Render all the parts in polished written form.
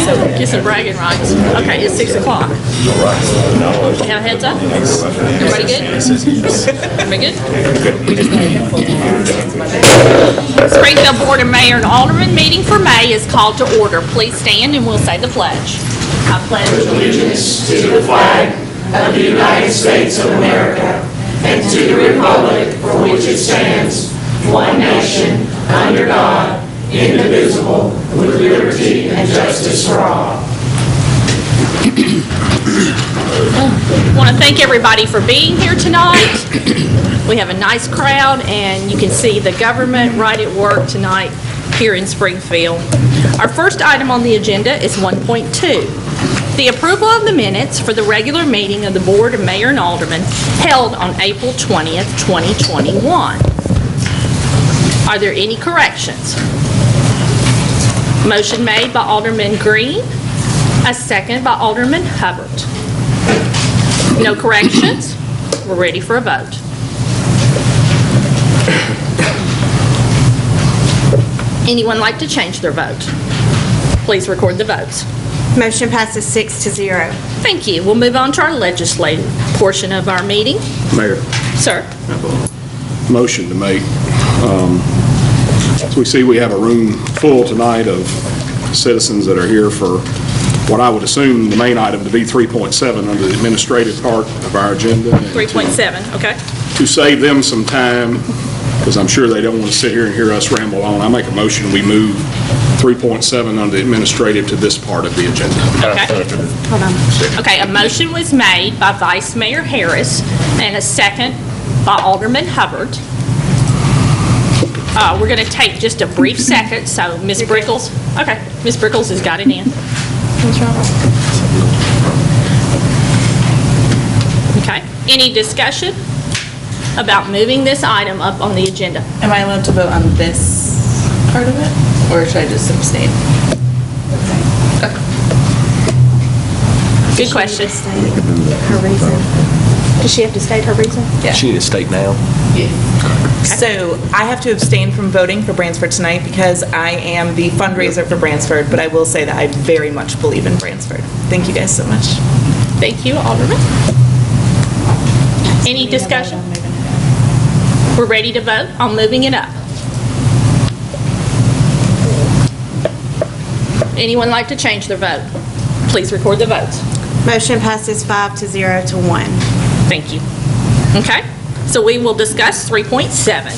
Get some bragging rights. Okay, it's 6 o'clock. Have a heads up? Everybody good? Everybody good? Springfield Board of Mayor and Aldermen meeting for May is called to order. Please stand and we'll say the pledge. I pledge allegiance to the flag of the United States of America and to the republic for which it stands, one nation, under God, indivisible, with liberty and justice for all. I want to thank everybody for being here tonight. We have a nice crowd, and you can see the government right at work tonight here in Springfield. Our first item on the agenda is 1.2, the approval of the minutes for the regular meeting of the Board of Mayor and Aldermen held on April 20th, 2021. Are there any corrections? Motion made by Alderman Green, a second by Alderman Hubbard. No corrections? We're ready for a vote. Anyone like to change their vote? Please record the votes. Motion passes 6-0. Thank you. We'll move on to our legislative portion of our meeting. Mayor. Sir. Motion to make. As we see, we have a room full tonight of citizens that are here for what I would assume the main item to be 3.7 under the administrative part of our agenda. 3.7, okay. To save them some time, because I'm sure they don't want to sit here and hear us ramble on, I make a motion we move 3.7 under the administrative to this part of the agenda. Okay. Hold on. Okay, a motion was made by Vice Mayor Harris and a second by Alderman Hubbard. We're going to take just a brief second, so Ms. Brickles, okay, Ms. Brickles has got it in. What's wrong? Okay, any discussion about moving this item up on the agenda? Am I allowed to vote on this part of it, or should I just abstain? Okay. Good question. Her reason. Does she have to state her reason? Yeah. She need to state now. Yeah. So I have to abstain from voting for Bransford tonight because I am the fundraiser for Bransford, but I will say that I very much believe in Bransford. Thank you guys so much. Thank you, Alderman. Any discussion? We're ready to vote on moving it up. Anyone like to change their vote? Please record the votes. Motion passes 5-0 to 1. Thank you. Okay, so we will discuss 3.7.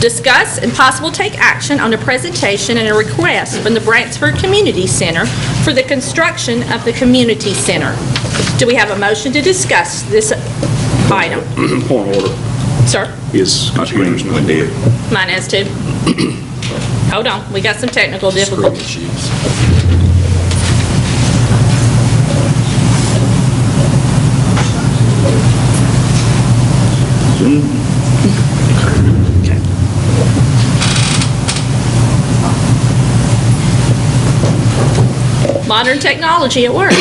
Discuss and possible take action on a presentation and a request from the Bransford Community Center for the construction of the community center. Do we have a motion to discuss this item? Point of order. Sir? His computer's not dead. Mine has too. Hold on, we got some technical difficulties. Modern technology at work.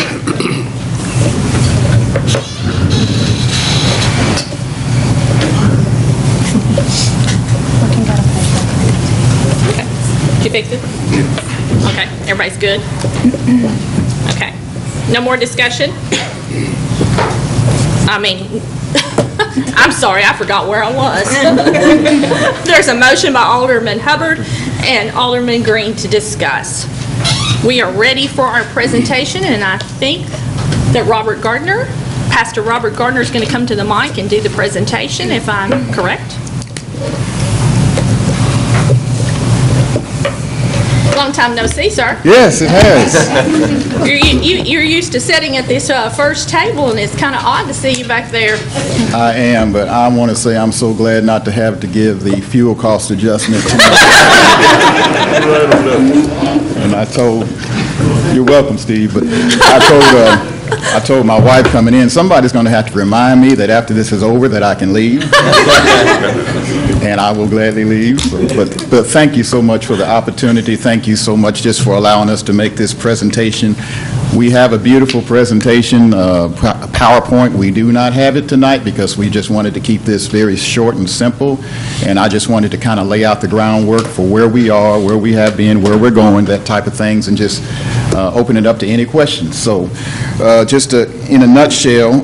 Okay. Did you fix it? Okay. Everybody's good? Okay. No more discussion? I mean, I'm sorry, I forgot where I was. There's a motion by Alderman Hubbard and Alderman Green to discuss. We are ready for our presentation, and I think that Pastor Robert Gardner is going to come to the mic and do the presentation, if I'm correct. Long time no see, sir. Yes, it has. You're used to sitting at this first table, and it's kind of odd to see you back there. I am, but I want to say I'm so glad not to have to give the fuel cost adjustment. And I told, you're welcome, Steve, but I told my wife coming in, somebody's going to have to remind me that after this is over that I can leave. and I will gladly leave. But thank you so much for the opportunity. Thank you so much just for allowing us to make this presentation. We have a beautiful presentation, PowerPoint. We do not have it tonight because we just wanted to keep this very short and simple, and I just wanted to kind of lay out the groundwork for where we are, where we have been, where we're going, that type of things, and just open it up to any questions. So just in a nutshell,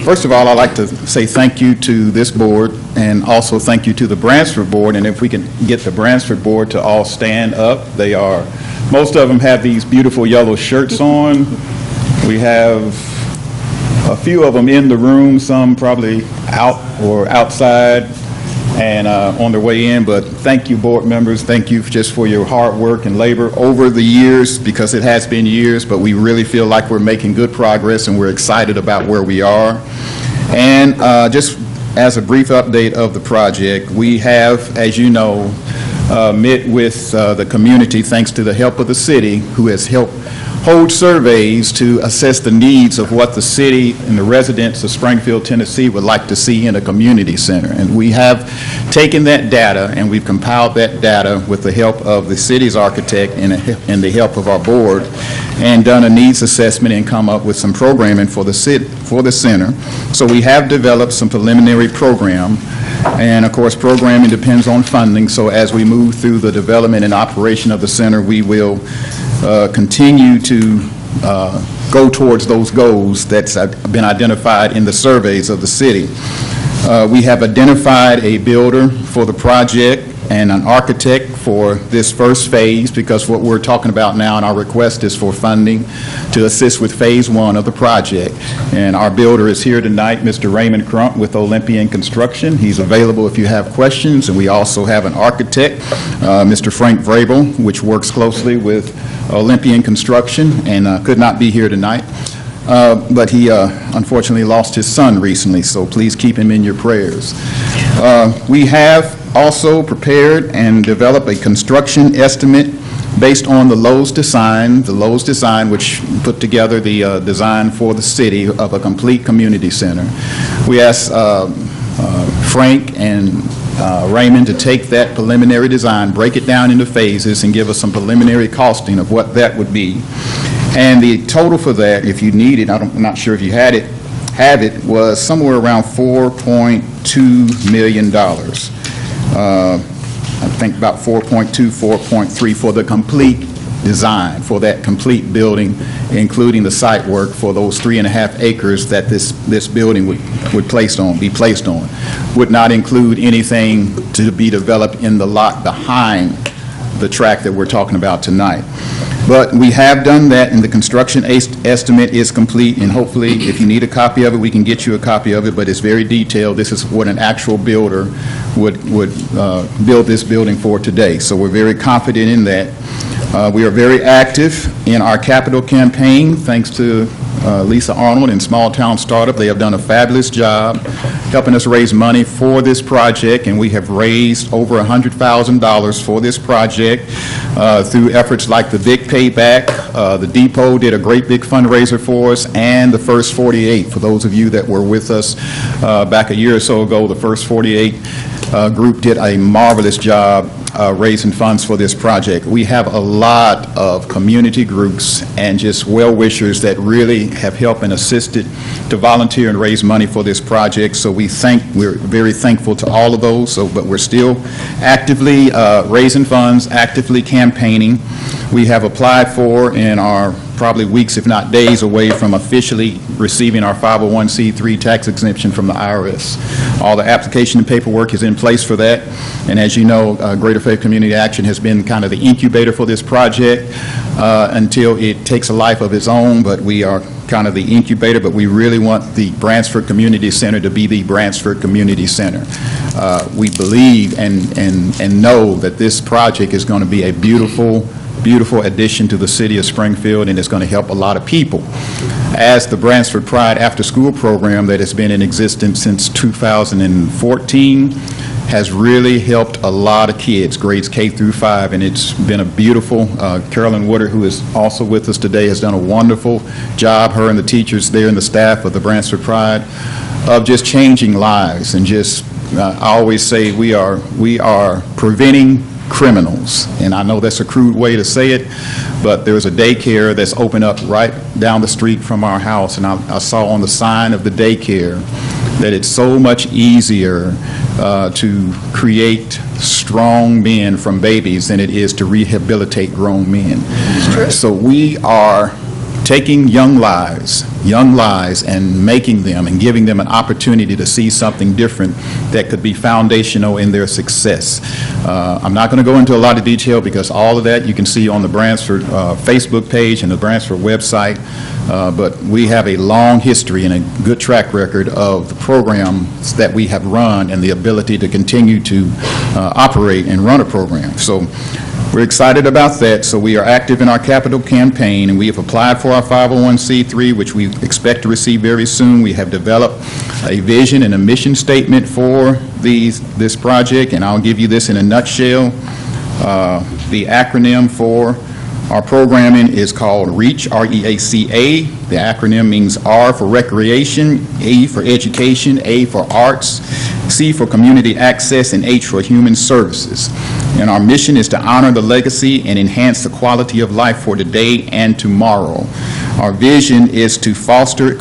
first of all, I'd like to say thank you to this board, and also thank you to the Bransford board, and if we can get the Bransford board to all stand up. They are, most of them have these beautiful yellow shirts on. We have a few of them in the room, some probably out or outside and on their way in, but thank you, board members. Thank you just for your hard work and labor over the years, because it has been years, but we really feel like we're making good progress and we're excited about where we are. And just as a brief update of the project, we have, as you know, met with the community thanks to the help of the city, who has helped hold surveys to assess the needs of what the city and the residents of Springfield, Tennessee would like to see in a community center. And we have taken that data and we've compiled that data with the help of the city's architect and the help of our board, and done a needs assessment and come up with some programming for the center. So we have developed some preliminary program, and of course programming depends on funding. So as we move through the development and operation of the center, we will continue to go towards those goals that's been identified in the surveys of the city. We have identified a builder for the project and an architect for this first phase, because what we're talking about now and our request is for funding to assist with phase 1 of the project. And our builder is here tonight, Mr. Raymond Crump with Olympian Construction. He's available if you have questions. And we also have an architect, Mr. Frank Vrabel, which works closely with Olympian Construction and could not be here tonight. But he unfortunately lost his son recently, so please keep him in your prayers. We have also prepared and developed a construction estimate based on the Lowe's design, which put together the design for the city of a complete community center. We asked Frank and Raymond to take that preliminary design, break it down into phases, and give us some preliminary costing of what that would be. And the total for that, if you need it, I'm not sure if you have it, was somewhere around $4.2 million. I think about 4.2, 4.3 for the complete design, for that complete building, including the site work for those 3.5 acres that this building would be placed on. Would not include anything to be developed in the lot behind the track that we're talking about tonight. But we have done that, and the construction estimate is complete, and hopefully if you need a copy of it, we can get you a copy of it, but it's very detailed. This is what an actual builder would build this building for today. So we're very confident in that. We are very active in our capital campaign, thanks to Lisa Arnold and Small Town Startup. They have done a fabulous job helping us raise money for this project, and we have raised over $100,000 for this project through efforts like the Big Payback. The Depot did a great big fundraiser for us, and the First 48. For those of you that were with us back a year or so ago, the First 48 group did a marvelous job raising funds for this project. We have a lot of community groups and just well-wishers that really have helped and assisted to volunteer and raise money for this project. So we're very thankful to all of those. But we're still actively raising funds, actively campaigning. We have applied for and are probably weeks, if not days, away from officially receiving our 501c3 tax exemption from the IRS. All the application and paperwork is in place for that. And as you know, Greater Faith Community Action has been kind of the incubator for this project until it takes a life of its own, but we are kind of the incubator, but we really want the Bransford Community Center to be the Bransford Community Center. We believe and know that this project is going to be a beautiful addition to the city of Springfield, and it's going to help a lot of people. As the Bransford Pride After School program that has been in existence since 2014 has really helped a lot of kids, grades K through 5, and it's been a beautiful, Carolyn Woodard, who is also with us today, has done a wonderful job, her and the teachers there and the staff of the Bransford Pride, of just changing lives and just I always say we are preventing criminals. And I know that's a crude way to say it, but there's a daycare that's opened up right down the street from our house, and I saw on the sign of the daycare that it's so much easier to create strong men from babies than it is to rehabilitate grown men. So we are taking young lives, and making them and giving them an opportunity to see something different that could be foundational in their success. I'm not going to go into a lot of detail because all of that you can see on the Bransford Facebook page and the Bransford website, but we have a long history and a good track record of the programs that we have run and the ability to continue to operate and run a program. So we're excited about that. So we are active in our capital campaign, and we have applied for our 501c3, which we expect to receive very soon. We have developed a vision and a mission statement for this project, and I'll give you this in a nutshell. The acronym for our programming is called REACH, R-E-A-C-A. The acronym means R for recreation, E for education, A for arts, C for community access, and H for human services. And our mission is to honor the legacy and enhance the quality of life for today and tomorrow. Our vision is to foster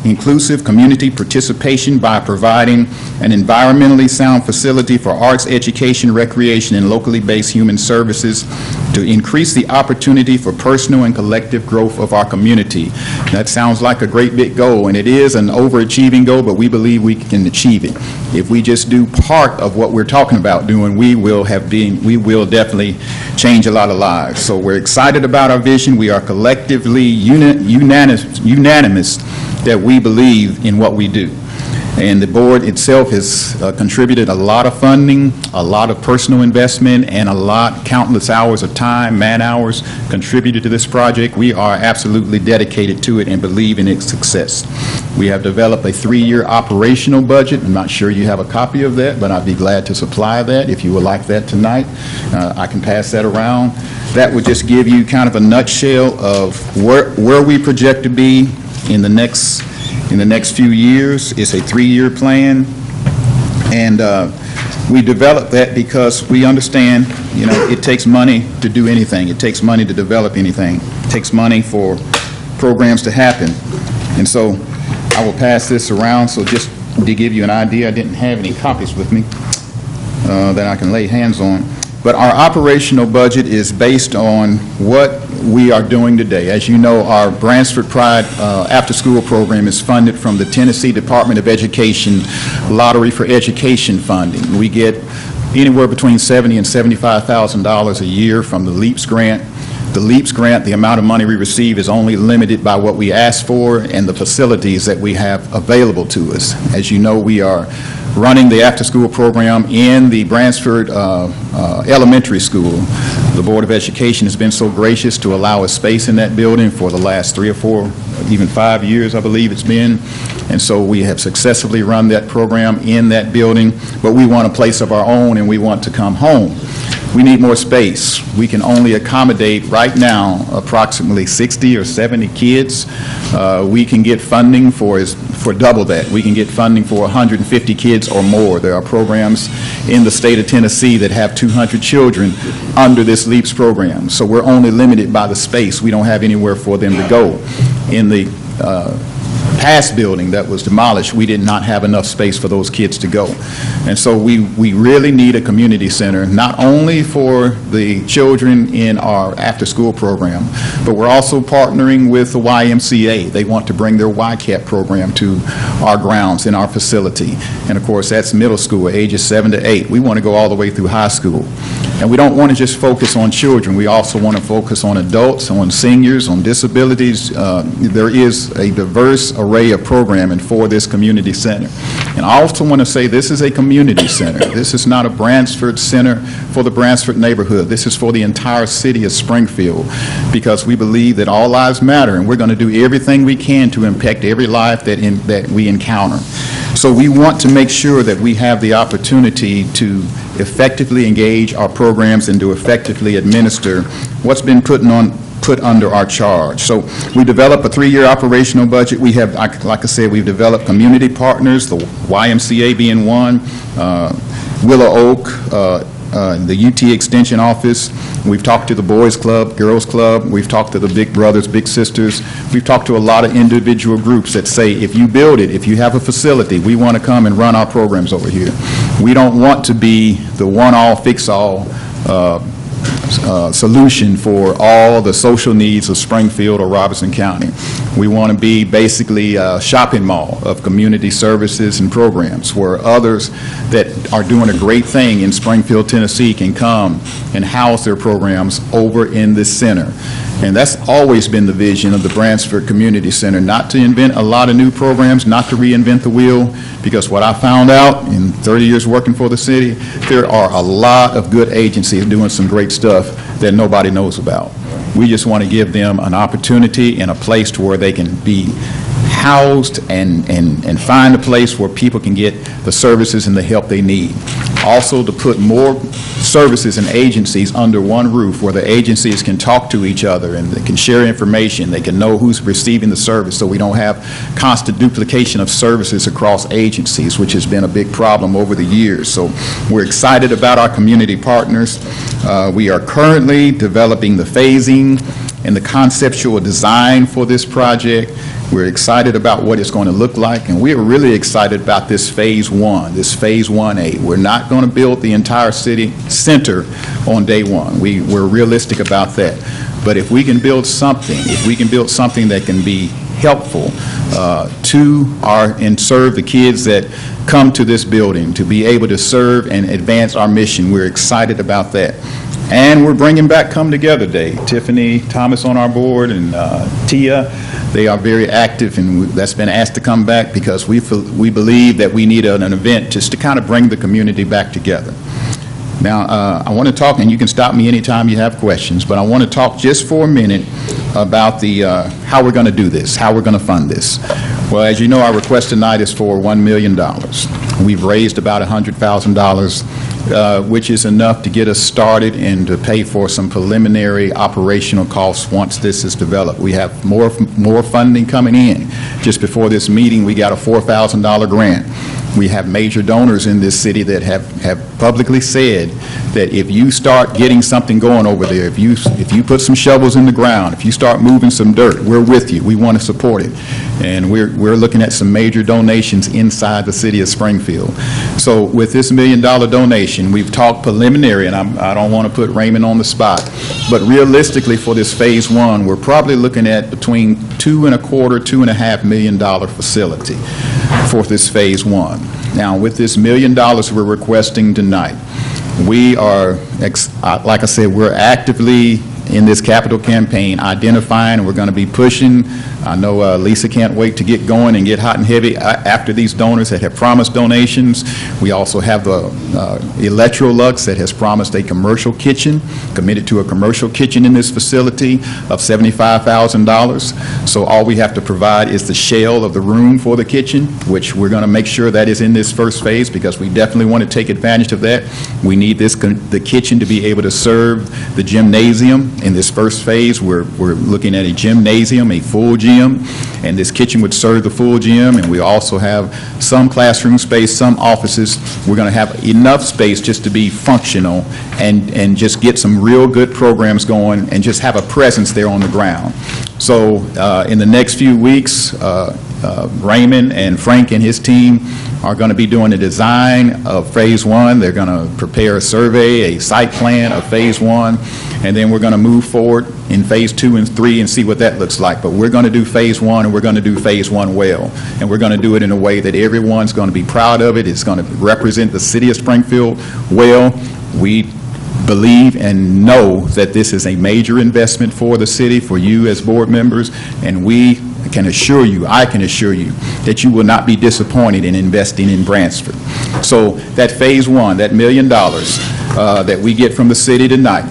inclusive community participation by providing an environmentally sound facility for arts, education, recreation, and locally based human services to increase the opportunity for personal and collective growth of our community. That sounds like a great big goal, and it is an overachieving goal, but we believe we can achieve it. If we just do part of what we're talking about doing, we will definitely change a lot of lives. So we're excited about our vision. We are collectively unanimous that we believe in what we do. And the board itself has contributed a lot of funding, a lot of personal investment, and countless hours of time, man hours contributed to this project. We are absolutely dedicated to it and believe in its success. We have developed a 3-year operational budget. I'm not sure you have a copy of that, but I'd be glad to supply that if you would like that tonight. I can pass that around. That would just give you kind of a nutshell of where we project to be in the next few years. It's a 3-year plan, and we developed that because we understand, it takes money to do anything. It takes money to develop anything. It takes money for programs to happen. And so I will pass this around. So just to give you an idea, I didn't have any copies with me that I can lay hands on. But our operational budget is based on what we are doing today. As you know, our Bransford Pride after-school program is funded from the Tennessee Department of Education Lottery for Education funding. We get anywhere between $70,000 and $75,000 a year from the LEAPS grant. The LEAPS grant, the amount of money we receive is only limited by what we ask for and the facilities that we have available to us. As you know, we are running the after-school program in the Bransford Elementary School. The Board of Education has been so gracious to allow us space in that building for the last 3 or 4, even 5 years, I believe it's been. And so we have successfully run that program in that building, but we want a place of our own and we want to come home. We need more space. We can only accommodate right now approximately 60 or 70 kids. We can get funding for double that. We can get funding for 150 kids or more. There are programs in the state of Tennessee that have 200 children under this LEAPS program. So we're only limited by the space. We don't have anywhere for them to go. In the past building that was demolished, we did not have enough space for those kids to go. And so we really need a community center, not only for the children in our after-school program, but we're also partnering with the YMCA. They want to bring their YCAP program to our grounds in our facility. And of course, that's middle school, ages 7 to 8. We want to go all the way through high school. And we don't want to just focus on children. We also want to focus on adults, on seniors, on disabilities. There is a diverse array of programming for this community center. And I also want to say this is a community center. This is not a Bransford center for the Bransford neighborhood. This is for the entire city of Springfield, because we believe that all lives matter, and we're going to do everything we can to impact every life that we encounter. So we want to make sure that we have the opportunity to effectively engage our programs and to effectively administer what's been put on put under our charge. So we develop a 3-year operational budget. We have, like I said, we've developed community partners, the YMCA being one, Willow Oak, the UT Extension Office. We've talked to the Boys Club, Girls Club. We've talked to the Big Brothers, Big Sisters. We've talked to a lot of individual groups that say, if you build it, if you have a facility, we want to come and run our programs over here. We don't want to be the one-all, fix-all solution for all the social needs of Springfield or Robertson County. We want to be basically a shopping mall of community services and programs where others that are doing a great thing in Springfield, Tennessee can come and house their programs over in this center. And that's always been the vision of the Bransford Community Center, not to invent a lot of new programs, not to reinvent the wheel, because what I found out in 30 years working for the city, there are a lot of good agencies doing some great stuff that nobody knows about. We just want to give them an opportunity and a place to where they can be housed and find a place where people can get the services and the help they need. Also, to put more services and agencies under one roof where the agencies can talk to each other and they can share information, they can know who's receiving the service, so we don't have constant duplication of services across agencies, which has been a big problem over the years. So we're excited about our community partners. We are currently developing the phasing and the conceptual design for this project. We're excited about what it's going to look like, and we're really excited about this Phase 1, this Phase 1A. We're not going to build the entire city center on day one. We're realistic about that. But if we can build something, that can be helpful and serve the kids that come to this building, to be able to serve and advance our mission, we're excited about that. And we're bringing back Come Together Day. Tiffany Thomas on our board and Tia, they are very active, and that's been asked to come back because we believe that we need an event just to kind of bring the community back together. Now, I want to talk, and you can stop me anytime you have questions, but I want to talk just for a minute about how we're going to do this, how we're going to fund this. Well, as you know, our request tonight is for $1 million. We've raised about $100,000, which is enough to get us started and to pay for some preliminary operational costs once this is developed. We have more funding coming in. Just before this meeting, we got a $4,000 grant. We have major donors in this city that have publicly said that if you start getting something going over there, if you put some shovels in the ground, if you start moving some dirt, we're with you. We want to support it. And we're looking at some major donations inside the city of Springfield. So with this $1 million donation, we've talked preliminary, and I don't want to put Raymond on the spot, but realistically for this Phase 1, we're probably looking at between $2.25–2.5 million facility for this Phase 1. Now, with this $1 million we're requesting tonight, we are, like I said, we're actively in this capital campaign identifying, and we're going to be pushing. I know Lisa can't wait to get going and get hot and heavy after these donors that have promised donations. We also have the Electrolux that has promised a commercial kitchen, committed to a commercial kitchen in this facility of $75,000. So all we have to provide is the shell of the room for the kitchen, which we're going to make sure that is in this first phase because we definitely want to take advantage of that. We need the kitchen to be able to serve the gymnasium. In this first phase, we're looking at a gymnasium, a full gym, and this kitchen would serve the full gym, and we also have some classroom space, some offices. We're going to have enough space just to be functional and just get some real good programs going and just have a presence there on the ground. So in the next few weeks, Raymond and Frank and his team are going to be doing the design of Phase 1. They're going to prepare a survey, a site plan of Phase 1, and then we're going to move forward in Phase 2 and 3 and see what that looks like. But we're going to do Phase 1, and we're going to do Phase 1 well. And we're going to do it in a way that everyone's going to be proud of it. It's going to represent the city of Springfield well. We believe and know that this is a major investment for the city, for you as board members, and we can assure you, I can assure you, that you will not be disappointed in investing in Bransford. So that Phase 1, that $1 million that we get from the city tonight,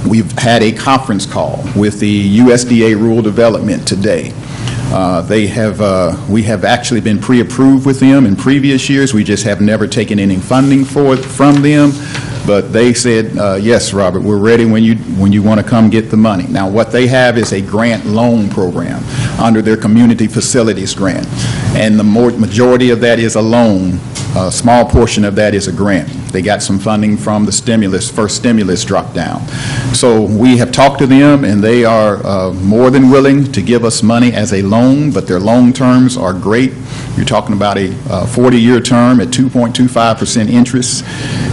we've had a conference call with the USDA Rural Development today. We have actually been pre-approved with them in previous years. We just have never taken any funding from them. But they said, yes, Robert, we're ready when you want to come get the money. Now, what they have is a grant loan program under their community facilities grant. And the majority of that is a loan. A small portion of that is a grant. They got some funding from the first stimulus drop down. So we have talked to them, and they are more than willing to give us money as a loan, but their loan terms are great. You're talking about a 40-year term at 2.25% interest,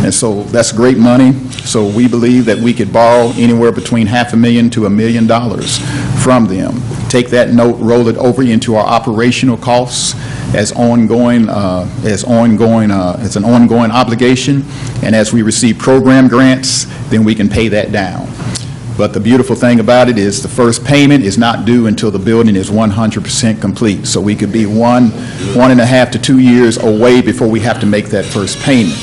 and so that's great money. So we believe that we could borrow anywhere between $500,000 to $1 million from them. Take that note, roll it over into our operational costs as an ongoing obligation, and as we receive program grants, then we can pay that down. But the beautiful thing about it is the first payment is not due until the building is 100% complete. So we could be 1.5 to 2 years away before we have to make that first payment.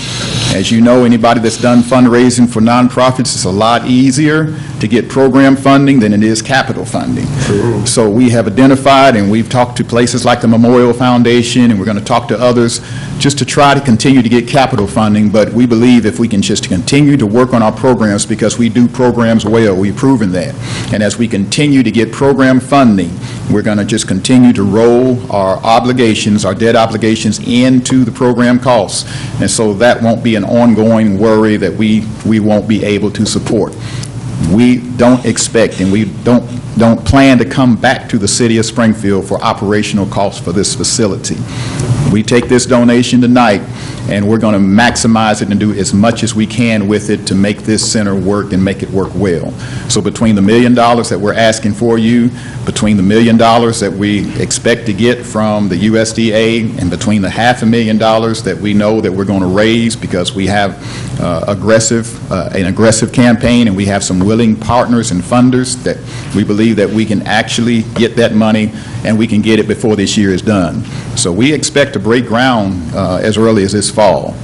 As you know, anybody that's done fundraising for nonprofits, it's a lot easier to get program funding than it is capital funding. True. So we have identified, and we've talked to places like the Memorial Foundation, and we're going to talk to others just to try to continue to get capital funding. But we believe if we can just continue to work on our programs, because we do programs well, we've proven that. And as we continue to get program funding, we're going to just continue to roll our obligations, our debt obligations, into the program costs. And so that won't be an ongoing worry that we won't be able to support. We don't expect, and we don't plan to come back to the city of Springfield for operational costs for this facility. We take this donation tonight, and we're going to maximize it and do as much as we can with it to make this center work and make it work well. So between the $1 million that we're asking for you, between the $1 million that we expect to get from the USDA, and between the $500,000 that we know that we're going to raise because we have an aggressive campaign, and we have some willing partners and funders, that we believe that we can actually get that money, and we can get it before this year is done. So we expect to break ground as early as this fall.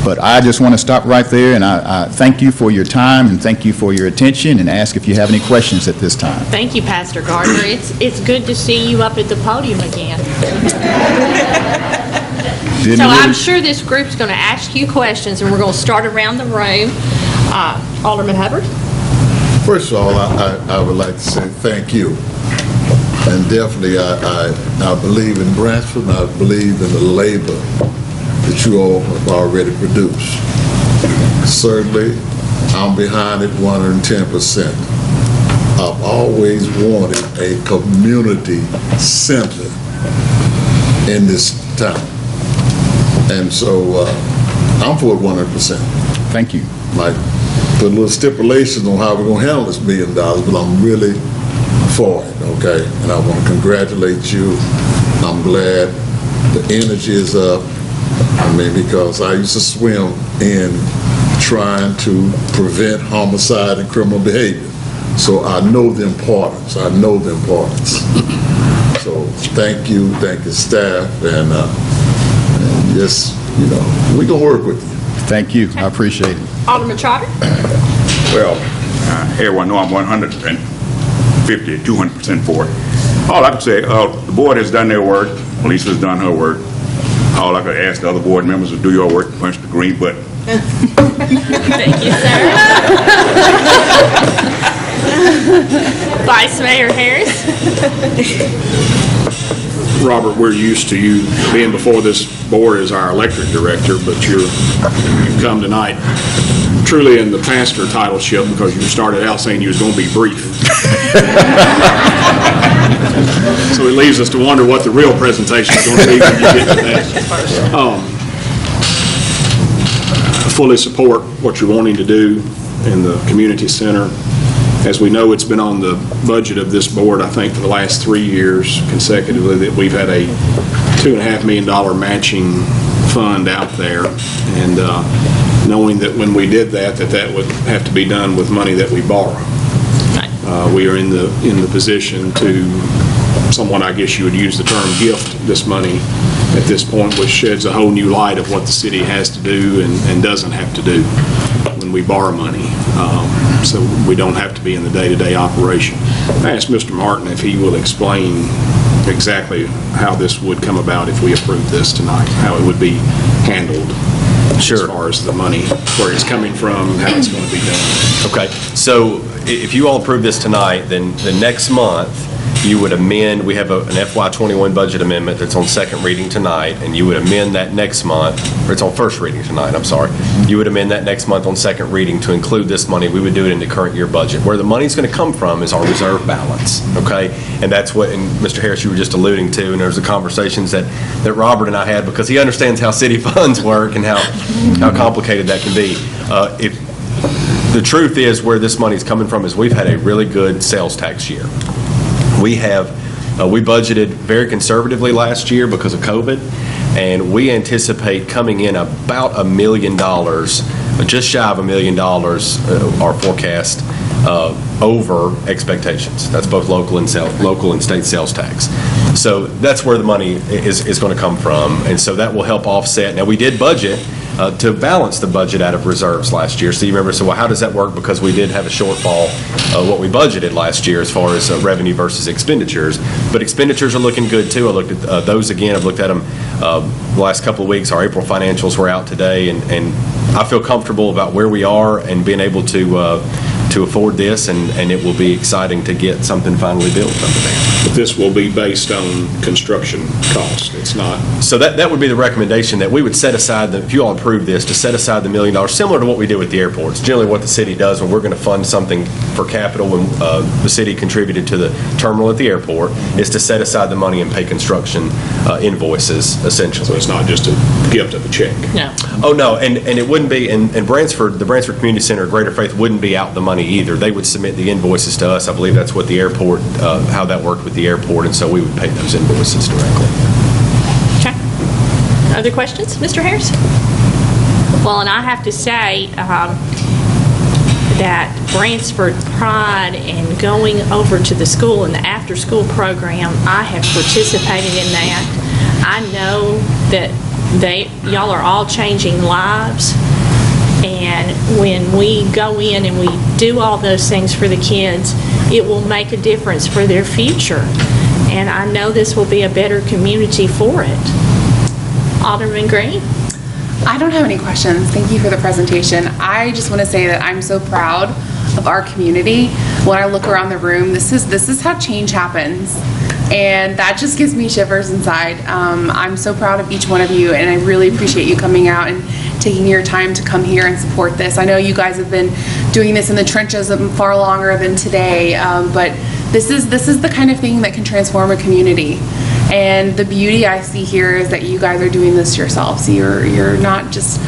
But I just want to stop right there, and I thank you for your time, and thank you for your attention, and ask if you have any questions at this time. Thank you, Pastor Gardner. It's good to see you up at the podium again. So I'm sure this group's going to ask you questions, and we're going to start around the room. Alderman Hubbard? First of all, I would like to say thank you. And definitely, I believe in Bransford, and I believe in the labor that you all have already produced. Certainly, I'm behind it 110%. I've always wanted a community center in this town. And so I'm for it 100%. Thank you. Might put a little stipulations on how we're going to handle this $1 million, but I'm really for it, okay? And I want to congratulate you. I'm glad the energy is up. I mean, because I used to swim in trying to prevent homicide and criminal behavior. So I know the importance. So thank you, staff, and just, we're going to work with you. Thank you. I appreciate it. Alderman Trotter? Well, everyone know I'm 150, 200% for it. All I can say, the board has done their work. Lisa's done her work. All I could ask the other board members to do your work, punch the green button. Thank you, sir. Vice Mayor Harris? Robert, we're used to you being before this board as our electric director, but you've come tonight truly in the pastor titleship, because you started out saying you was going to be brief. So it leaves us to wonder what the real presentation is going to be when you get to that. I fully support what you're wanting to do in the community center. As we know, it's been on the budget of this board, I think, for the last 3 years consecutively, that we've had a $2.5 million matching fund out there. And knowing that when we did that would have to be done with money that we borrow. We are in the position to, somewhat, I guess you would use the term, gift this money at this point, which sheds a whole new light of what the city has to do and doesn't have to do when we borrow money. So we don't have to be in the day-to-day operation. I asked Mr. Martin if he will explain exactly how this would come about if we approve this tonight, how it would be handled. as far as the money, where it's coming from, how it's going to be done. Okay, so if you all approve this tonight, then the next month, you would amend, we have an FY21 budget amendment that's on second reading tonight, and you would amend that next month, or it's on first reading tonight, I'm sorry. You would amend that next month on second reading to include this money. We would do it in the current year budget. Where the money's going to come from is our reserve balance, okay? And that's what, and Mr. Harris, you were just alluding to, and there's the conversations that Robert and I had, because he understands how city funds work and how complicated that can be. The truth is, where this money's coming from is we've had a really good sales tax year. We budgeted very conservatively last year because of COVID, and we anticipate coming in about $1 million, just shy of $1 million, our forecast, over expectations. That's both local and state sales tax. So that's where the money is going to come from, and so that will help offset. Now, we did budget to balance the budget out of reserves last year. So you remember, so well, how does that work? Because we did have a shortfall, what we budgeted last year as far as revenue versus expenditures. But expenditures are looking good too. I looked at those again. I've looked at them the last couple of weeks. Our April financials were out today, and I feel comfortable about where we are and being able to afford this, and it will be exciting to get something finally built under there. But this will be based on construction cost. It's not. So that would be the recommendation, that we would set aside, if you all approve this, to set aside the $1 million, similar to what we do with the airports. Generally what the city does when we're going to fund something for capital, when the city contributed to the terminal at the airport, is to set aside the money and pay construction invoices, essentially. So it's not just a gift of a check. No. Oh, no, and it wouldn't be, and Bransford, the Bransford Community Center, Greater Faith, wouldn't be out the money either. They would submit the invoices to us. I believe that's what the airport, how that worked with the airport, and so we would pay those invoices directly. Okay. Other questions, Mr. Harris? Well, and I have to say that Bransford pride in going over to the school and the after-school program, I have participated in that. I know that y'all are all changing lives, and when we go in and we do all those things for the kids, it will make a difference for their future. And I know this will be a better community for it. Alderman Green? I don't have any questions. Thank you for the presentation. I just want to say that I'm so proud of our community. When I look around the room, this is how change happens. And that just gives me shivers inside. I'm so proud of each one of you, and I really appreciate you coming out and taking your time to come here and support this. I know you guys have been doing this in the trenches far longer than today, but this is the kind of thing that can transform a community. And the beauty I see here is that you guys are doing this yourselves. You're not just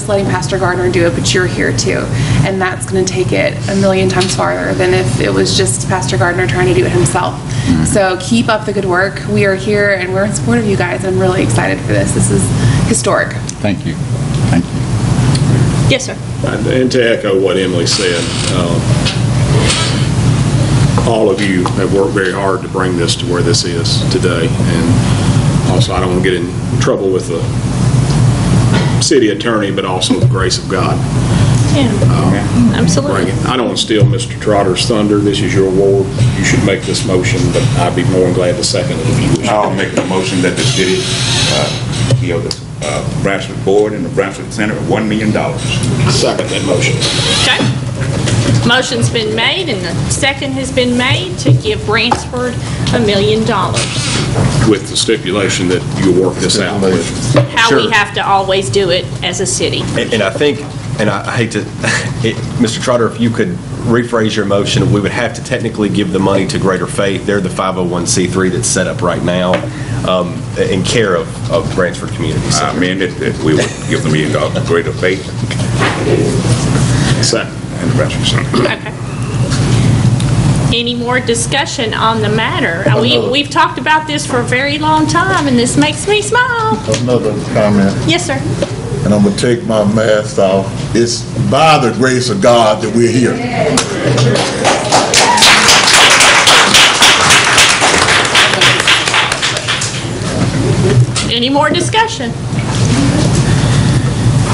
letting Pastor Gardner do it, but you're here too. And that's going to take it a million times farther than if it was just Pastor Gardner trying to do it himself. So keep up the good work. We are here and we're in support of you guys. I'm really excited for this. This is historic. Thank you. Thank you. Yes, sir. And to echo what Emily said, all of you have worked very hard to bring this to where this is today. And also, I don't want to get in trouble with the city attorney, but also the grace of God. Yeah, absolutely. I don't want to steal Mr. Trotter's thunder. This is your award. You should make this motion, but I'd be more than glad to second it if you wish. I'll make a motion that the city give the Bransford Board and the Bransford Center $1 million. Second that motion. Okay. Motion's been made and the second has been made to give Bransford $1 million. With the stipulation that you work this out with. How we have to always do it as a city. And I think, and I hate to, Mr. Trotter, if you could rephrase your motion, we would have to technically give the money to Greater Faith. They're the 501c3 that's set up right now in care of Bransford Community Center. I mean, we would give the $1 million to Greater Faith. Second. And the Bransford Center. Okay. Any more discussion on the matter? We've talked about this for a very long time, and this makes me smile. Another comment, Yes, sir. and I'm gonna take my mask off. It's by the grace of God that we're here. Any more discussion?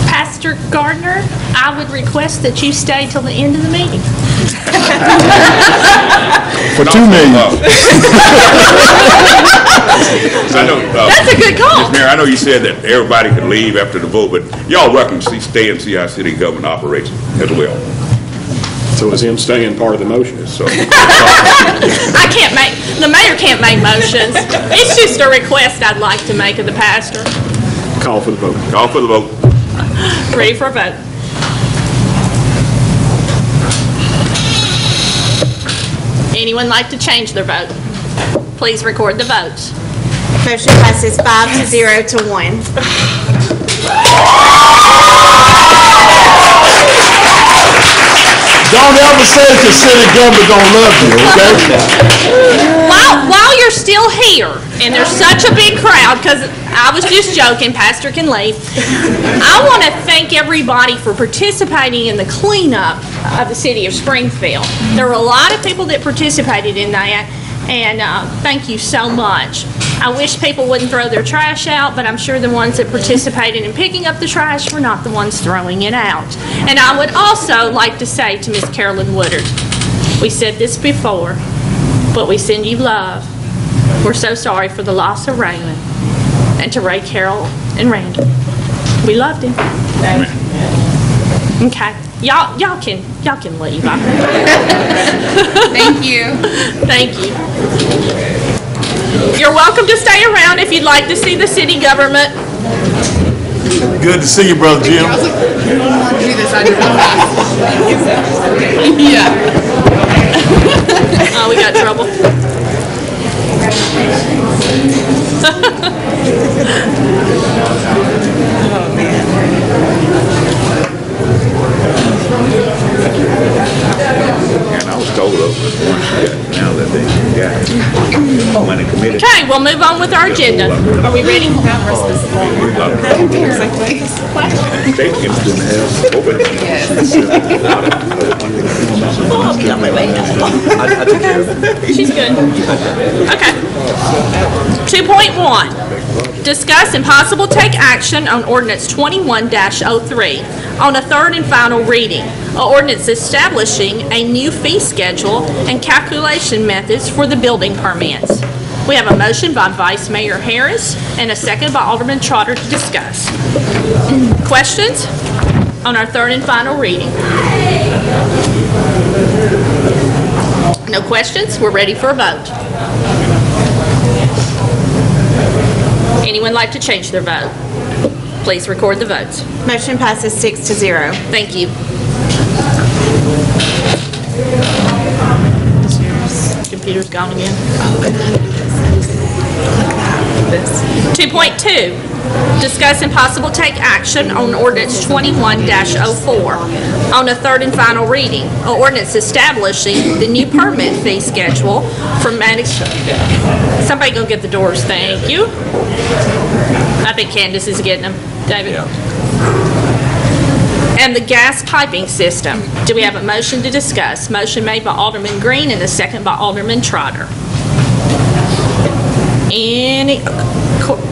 Pastor Gardner, I would request that you stay till the end of the meeting. For $2 million. I know, That's a good call. Mr. Mayor, I know you said that everybody could leave after the vote, but y'all welcome to stay and see how city government operates as well. So is him staying part of the motion? So, I can't make, the mayor can't make motions. It's just a request I'd like to make of the pastor. Call for the vote. call for the vote. Ready for a vote? Anyone like to change their vote? Please record the votes. Motion passes 5 to 1. Don't ever say that the city government don't love you, okay? While you're still here, and there's such a big crowd, because I was just joking, Pastor can leave, I want to thank everybody for participating in the cleanup of the city of Springfield. There were a lot of people that participated in that, and thank you so much. I wish people wouldn't throw their trash out, but I'm sure the ones that participated in picking up the trash were not the ones throwing it out. And I would also like to say to Miss Carolyn Woodard, we said this before, but we send you love. We're so sorry for the loss of Raymond, and to Ray, Carol, and Randall. We loved him. Okay, y'all can leave. Thank you. Thank you. You're welcome to stay around if you'd like to see the city government. Good to see you, Brother Jim. I was like, I don't want to do this. I just yeah. Oh, we got trouble. Oh, man. And I was told of it once now that they got it. When they committed. Okay, we'll move on with our agenda. Are we ready? She's good. Okay. 2.1, discuss and possible take action on ordinance 21-03 on a third and final reading. An ordinance establishing a new fee schedule and calculation methods for the building permits. We have a motion by Vice Mayor Harris and a second by Alderman Trotter to discuss. Questions on our third and final reading? No questions? We're ready for a vote. Anyone like to change their vote? Please record the votes. Motion passes 6 to 0. Thank you. Computer's gone again. 2.2, discuss and possible take action on ordinance 21-04 on a third and final reading. An ordinance establishing the new permit fee schedule for somebody go get the doors, thank you. I think Candace is getting them. David? Yeah. And the gas piping system. Do we have a motion to discuss? Motion made by Alderman Green and a second by Alderman Trotter.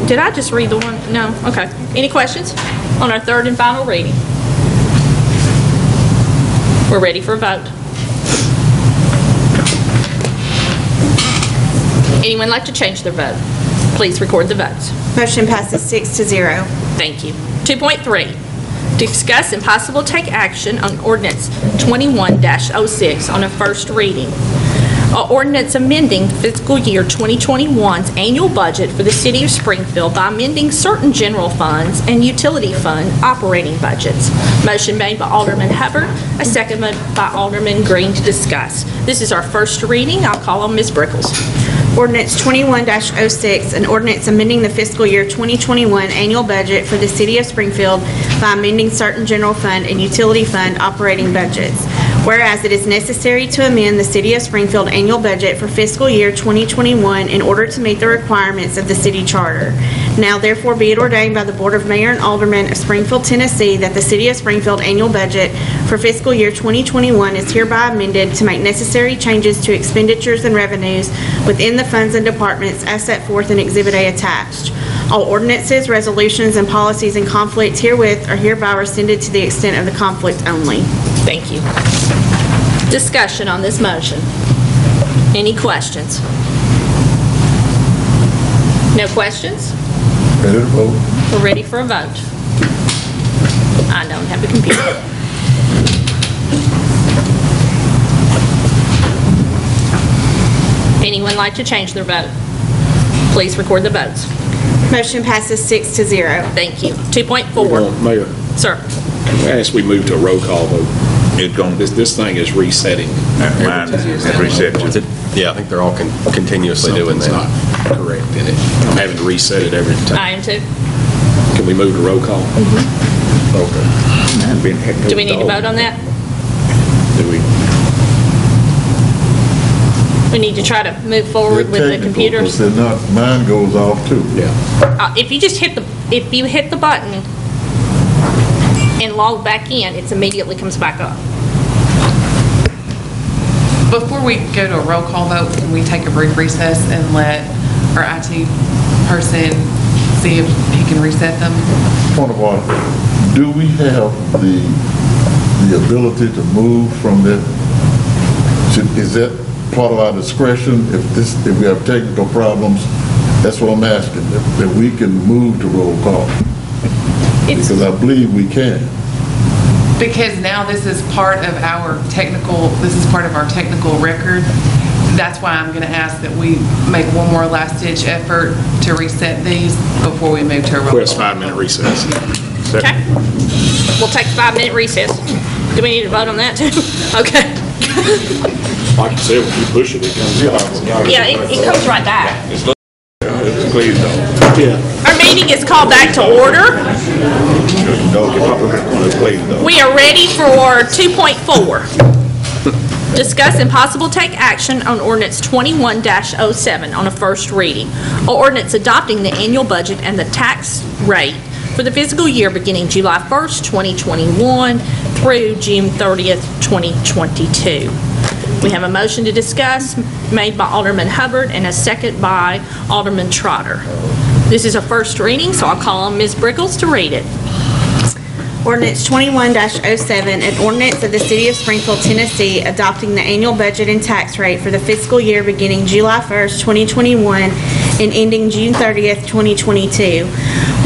Did I just read the one? No? Okay. Any questions on our third and final reading? We're ready for a vote. Anyone like to change their vote? Please record the votes. Motion passes 6 to 0. Thank you. 2.3, discuss and possible take action on ordinance 21-06 on a first reading. An ordinance amending fiscal year 2021's annual budget for the city of Springfield by amending certain general funds and utility fund operating budgets. Motion made by Alderman Hubbard, a second by Alderman Green to discuss. This is our first reading. I'll call on Ms. Brickles. Ordinance 21-06, an ordinance amending the fiscal year 2021 annual budget for the city of Springfield by amending certain general fund and utility fund operating budgets. Whereas it is necessary to amend the city of Springfield annual budget for fiscal year 2021 in order to meet the requirements of the city charter. Now therefore be it ordained by the Board of Mayor and Aldermen of Springfield, Tennessee, that the city of Springfield annual budget for fiscal year 2021 is hereby amended to make necessary changes to expenditures and revenues within the funds and departments as set forth in Exhibit A attached. All ordinances, resolutions, and policies in conflict herewith are hereby rescinded to the extent of the conflict only. Thank you. Discussion on this motion. Any questions? No questions? Ready to vote? We're ready for a vote. I don't have a computer. Anyone like to change their vote? Please record the votes. Motion passes 6-0. Thank you. 2.4. Mayor, Sir. as we move to a roll call vote, It's going, this thing is resetting. mine is reset too. Yeah, I think they're all continuously doing Something's that. not correct in it. I'm having to reset it every time. I am too. Can we move to roll call? Do we need to vote on that? Do we? We need to try to move forward with the computers. They're not, mine goes off too. Yeah. If you just hit the button and log back in, it immediately comes back up. Before we go to a roll call vote, can we take a brief recess and let our IT person see if he can reset them? Point of order, do we have the ability to move from that? Is that part of our discretion if we have technical problems? That's what I'm asking, that we can move to roll call. Because I believe we can. Because now this is part of our technical record. That's why I'm going to ask that we make one more last-ditch effort to reset these before we move to a roll call. Request 5-minute recess. Okay. We'll take a 5-minute recess. Do we need to vote on that too? Okay. Like you said, when you push it, it comes out. Yeah, it comes right back. Please don't. Yeah. Our meeting is called back to order. Please don't. We are ready for 2.4. Discuss and possible take action on ordinance 21-07 on a first reading. Or ordinance adopting the annual budget and the tax rate for the fiscal year beginning July 1st, 2021 through June 30th, 2022. We have a motion to discuss made by Alderman Hubbard and a second by Alderman Trotter. This is a first reading, so I'll call on Ms. Brickles to read it. Ordinance 21-07, an ordinance of the City of Springfield, Tennessee, adopting the annual budget and tax rate for the fiscal year beginning July 1st, 2021 and ending June 30th, 2022.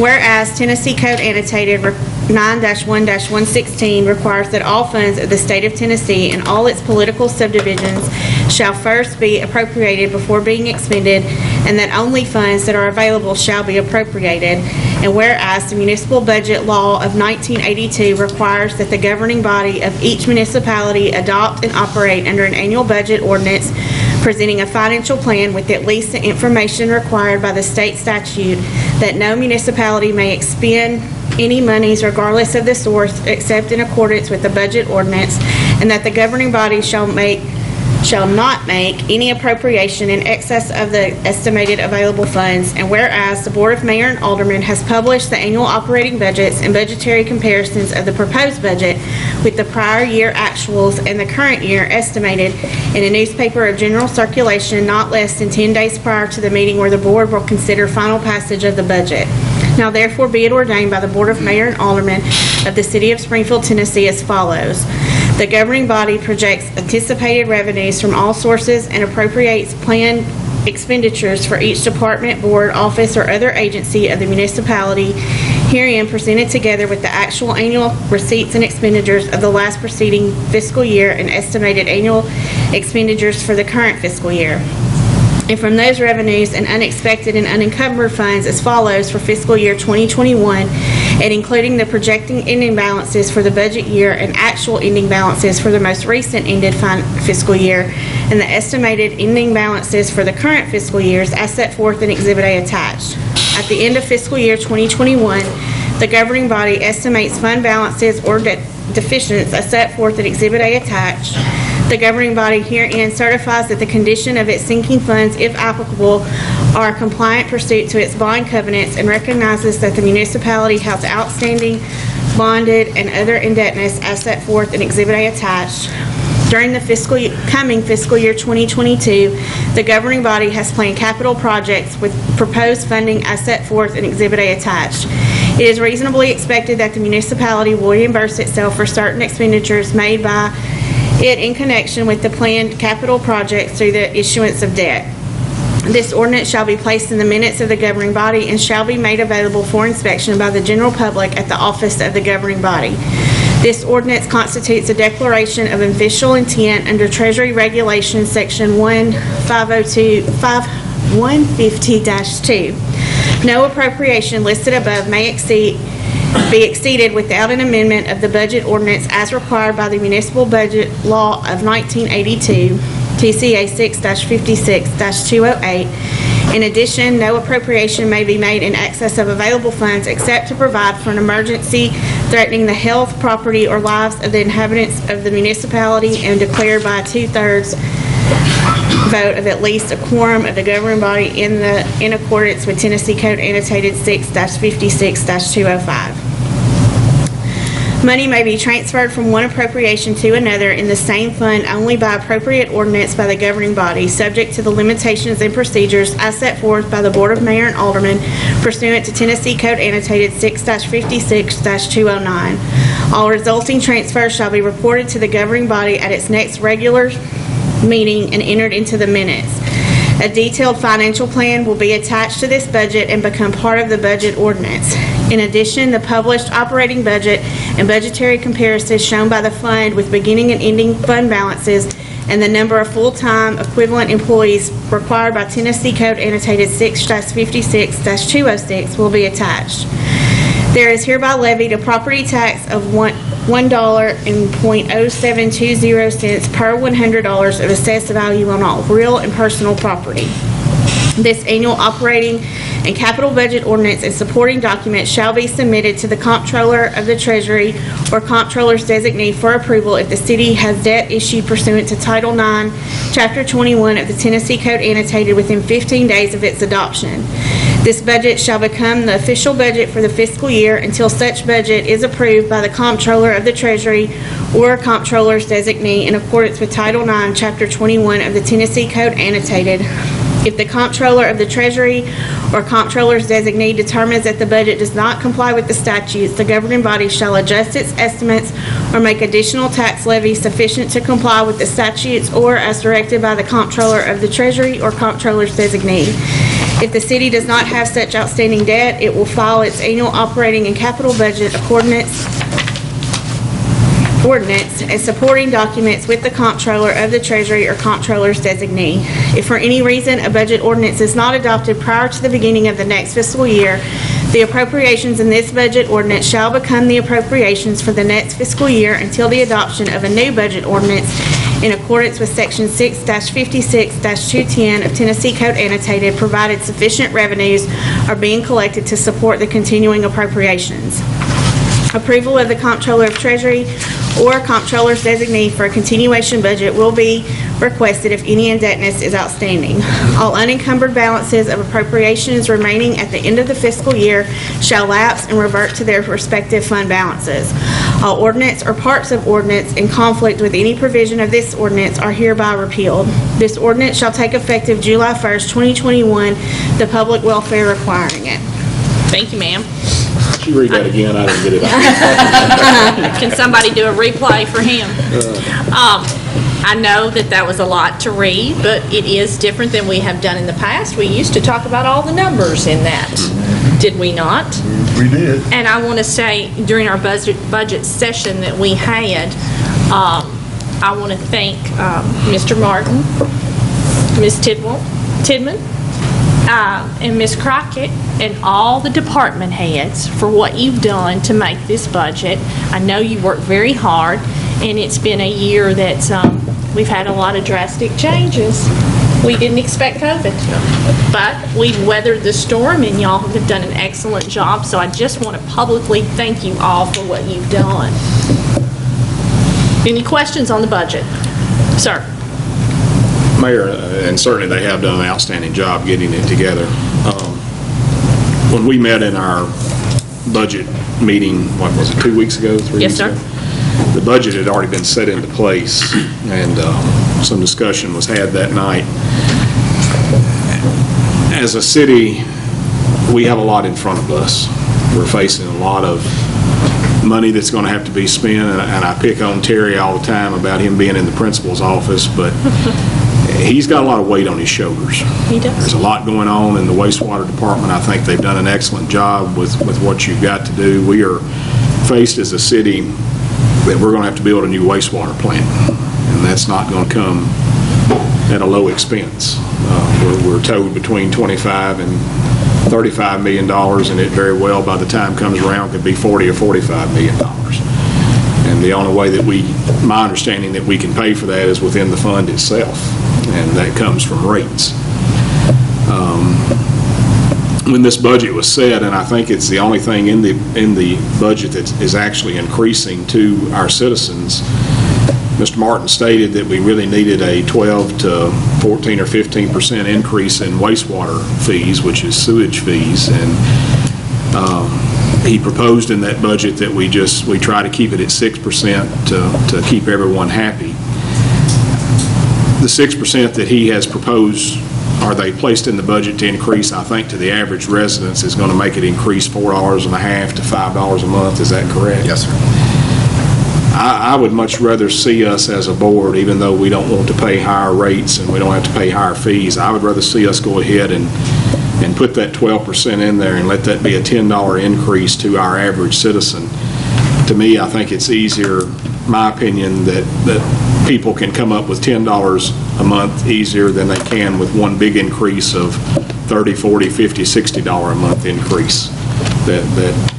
Whereas Tennessee Code Annotated 9-1-116 requires that all funds of the state of Tennessee and all its political subdivisions shall first be appropriated before being expended, and that only funds that are available shall be appropriated. And whereas the municipal budget law of 1982 requires that the governing body of each municipality adopt and operate under an annual budget ordinance presenting a financial plan with at least the information required by the state statute, that no municipality may expend any monies regardless of the source except in accordance with the budget ordinance, and that the governing body shall not make any appropriation in excess of the estimated available funds. And whereas the Board of Mayor and Aldermen has published the annual operating budgets and budgetary comparisons of the proposed budget with the prior year actuals and the current year estimated in a newspaper of general circulation not less than 10 days prior to the meeting where the board will consider final passage of the budget. Now therefore be it ordained by the Board of Mayor and Aldermen of the City of Springfield, Tennessee as follows. The governing body projects anticipated revenues from all sources and appropriates planned expenditures for each department, board, office, or other agency of the municipality, herein presented together with the actual annual receipts and expenditures of the last preceding fiscal year and estimated annual expenditures for the current fiscal year. And from those revenues and unexpected and unencumbered funds as follows for fiscal year 2021, and including the projecting ending balances for the budget year and actual ending balances for the most recent ended fiscal year, and the estimated ending balances for the current fiscal years as set forth in Exhibit A attached. At the end of fiscal year 2021, the governing body estimates fund balances or deficiencies as set forth in Exhibit A attached. The governing body herein certifies that the condition of its sinking funds, if applicable, are compliant pursuant to its bond covenants, and recognizes that the municipality has outstanding, bonded, and other indebtedness as set forth in Exhibit A attached. During the coming fiscal year 2022, the governing body has planned capital projects with proposed funding as set forth in Exhibit A attached. It is reasonably expected that the municipality will reimburse itself for certain expenditures made by it in connection with the planned capital projects through the issuance of debt. This ordinance shall be placed in the minutes of the governing body and shall be made available for inspection by the general public at the office of the governing body. This ordinance constitutes a declaration of official intent under Treasury Regulations Section 150-2. No appropriation listed above may be exceeded without an amendment of the budget ordinance as required by the Municipal Budget Law of 1982, TCA 6-56-208. In addition, no appropriation may be made in excess of available funds except to provide for an emergency threatening the health, property, or lives of the inhabitants of the municipality and declared by a 2/3 vote of at least a quorum of the governing body in accordance with Tennessee Code Annotated 6-56-205. Money may be transferred from one appropriation to another in the same fund only by appropriate ordinance by the governing body, subject to the limitations and procedures as set forth by the Board of Mayor and Aldermen pursuant to Tennessee Code Annotated 6-56-209. All resulting transfers shall be reported to the governing body at its next regular meeting and entered into the minutes. A detailed financial plan will be attached to this budget and become part of the budget ordinance. In addition, the published operating budget and budgetary comparisons shown by the fund with beginning and ending fund balances and the number of full-time equivalent employees required by Tennessee Code Annotated 6-56-206 will be attached. There is hereby levied a property tax of $1.0720 per $100 of assessed value on all real and personal property. This annual operating and capital budget ordinance and supporting documents shall be submitted to the Comptroller of the Treasury or Comptroller's designee for approval if the city has debt issued pursuant to Title IX, Chapter 21 of the Tennessee Code Annotated within 15 days of its adoption. This budget shall become the official budget for the fiscal year until such budget is approved by the Comptroller of the Treasury or Comptroller's designee in accordance with Title IX, Chapter 21 of the Tennessee Code Annotated. If the Comptroller of the Treasury or Comptroller's designee determines that the budget does not comply with the statutes, the governing body shall adjust its estimates or make additional tax levies sufficient to comply with the statutes or as directed by the Comptroller of the Treasury or Comptroller's designee. If the city does not have such outstanding debt, it will file its annual operating and capital budget ordinance and supporting documents with the Comptroller of the Treasury or Comptroller's designee. If for any reason a budget ordinance is not adopted prior to the beginning of the next fiscal year, the appropriations in this budget ordinance shall become the appropriations for the next fiscal year until the adoption of a new budget ordinance in accordance with Section 6-56-210 of Tennessee Code Annotated, provided sufficient revenues are being collected to support the continuing appropriations. Approval of the Comptroller of Treasury or Comptroller's designee for a continuation budget will be requested if any indebtedness is outstanding. All unencumbered balances of appropriations remaining at the end of the fiscal year shall lapse and revert to their respective fund balances. All ordinance or parts of ordinance in conflict with any provision of this ordinance are hereby repealed. This ordinance shall take effective July 1st, 2021, the public welfare requiring it. Thank you, ma'am. Could you read that again? I didn't get it out. Can somebody do a replay for him? I know that was a lot to read, but it is different than we have done in the past. We used to talk about all the numbers in that, did we not? We did. And I want to say, during our budget session that we had, I want to thank Mr. Martin, Ms. Tidman, and Ms. Crockett, and all the department heads for what you've done to make this budget. I know you worked very hard, and it's been a year that we've had a lot of drastic changes. We didn't expect COVID, but we've weathered the storm, and y'all have done an excellent job, so I just want to publicly thank you all for what you've done. Any questions on the budget? Sir? Mayor, and certainly they have done an outstanding job getting it together. When we met in our budget meeting, what was it, 2 weeks ago, 3 weeks ago? Yes, sir. The budget had already been set into place, and some discussion was had that night. As a city, we have a lot in front of us. We're facing a lot of money that's going to have to be spent, and I pick on Terry all the time about him being in the principal's office, but he's got a lot of weight on his shoulders. He does. There's a lot going on in the wastewater department. I think they've done an excellent job with what you've got to do. We are faced as a city that we're going to have to build a new wastewater plant, and that's not going to come at a low expense. We're told between $25 and $35 million, and it very well, by the time it comes around, could be $40 or $45 million. And the only way that my understanding that we can pay for that is within the fund itself, and that comes from rates. When this budget was set, and I think it's the only thing in the budget that is actually increasing to our citizens, Mr. Martin stated that we really needed a 12 to 14 or 15% increase in wastewater fees, which is sewage fees, and he proposed in that budget that we try to keep it at 6% to keep everyone happy. The 6% that he has proposed, or they placed in the budget to increase, I think, to the average residents is going to make it increase $4.50 to $5 a month. Is that correct? Yes, sir. I would much rather see us as a board, even though we don't want to pay higher rates and we don't have to pay higher fees, I would rather see us go ahead and put that 12% in there and let that be a $10 increase to our average citizen. To me, I think it's easier, my opinion, that people can come up with $10 a month easier than they can with one big increase of $30, $40, $50, $60 a month increase that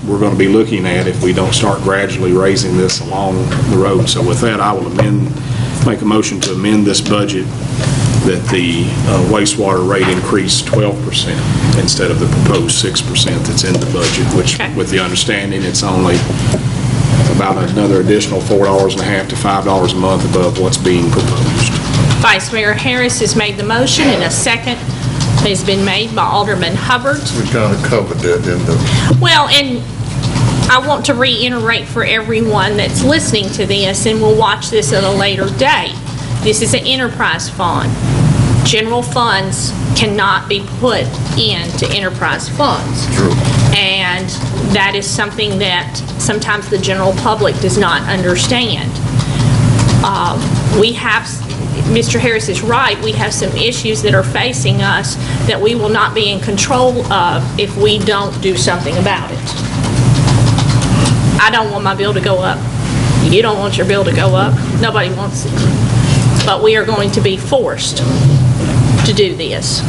we're going to be looking at if we don't start gradually raising this along the road. So with that, I will make a motion to amend this budget that the wastewater rate increase 12% instead of the proposed 6% that's in the budget, which with the understanding it's only about another additional $4.50 to $5 a month above what's being proposed. Vice Mayor Harris has made the motion, and a second has been made by Alderman Hubbard. We kind of covered that in the... Well, and I want to reiterate for everyone that's listening to this and will watch this at a later date. This is an enterprise fund. General funds cannot be put into enterprise funds. True. And that is something that sometimes the general public does not understand. Mr. Harris is right, we have some issues that are facing us that we will not be in control of if we don't do something about it. I don't want my bill to go up. You don't want your bill to go up. Nobody wants it. But we are going to be forced to do this.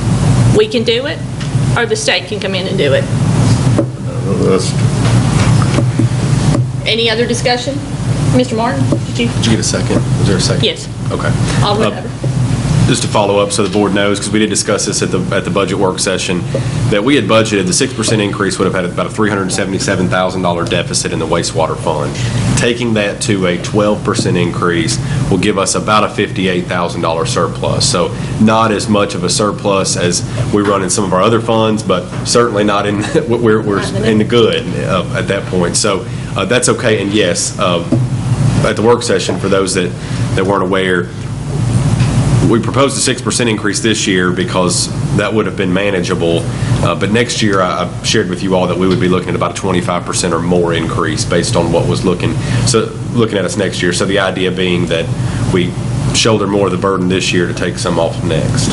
We can do it, or the state can come in and do it. Any other discussion? Mr. Martin, did you get a second? Was there a second? Yes. Okay. Alderman Hubbard. Just to follow up so the board knows, because we did discuss this at the budget work session, that we had budgeted the 6% increase would have had about a $377,000 deficit in the wastewater fund. Taking that to a 12% increase will give us about a $58,000 surplus. So not as much of a surplus as we run in some of our other funds, but certainly not in we're in the good at that point. So that's okay. And yes, at the work session, for those that weren't aware, we proposed a 6% increase this year because that would have been manageable. But next year, I shared with you all that we would be looking at about a 25% or more increase based on what was looking at us next year. So the idea being that we shoulder more of the burden this year to take some off next.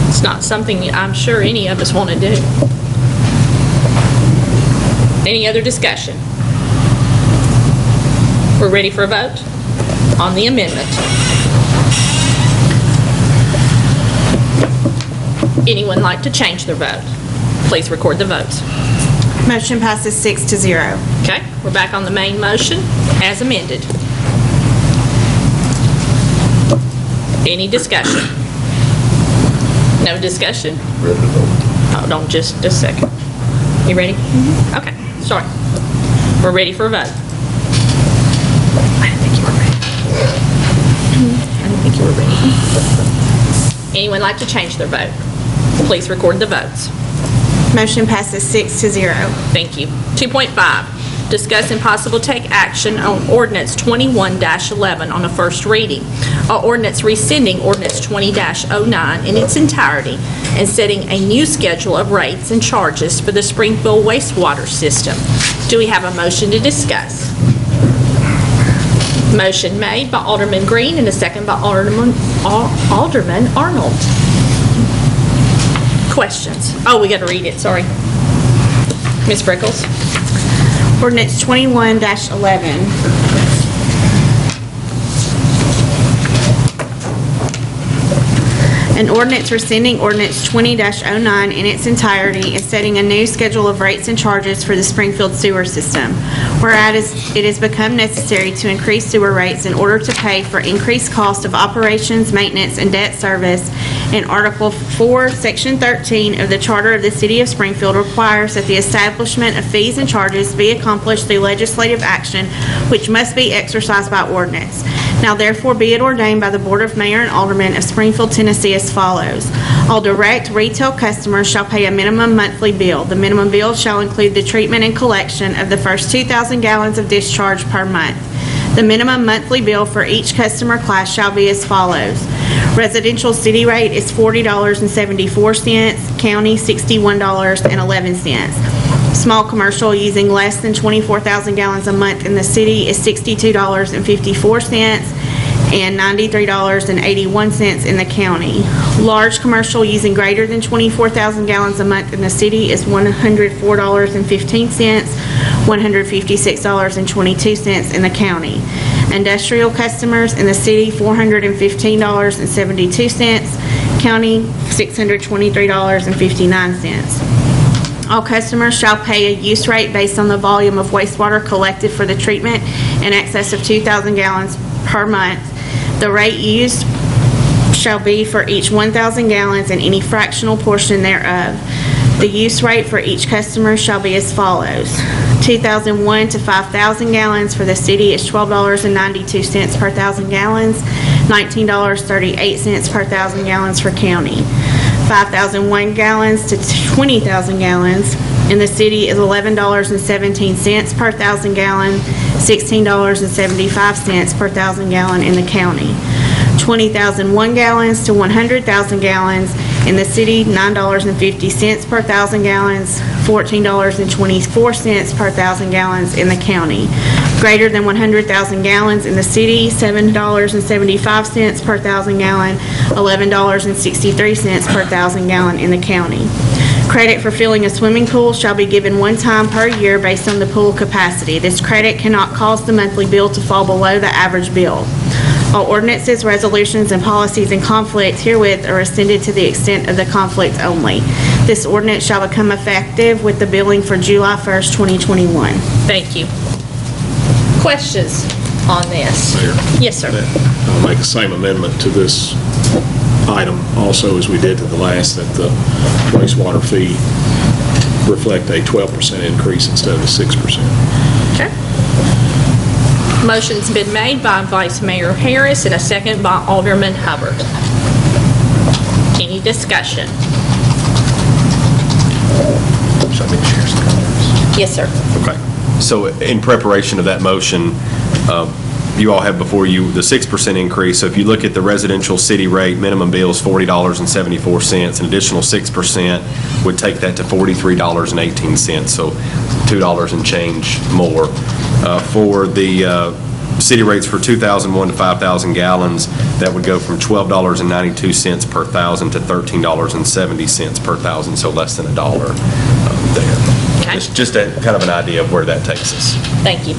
It's not something I'm sure any of us want to do. Any other discussion? We're ready for a vote on the amendment. Anyone like to change their vote? Please record the votes. Motion passes 6-0. Okay, we're back on the main motion as amended. Any discussion? No discussion? Hold on just a second. You ready? Okay, sorry. We're ready for a vote. I didn't think you were ready. I didn't think you were ready. Anyone like to change their vote? Please record the votes. Motion passes 6-0. Thank you. 2.5, Discuss and possible take action on ordinance 21-11 on a first reading. Or ordinance rescinding ordinance 20-09 in its entirety and setting a new schedule of rates and charges for the Springfield wastewater system. Do we have a motion to discuss? Motion made by Alderman Green and a second by Alderman Arnold. Questions? Oh, we got to read it, sorry. Ms. Brickles? Ordinance 21-11. An ordinance rescinding ordinance 20-09 in its entirety and setting a new schedule of rates and charges for the Springfield sewer system. Whereas it has become necessary to increase sewer rates in order to pay for increased cost of operations, maintenance, and debt service, and Article 4, Section 13 of the Charter of the City of Springfield requires that the establishment of fees and charges be accomplished through legislative action, which must be exercised by ordinance. Now therefore be it ordained by the Board of Mayor and Aldermen of Springfield, Tennessee as follows. All direct retail customers shall pay a minimum monthly bill. The minimum bill shall include the treatment and collection of the first 2,000 gallons of discharge per month. The minimum monthly bill for each customer class shall be as follows. Residential city rate is $40.74, county $61.11. Small commercial using less than 24,000 gallons a month in the city is $62.54 and $93.81 in the county. Large commercial using greater than 24,000 gallons a month in the city is $104.15, $156.22 in the county. Industrial customers in the city, $415.72, county, $623.59. All customers shall pay a use rate based on the volume of wastewater collected for the treatment in excess of 2,000 gallons per month. The rate used shall be for each 1,000 gallons and any fractional portion thereof. The use rate for each customer shall be as follows. 2001 to 5,000 gallons for the city is $12.92 per 1,000 gallons, $19.38 per 1,000 gallons for county. 5,001 gallons to 20,000 gallons in the city is $11.17 per 1,000 gallon, $16.75 per 1,000 gallon in the county. 20,001 gallons to 100,000 gallons in the city, $9.50 per 1,000 gallons, $14.24 per 1,000 gallons in the county. Greater than 100,000 gallons in the city, $7.75 per 1,000 gallon, $11.63 per 1,000 gallon in the county. Credit for filling a swimming pool shall be given one time per year based on the pool capacity. This credit cannot cause the monthly bill to fall below the average bill. All ordinances, resolutions, and policies in conflict herewith are rescinded to the extent of the conflict only. This ordinance shall become effective with the billing for July 1st, 2021. Thank you. Questions on this? Mayor? Yes, sir. I'll make the same amendment to this item also as we did to the last, that the wastewater fee reflect a 12% increase instead of a 6%. Okay. Motion's been made by Vice Mayor Harris and a second by Alderman Hubbard. Any discussion? Should I make sure some comments? Yes, sir. Okay. So in preparation of that motion, you all have before you the 6% increase. So if you look at the residential city rate, minimum bill is $40.74. An additional 6% would take that to $43.18. So $2 and change more. For the city rates for 2,001 to 5,000 gallons, that would go from $12.92 per thousand to $13.70 per thousand, so less than $1 there. Okay. Just a kind of an idea of where that takes us. Thank you.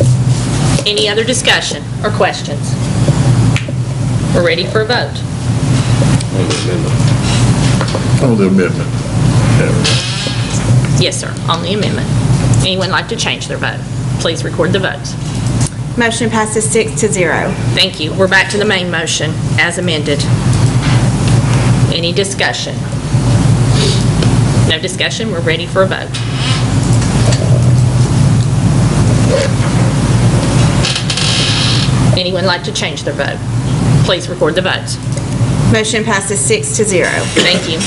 Any other discussion or questions? We're ready for a vote. On the amendment. Yes, sir, on the amendment. Anyone like to change their vote? Please record the votes. Motion passes 6-0. Thank you. We're back to the main motion as amended. Any discussion? No discussion? We're ready for a vote. Anyone like to change their vote? Please record the votes. Motion passes 6-0. Thank you.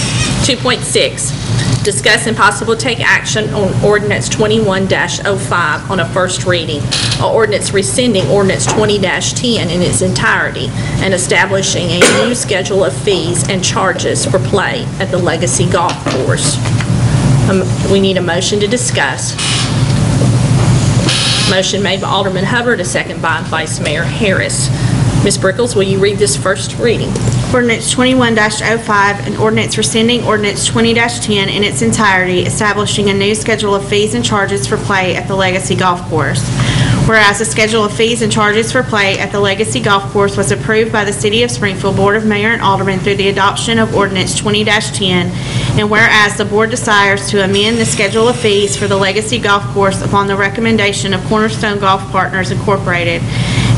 2.6, discuss and possible take action on ordinance 21-05 on a first reading, an ordinance rescinding ordinance 20-10 in its entirety and establishing a new schedule of fees and charges for play at the Legacy Golf Course. We need a motion to discuss. Motion made by Alderman Hubbard, a second by Vice Mayor Harris. Ms. Brickles, will you read this first reading? Ordinance 21-05, an ordinance rescinding ordinance 20-10 in its entirety, establishing a new schedule of fees and charges for play at the Legacy Golf Course. Whereas the schedule of fees and charges for play at the Legacy Golf Course was approved by the City of Springfield Board of Mayor and Aldermen through the adoption of ordinance 20-10, and whereas the board desires to amend the schedule of fees for the Legacy Golf Course upon the recommendation of Cornerstone Golf Partners Incorporated,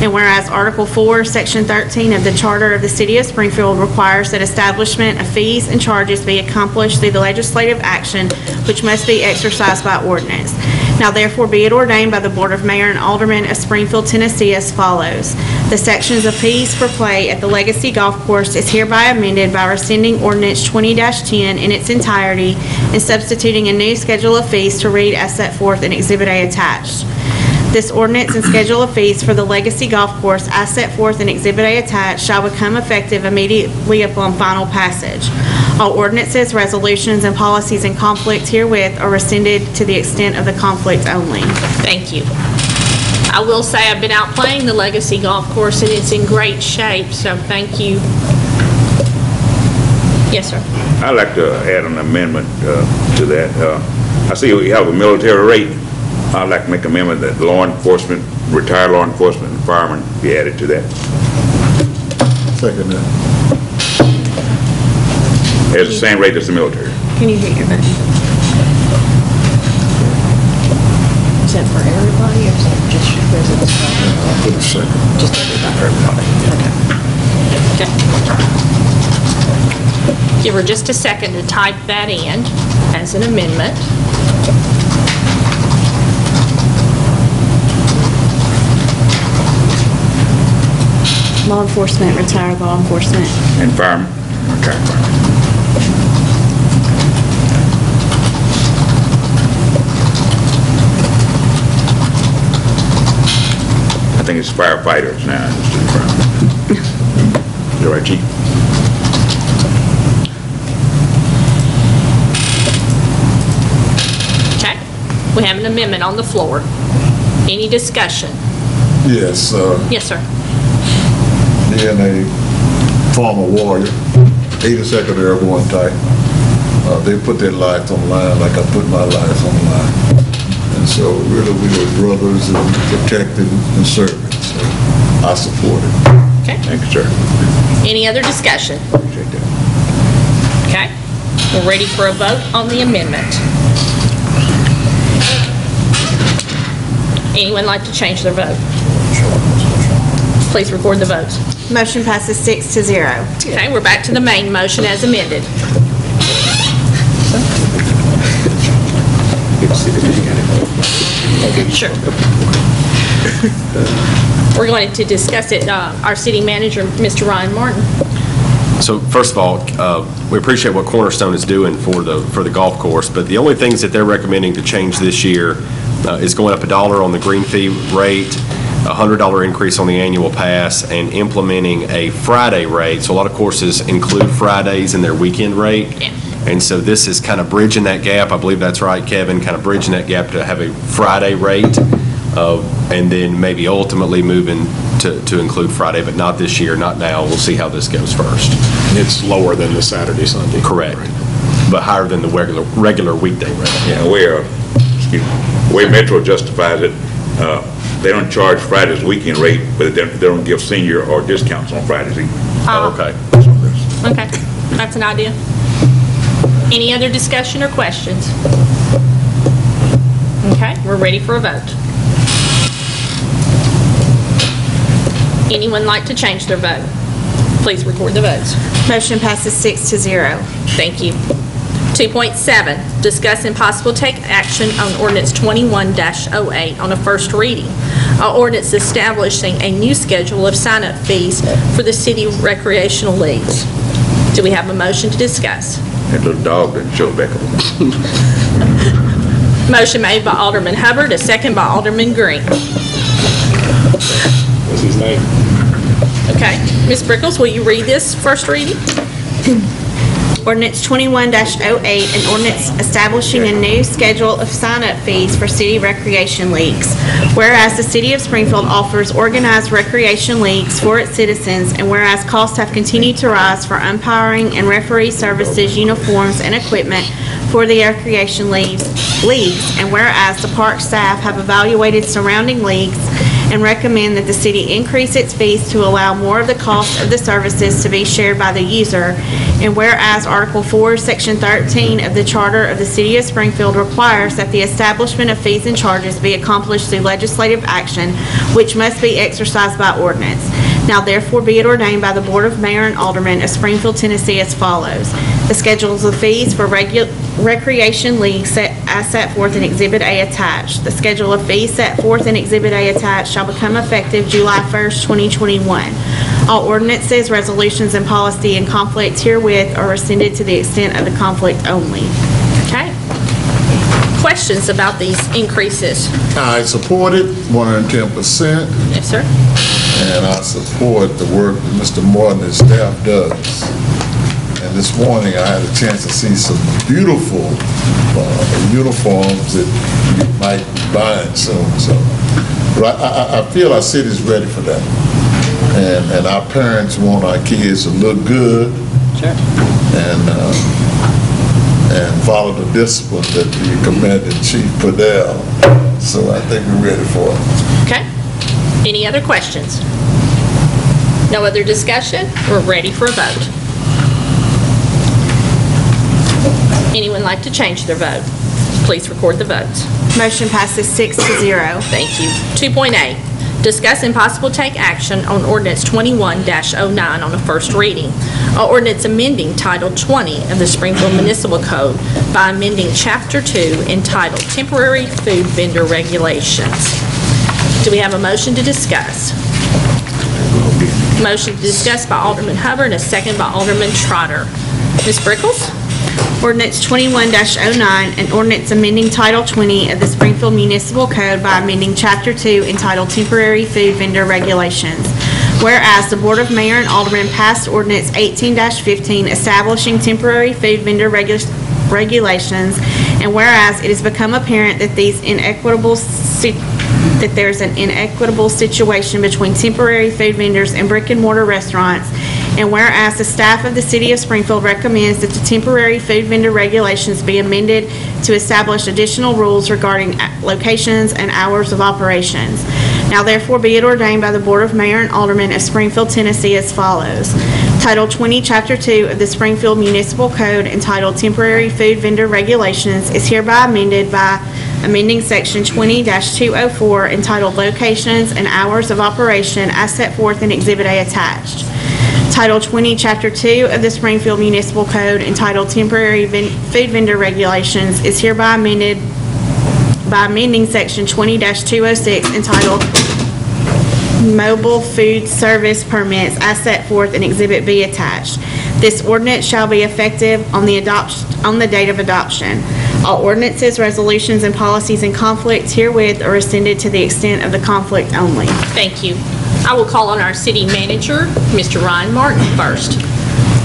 and whereas Article 4, Section 13 of the Charter of the City of Springfield requires that establishment of fees and charges be accomplished through the legislative action which must be exercised by ordinance. Now therefore be it ordained by the Board of Mayor and Aldermen of Springfield, Tennessee as follows. The sections of fees for play at the Legacy Golf Course is hereby amended by rescinding ordinance 20-10 in its entirety and substituting a new schedule of fees to read as set forth in Exhibit A attached. This ordinance and schedule of fees for the Legacy Golf Course as set forth in Exhibit A attached shall become effective immediately upon final passage. All ordinances, resolutions, and policies in conflict herewith are rescinded to the extent of the conflict only. Thank you. I will say I've been out playing the Legacy Golf Course and it's in great shape, so thank you. Yes, sir. I'd like to add an amendment to that. I see we have a military rate. I'd like to make an amendment that law enforcement, retired law enforcement, and firemen be added to that. Second that. It's the same rate as the military. Can you hit your button? Is that for everybody, or is that just residents? I'll put a second. Just everybody. Okay. Give her just a second to type that in as an amendment. Law enforcement, retired law enforcement. And firemen, retired firemen. I think it's firefighters now. Is that right, Chief? Okay. We have an amendment on the floor. Any discussion? Yes, Yes, sir. being a former warrior, 82nd Airborne type, they put their lives on the line like I put my life on the line. And so really we were brothers and protected and serving. So I support it. Okay. Thank you, sir. Any other discussion? Appreciate that. Okay. We're ready for a vote on the amendment. Anyone like to change their vote? Please record the votes. Motion passes 6-0. Okay, we're back to the main motion as amended. Sure. We're going to discuss it, our city manager, Mr. Ryan Martin. So first of all, we appreciate what Cornerstone is doing for the golf course, but the only things that they're recommending to change this year is going up $1 on the green fee rate, a $100 increase on the annual pass, and implementing a Friday rate. So a lot of courses include Fridays in their weekend rate. Yeah. And so this is kind of bridging that gap. I believe that's right, Kevin, kind of bridging that gap to have a Friday rate, and then maybe ultimately moving to include Friday, but not this year, not now. We'll see how this goes first. It's lower than the Saturday, Sunday. Correct. But higher than the regular weekday rate. Yeah, the way Metro justifies it, they don't charge Friday's weekend rate, but they don't give senior or discounts on Fridays either. Oh, okay. Okay, that's an idea. Any other discussion or questions? Okay, we're ready for a vote. Anyone like to change their vote? Please record the votes. Motion passes 6-0. Thank you. 2.7, discuss and possible take action on ordinance 21-08 on a first reading. Ordinance establishing a new schedule of sign-up fees for the city recreational leagues. Do we have a motion to discuss? That little dog didn't show back up. Motion made by Alderman Hubbard, a second by Alderman Green. What's his name? Okay, Ms. Brickles, will you read this first reading? Ordinance 21-08, an ordinance establishing a new schedule of sign-up fees for city recreation leagues. Whereas the city of Springfield offers organized recreation leagues for its citizens, and whereas costs have continued to rise for umpiring and referee services, uniforms, and equipment for the recreation leagues, and whereas the park staff have evaluated surrounding leagues and recommend that the city increase its fees to allow more of the cost of the services to be shared by the user, and whereas Article 4, Section 13 of the Charter of the City of Springfield requires that the establishment of fees and charges be accomplished through legislative action, which must be exercised by ordinance. Now therefore be it ordained by the Board of Mayor and Aldermen of Springfield, Tennessee as follows. The schedules of fees for recreation leagues as set forth in Exhibit A attached. The schedule of fees set forth in Exhibit A attached shall become effective July 1st, 2021. All ordinances, resolutions, and policy in conflict herewith are rescinded to the extent of the conflict only. Okay. Questions about these increases? I support it 110%, Yes, sir. and I support the work that Mr. Morton and his staff does. And this morning, I had a chance to see some beautiful uniforms that you might be buying soon. So, but I feel our city's ready for that. And our parents want our kids to look good. Sure. And follow the discipline that the Commander-in-Chief put down. So I think we're ready for it. Okay. Any other questions? No other discussion? We're ready for a vote. Anyone like to change their vote? Please record the votes. Motion passes 6-0. Thank you. 2.A, discuss and possible take action on ordinance 21-09 on the first reading. An ordinance amending Title 20 of the Springfield Municipal Code by amending Chapter 2 entitled Temporary Food Vendor Regulations. Do we have a motion to discuss? Motion to discuss by Alderman Hubbard and a second by Alderman Trotter. Ms. Brickles? Ordinance 21-09, an ordinance amending Title 20 of the Springfield Municipal Code by amending Chapter 2 entitled Temporary Food Vendor Regulations. Whereas the Board of Mayor and Aldermen passed Ordinance 18-15 establishing temporary food vendor regulations, and whereas it has become apparent that there's an inequitable situation between temporary food vendors and brick-and-mortar restaurants, and whereas the staff of the City of Springfield recommends that the temporary food vendor regulations be amended to establish additional rules regarding locations and hours of operations. Now therefore be it ordained by the Board of Mayor and Aldermen of Springfield, Tennessee as follows. Title 20, Chapter 2 of the Springfield Municipal Code entitled Temporary Food Vendor Regulations is hereby amended by amending Section 20-204 entitled Locations and Hours of Operation as set forth in Exhibit A attached. Title 20, Chapter 2 of the Springfield Municipal Code entitled Temporary Food Vendor Regulations is hereby amended by amending Section 20-206 entitled Mobile Food Service Permits as set forth in Exhibit B attached. This ordinance shall be effective on the date of adoption. All ordinances, resolutions, and policies in conflict herewith are rescinded to the extent of the conflict only. Thank you. I will call on our city manager, Mr. Ryan Martin, first.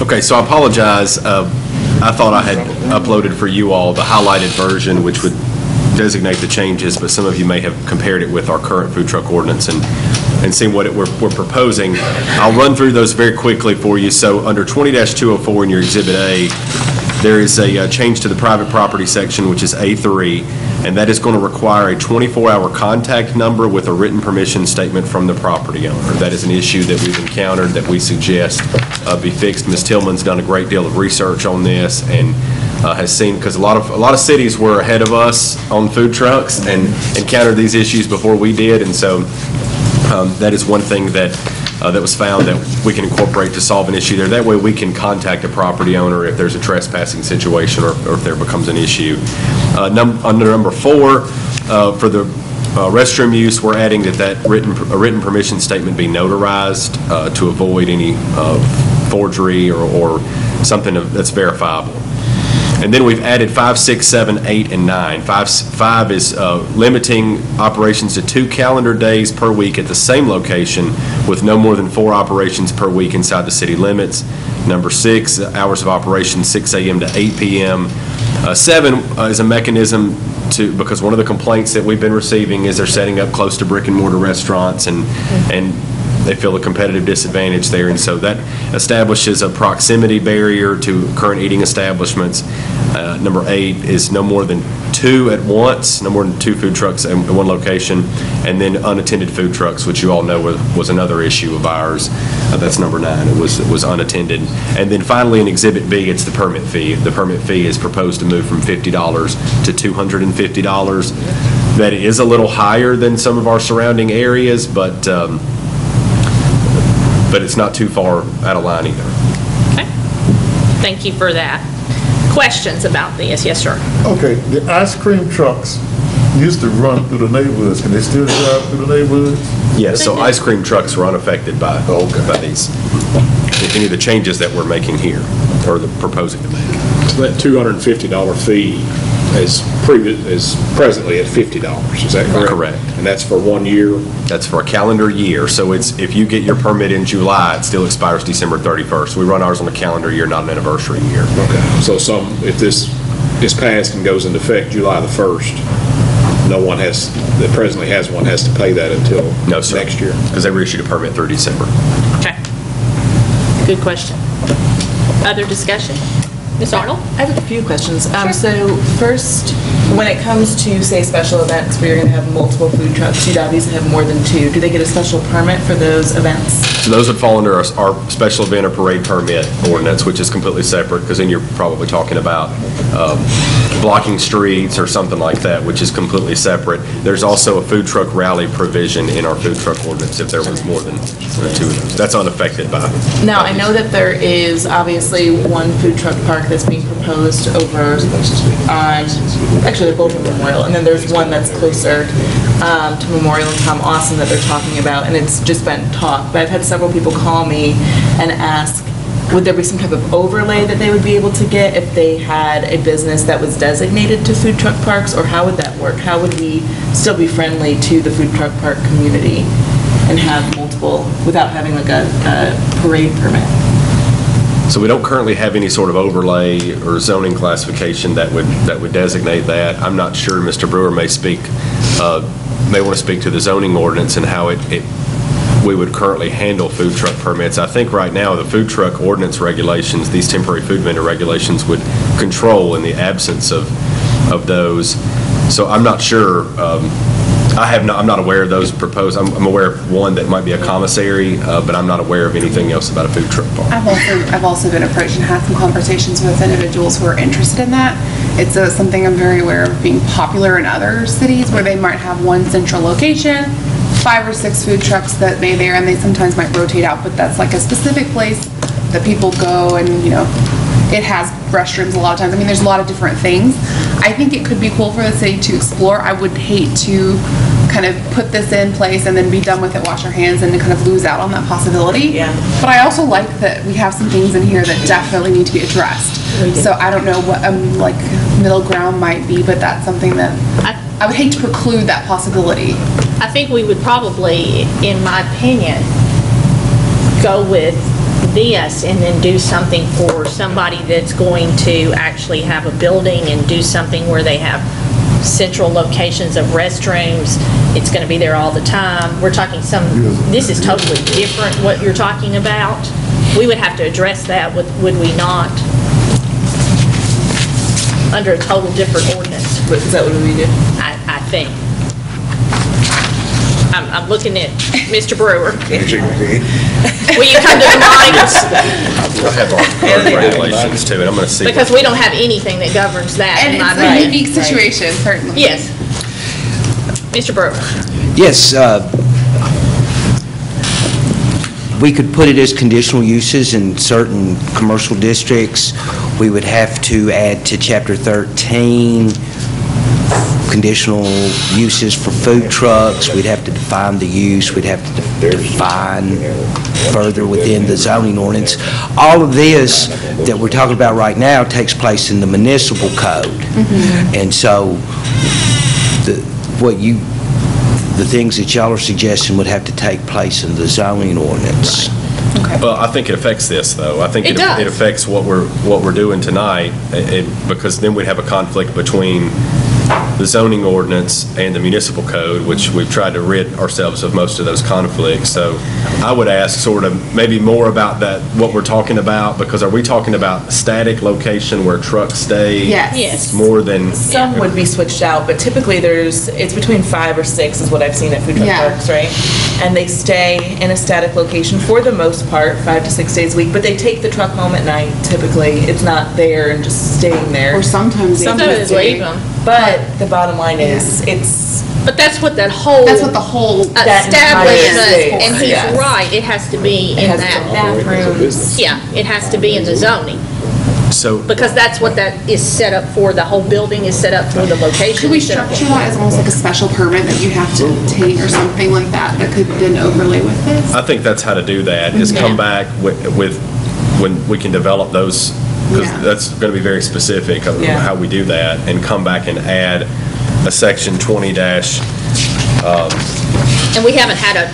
Okay, so I apologize. I thought I had uploaded for you all the highlighted version, which would designate the changes, but some of you may have compared it with our current food truck ordinance and seen what we're proposing. I'll run through those very quickly for you. So under 20-204 in your Exhibit A, there is a change to the private property section, which is A3, and that is going to require a 24-hour contact number with a written permission statement from the property owner. That is an issue that we've encountered that we suggest be fixed. Ms. Tillman's done a great deal of research on this and has seen, because a lot of cities were ahead of us on food trucks and encountered these issues before we did, and so that is one thing that was found that we can incorporate to solve an issue there. That way we can contact a property owner if there's a trespassing situation or if there becomes an issue. Under number 4, for the restroom use, we're adding that a written permission statement be notarized to avoid any forgery or something that's verifiable. And then we've added 5, 6, 7, 8, and 9. 5 is limiting operations to 2 calendar days per week at the same location with no more than 4 operations per week inside the city limits. Number 6, hours of operation 6 a.m. to 8 p.m. 7 is a mechanism because one of the complaints that we've been receiving is they're setting up close to brick and mortar restaurants and they feel a competitive disadvantage there, and so that establishes a proximity barrier to current eating establishments. Number 8 is no more than 2 at once, no more than 2 food trucks in one location, and then unattended food trucks, which you all know was another issue of ours. That's number 9. It was unattended. And then finally, in Exhibit B, it's the permit fee. The permit fee is proposed to move from $50 to $250. That is a little higher than some of our surrounding areas, but it's not too far out of line either. Okay. Thank you for that. Questions about this? Yes, sir. Okay, the ice cream trucks used to run through the neighborhoods. Can they still drive through the neighborhoods? Yes, so ice cream trucks were unaffected by these, any of the changes that we're making here, or proposing to make. So that $250 fee is presently at $50, is that correct? Correct. And that's for 1 year? That's for a calendar year, so if you get your permit in July, it still expires December 31st. We run ours on a calendar year, not an anniversary year. Okay, so if this is passed and goes into effect July the 1st, no one that presently has one has to pay that until next year? Because they were issued a permit through December. Okay. Good question. Other discussion? Ms. Arnold? I have a few questions. So first, when it comes to, say, special events where you're going to have multiple food trucks, you'd obviously have more than 2. Do they get a special permit for those events? So those would fall under our special event or parade permit ordinance, which is completely separate, because then you're probably talking about blocking streets or something like that, which is completely separate. There's also a food truck rally provision in our food truck ordinance if there was more than 2 of those. That's unaffected by. Now, I know that there is obviously one food truck park that's being proposed over on, actually they're both in Memorial, and then there's one that's closer to Memorial and Tom Austin that they're talking about, and it's just been talked. But I've had several people call me and ask, would there be some type of overlay that they would be able to get if they had a business that was designated to food truck parks, or how would that work? How would we still be friendly to the food truck park community and have multiple without having like a parade permit? So we don't currently have any sort of overlay or zoning classification that would designate that. I'm not sure. Mr. Brewer may want to speak to the zoning ordinance and how we would currently handle food truck permits. I think right now the food truck ordinance regulations, these temporary food vendor regulations, would control in the absence of those. So I'm not sure. I'm not aware of those proposed. I'm aware of one that might be a commissary, but I'm not aware of anything else about a food truck park. I've also been approached and had some conversations with individuals who are interested in that. It's something I'm very aware of being popular in other cities where they might have one central location, 5 or 6 food trucks that may there, and they sometimes might rotate out, but that's like a specific place that people go, and it has restrooms a lot of times. I mean, there's a lot of different things. I think it could be cool for the city to explore. I would hate to kind of put this in place and then be done with it, wash our hands, and to kind of lose out on that possibility. Yeah. But I also like that we have some things in here that definitely need to be addressed. So I don't know what like middle ground might be, but that's something that I would hate to preclude that possibility. I think we would probably, in my opinion, go with this and then do something for somebody that's going to actually have a building and do something where they have central locations of restrooms. It's going to be there all the time. We're talking this is totally different what you're talking about. We would have to address that, would we not? Under a total different ordinance. Is that what we do? I think. I'm looking at Mr. Brewer. Will you come to the mic? We'll have our regulations too, and I'm going to see. Because we don't have anything that governs that. And it's a unique situation, certainly. Yes. Mr. Brewer. Yes. We could put it as conditional uses in certain commercial districts. We would have to add to Chapter 13 conditional uses for food trucks. We'd have to define the use. We'd have to define further within the zoning ordinance. All of this that we're talking about right now takes place in the municipal code. And so the things that y'all are suggesting would have to take place in the zoning ordinance. Well, I think it affects this, though. I think It does. it affects what we're doing tonight, because then we'd have a conflict between the zoning ordinance and the municipal code, which we've tried to rid ourselves of most of those conflicts. So I would ask sort of maybe more about that, what we're talking about, because are we talking about static location where trucks stay? Yes. More than... Some would be switched out, but typically it's between 5 or 6 is what I've seen at food truck parks, right? And they stay in a static location for the most part, 5 to 6 days a week, but they take the truck home at night typically. It's not there and just staying there. Or sometimes Sometimes leave them. But the bottom line is, But that's what that whole... That's what the whole establishment, and he's Yes. right, it has to be in that. bathrooms. Yeah, it has to be in the zoning, So... because that's what that is set up for, the whole building is set up for the location. Could we structure that as almost like a special permit that you have to take or something like that could then overlay with this? I think that's how to do that, is come back with when we can develop those, because that's going to be very specific of how we do that, and come back and add a section 20 dash. And we haven't had a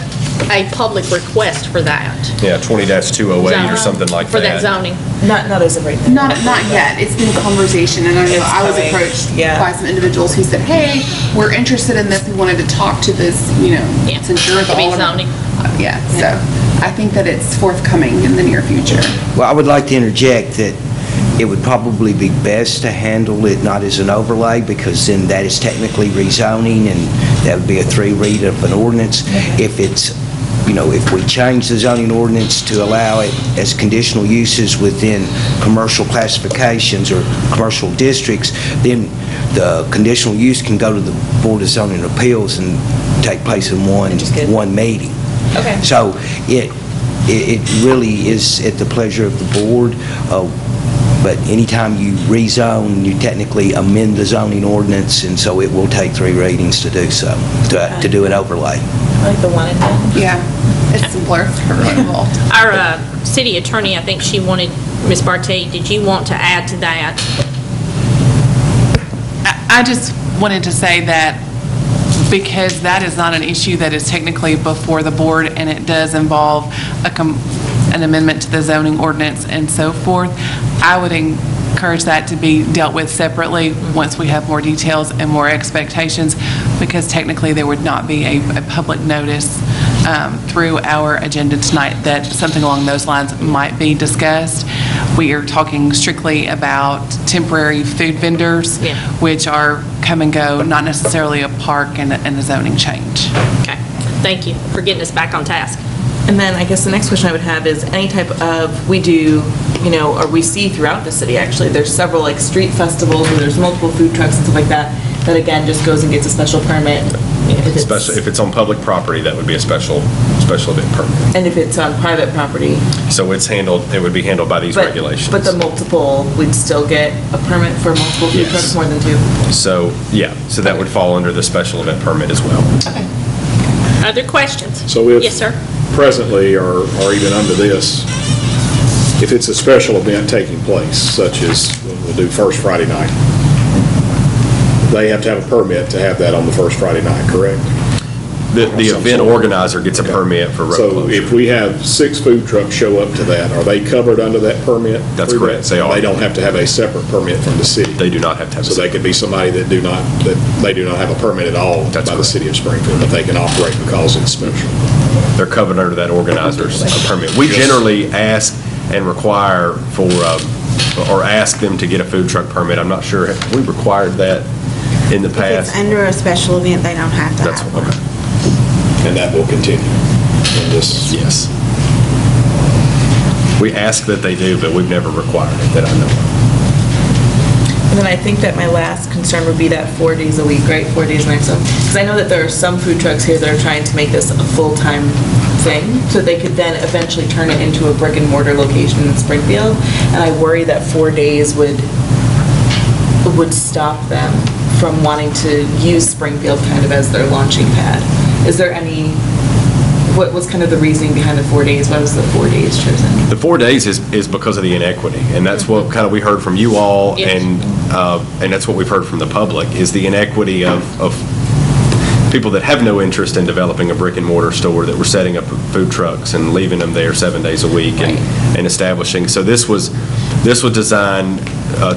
public request for that. Yeah, 20-208 or something like that. For that zoning. Not as of right now. Not yet. It's been conversation, and I know I was approached by some individuals who said, "Hey, we're interested in this. We wanted to talk to this, since you're the owner." Zoning. So I think that it's forthcoming in the near future. Well, I would like to interject that it would probably be best to handle it not as an overlay, because then that is technically rezoning, and that would be a 3-read of an ordinance. If it's, if we change the zoning ordinance to allow it as conditional uses within commercial classifications or commercial districts, then the conditional use can go to the Board of Zoning Appeals and take place in one meeting. Okay. So it really is at the pleasure of the board. But anytime you rezone, you technically amend the zoning ordinance, and so it will take 3 readings to do so, to do an overlay. I like the 1 and 10. Yeah, it's simpler for everyone involved. Our city attorney, I think she wanted, Ms. Barty, did you want to add to that? I just wanted to say that because that is not an issue that is technically before the board, and it does involve an amendment to the zoning ordinance and so forth, I would encourage that to be dealt with separately once we have more details and more expectations, because technically there would not be a public notice through our agenda tonight that something along those lines might be discussed. We are talking strictly about temporary food vendors, which are come and go, not necessarily a park and a zoning change. Okay, thank you for getting us back on task. And then I guess the next question I would have is any type of, we do, or we see throughout the city actually, there's several like street festivals where there's multiple food trucks and stuff like that, that again just goes and gets a special permit. If it's on public property, that would be a special event permit. And if it's on private property. So it would be handled by these regulations. But the multiple, we'd still get a permit for multiple food trucks, more than 2? So that would fall under the special event permit as well. Okay. Other questions? So if Yes, sir. presently, or even under this, if it's a special event taking place, such as we'll do First Friday night, they have to have a permit to have that on the first Friday night, correct? The event organizer gets a permit for road So closure. if we have 6 food trucks show up to that, are they covered under that permit? That's correct, they are. They don't have to have a separate permit from the city? They do not have to have a So they could be somebody that they do not have a permit at all by the city of Springfield, but they can operate because it's special. They're covered under that organizer's permit. We generally ask and require for, or ask them to get a food truck permit. I'm not sure, have we required that in the If past? it's under a special event, they don't have to have one. Okay. And that will continue in this? Yes. We ask that they do, but we've never required it that I know of. And then I think that my last concern would be that 4 days a week, right? 4 days next month. Because I know that there are some food trucks here that are trying to make this a full-time thing, so they could then eventually turn it into a brick and mortar location in Springfield. And I worry that 4 days would stop them from wanting to use Springfield kind of as their launching pad. Is there any what was kind of the reasoning behind the 4 days? Why was the 4 days chosen? The 4 days is because of the inequity, and that's what kind of we heard from you all, Yes. and that's what we've heard from the public, is the inequity of people that have no interest in developing a brick and mortar store, that were setting up food trucks and leaving them there 7 days a week and establishing. So this was designed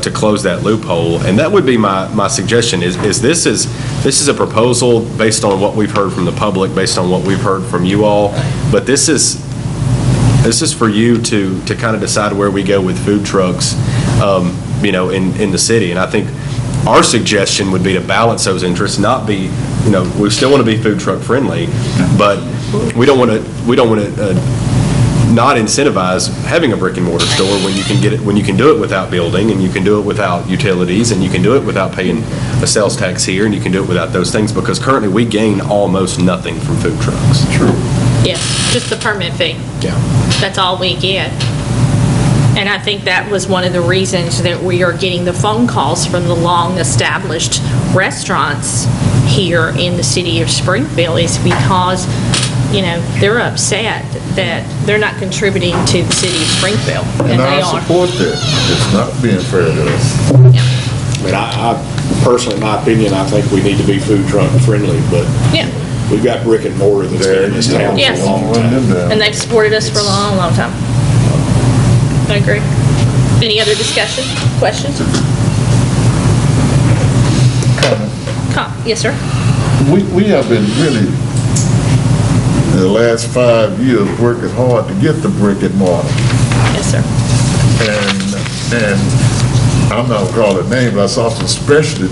to close that loophole, and that would be my suggestion. This is a proposal based on what we've heard from the public, based on what we've heard from you all, but this is for you to kind of decide where we go with food trucks, in the city. And I think our suggestion would be to balance those interests, not be, we still want to be food truck friendly, but we don't want to not incentivize having a brick and mortar store when you can do it without building, and you can do it without utilities, and you can do it without paying a sales tax here, and you can do it without those things, because currently we gain almost nothing from food trucks. True. Yes, just the permit fee. Yeah. That's all we get. And I think that was one of the reasons that we are getting the phone calls from the long-established restaurants here in the city of Springfield, is because, they're upset that they're not contributing to the city of Springfield, and they I are. support that. It's not being fair to us. Yeah. I mean, I personally, in my opinion, I think we need to be food truck friendly, but Yeah. we've got brick and mortar that's been in this town for Yes. a long time. And they've supported us for a long, long time. I agree. Any other discussion, questions? Yes, sir. We have been really, in the last 5 years, working hard to get the brick and mortar. Yes, sir. And I'm not gonna call it name, but I saw some specialty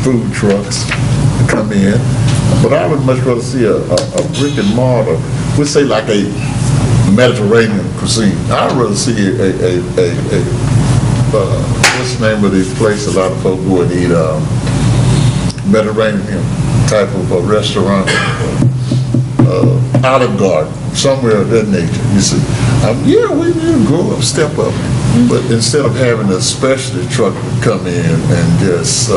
food trucks come in. But I would much rather see a brick and mortar, we say like a Mediterranean cuisine. I'd rather see what's the name of this place a lot of folks go and eat, Mediterranean type of a restaurant, Olive Garden, somewhere of that nature. You see, yeah, we need to grow up, step up. But instead of having a specialty truck come in and just,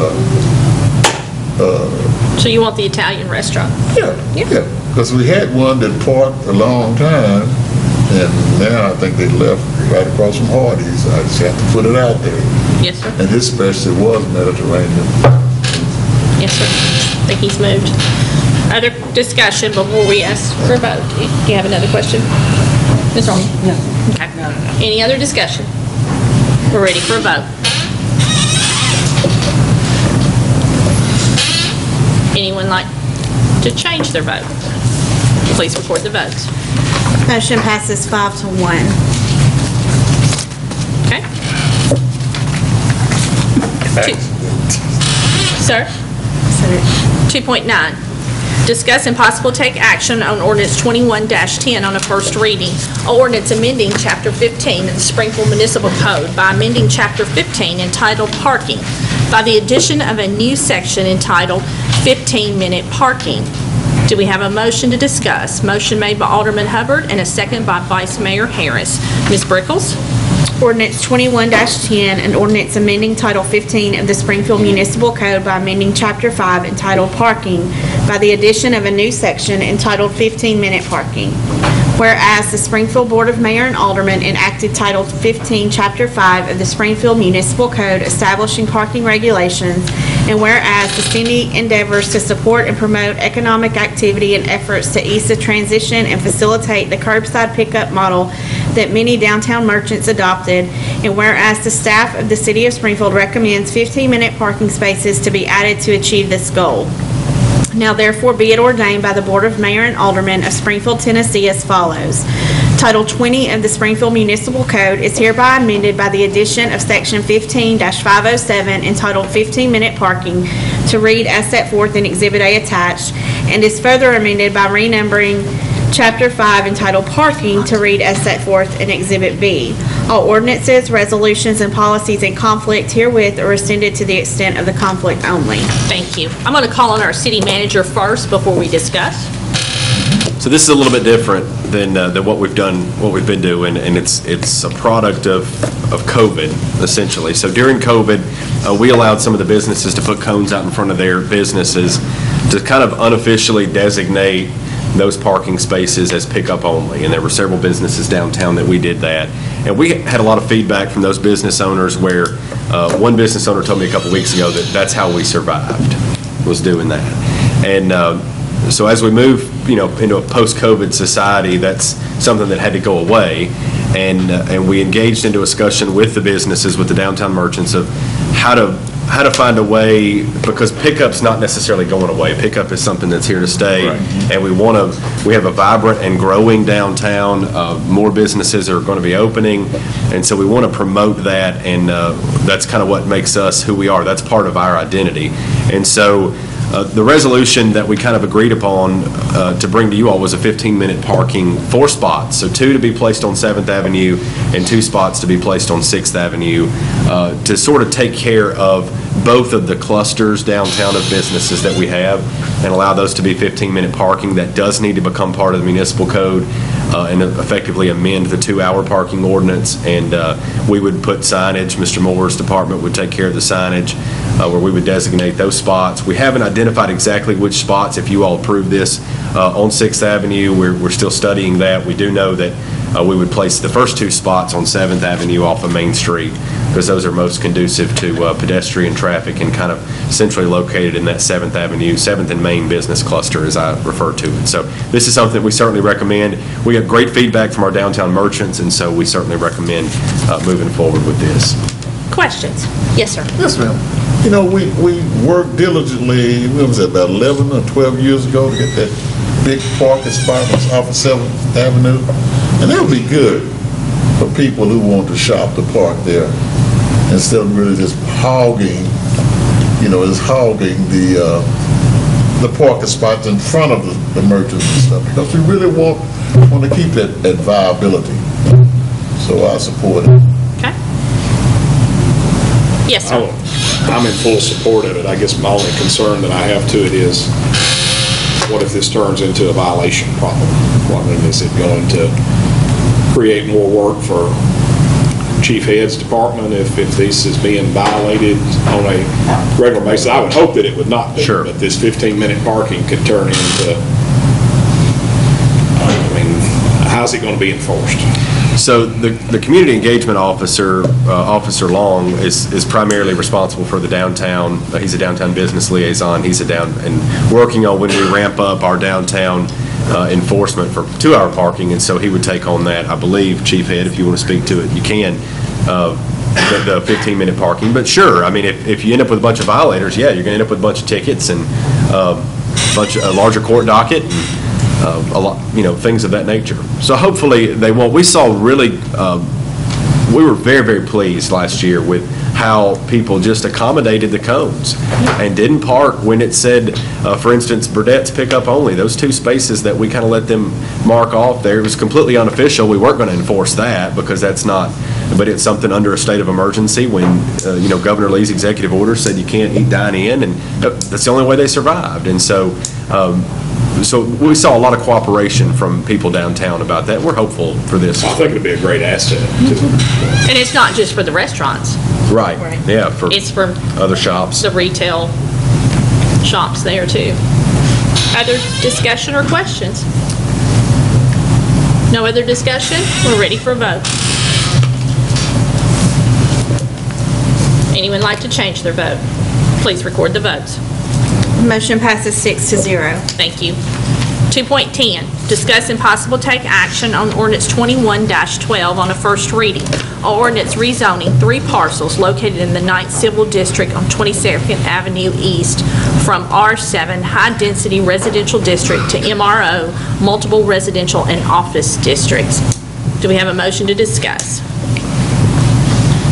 So you want the Italian restaurant? yeah, because we had one that parked a long time, and now I think they left right across from Hardee's. I just have to put it out there. Yes, sir. And his specialty was Mediterranean. Yes, sir. I think he's moved. Other discussion before we ask for a vote? Do you have another question? Ms. Roney? No. Okay. Any other discussion? We're ready for a vote. Anyone like to change their vote? Please record the votes. Motion passes 5-1. Okay. Sir? 2.9, discuss and possible take action on ordinance 21-10 on a first reading. Ordinance amending Chapter 15 of the Springfield Municipal Code by amending Chapter 15 entitled Parking by the addition of a new section entitled 15-minute parking. Do we have a motion to discuss? Motion made by Alderman Hubbard and a second by Vice Mayor Harris. Ms. Brickles? Ordinance 21-10, an ordinance amending Title 15 of the Springfield Municipal Code by amending Chapter 5 entitled Parking by the addition of a new section entitled 15-minute parking. Whereas the Springfield Board of Mayor and Aldermen enacted Title 15, Chapter 5 of the Springfield Municipal Code establishing parking regulations, and whereas the city endeavors to support and promote economic activity and efforts to ease the transition and facilitate the curbside pickup model that many downtown merchants adopted, and whereas the staff of the city of Springfield recommends 15-minute parking spaces to be added to achieve this goal. Now therefore be it ordained by the Board of Mayor and Aldermen of Springfield, Tennessee as follows. Title 20 of the Springfield Municipal Code is hereby amended by the addition of Section 15-507 entitled 15-minute parking to read as set forth in Exhibit A attached, and is further amended by renumbering Chapter 5 entitled Parking to read as set forth in Exhibit B. All ordinances, resolutions, and policies in conflict herewith are rescinded to the extent of the conflict only. Thank you. I'm going to call on our city manager first before we discuss. So this is a little bit different than what we've done, what we've been doing, and it's a product of COVID, essentially. So during COVID, we allowed some of the businesses to put cones out in front of their businesses to kind of unofficially designate those parking spaces as pickup only. And there were several businesses downtown that we did that. And we had a lot of feedback from those business owners where one business owner told me a couple weeks ago that that's how we survived, was doing that. And so as we move, into a post-COVID society, that's something that had to go away. And we engaged into a discussion with the businesses, with the downtown merchants, of how to find a way, because pickup's not necessarily going away. Pickup is something that's here to stay, and we have a vibrant and growing downtown. More businesses are going to be opening, and so we want to promote that, and that's kind of what makes us who we are. That's part of our identity. And so the resolution that we kind of agreed upon to bring to you all was a 15-minute parking, 4 spots, so 2 to be placed on 7th Avenue and 2 spots to be placed on 6th Avenue to sort of take care of both of the clusters downtown of businesses that we have and allow those to be 15-minute parking. That does need to become part of the municipal code and effectively amend the 2-hour parking ordinance. And we would put signage. Mr. Moore's department would take care of the signage where we would designate those spots. We haven't identified exactly which spots, if you all approve this, on 6th Avenue. We're still studying that. We do know that we would place the first 2 spots on 7th Avenue off of Main Street, because those are most conducive to pedestrian traffic and kind of centrally located in that 7th Avenue, 7th and Main business cluster, as I refer to it. So this is something we certainly recommend. We got great feedback from our downtown merchants, and so we certainly recommend moving forward with this. Questions? Yes, sir. Yes, ma'am. We worked diligently, what was it, about 11 or 12 years ago to get that big parking spot off of 7th Avenue. And that would be good for people who want to shop to park there instead of really just hogging, the parking spots in front of the merchants and stuff, because we really want to keep that viability. So I support it. Okay. Yes, sir. I'm in full support of it. I guess my only concern that I have to it is, what if this turns into a violation problem? Is it going to create more work for Chief Head's department if this is being violated on a regular basis? I would hope that it would not be. Sure. But this 15-minute parking could turn into, how's it going to be enforced? So the community engagement officer, Officer Long, is primarily responsible for the downtown. He's a downtown business liaison. He's and working on when we ramp up our downtown enforcement for 2-hour parking, and so he would take on that. I believe, Chief Head, if you want to speak to it, you can. The 15-minute parking, but sure. If you end up with a bunch of violators, yeah, you're going to end up with a bunch of tickets and a larger court docket. A lot, things of that nature. So hopefully they won't. We saw really, we were very, very pleased last year with how people just accommodated the cones and didn't park when it said, for instance, Burdett's pickup only. Those 2 spaces that we kind of let them mark off there, it was completely unofficial. We weren't going to enforce that because that's not, but it's something under a state of emergency when, Governor Lee's executive order said you can't dine in, and that's the only way they survived. And so, so we saw a lot of cooperation from people downtown about that. We're hopeful for this. I think it'd be a great asset, too. And it's not just for the restaurants. Right. Yeah, It's for other shops. the retail shops there, too. Other discussion or questions? No other discussion? We're ready for a vote. Anyone like to change their vote? Please record the votes. Motion passes 6-0. Thank you. 2.10, discuss and possible take action on ordinance 21-12 on a first reading. An ordinance rezoning 3 parcels located in the 9th Civil District on 22nd Avenue East from R7 High Density Residential District to MRO Multiple Residential and Office Districts. Do we have a motion to discuss?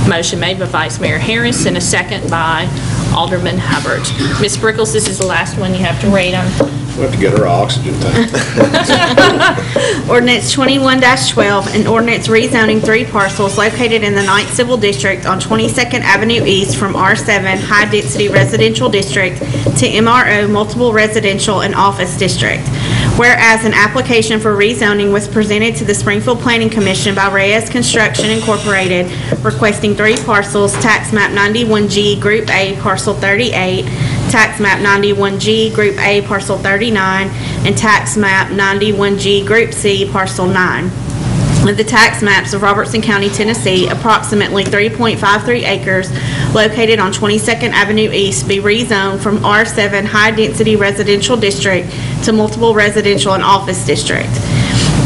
Motion made by Vice Mayor Harris and a second by Alderman Hubbard. Ms. Brickles, this is the last one you have to read on. We have to get her oxygen tank. Ordinance 21-12, an ordinance rezoning 3 parcels located in the 9th Civil District on 22nd Avenue East from R7 High Density Residential District to MRO Multiple Residential and Office District. Whereas an application for rezoning was presented to the Springfield Planning Commission by Reyes Construction Incorporated, requesting 3 parcels, tax map 91G, Group A, parcel 38, tax map 91G, Group A, parcel 39, and tax map 91G, Group C, parcel 9. Of the tax maps of Robertson County, Tennessee, approximately 3.53 acres located on 22nd Avenue East be rezoned from R7 High Density Residential District to Multiple Residential and Office District.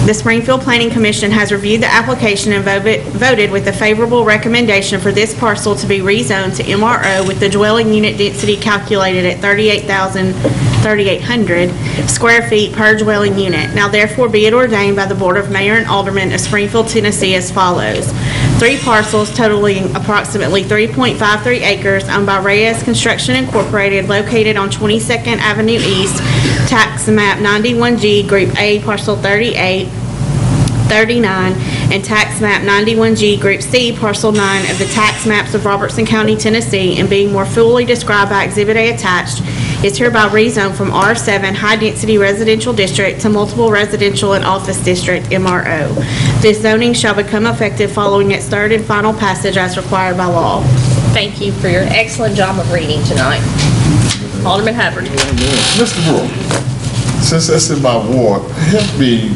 The Springfield Planning Commission has reviewed the application and voted with a favorable recommendation for this parcel to be rezoned to MRO with the dwelling unit density calculated at 3,800 square feet per dwelling unit. Now therefore be it ordained by the Board of Mayor and Aldermen of Springfield, Tennessee as follows. 3 parcels totaling approximately 3.53 acres owned by Reyes Construction Incorporated located on 22nd Avenue East, tax map 91G, Group A, parcel 38, 39, and tax map 91G, Group C, parcel 9 of the tax maps of Robertson County, Tennessee, and being more fully described by Exhibit A attached, is hereby rezoned from R7 High Density Residential District to Multiple Residential and Office District, MRO. This zoning shall become effective following its third and final passage as required by law. Thank you for your excellent job of reading tonight. Alderman Hubbard. Mr. Brewer, since that's in my ward, help me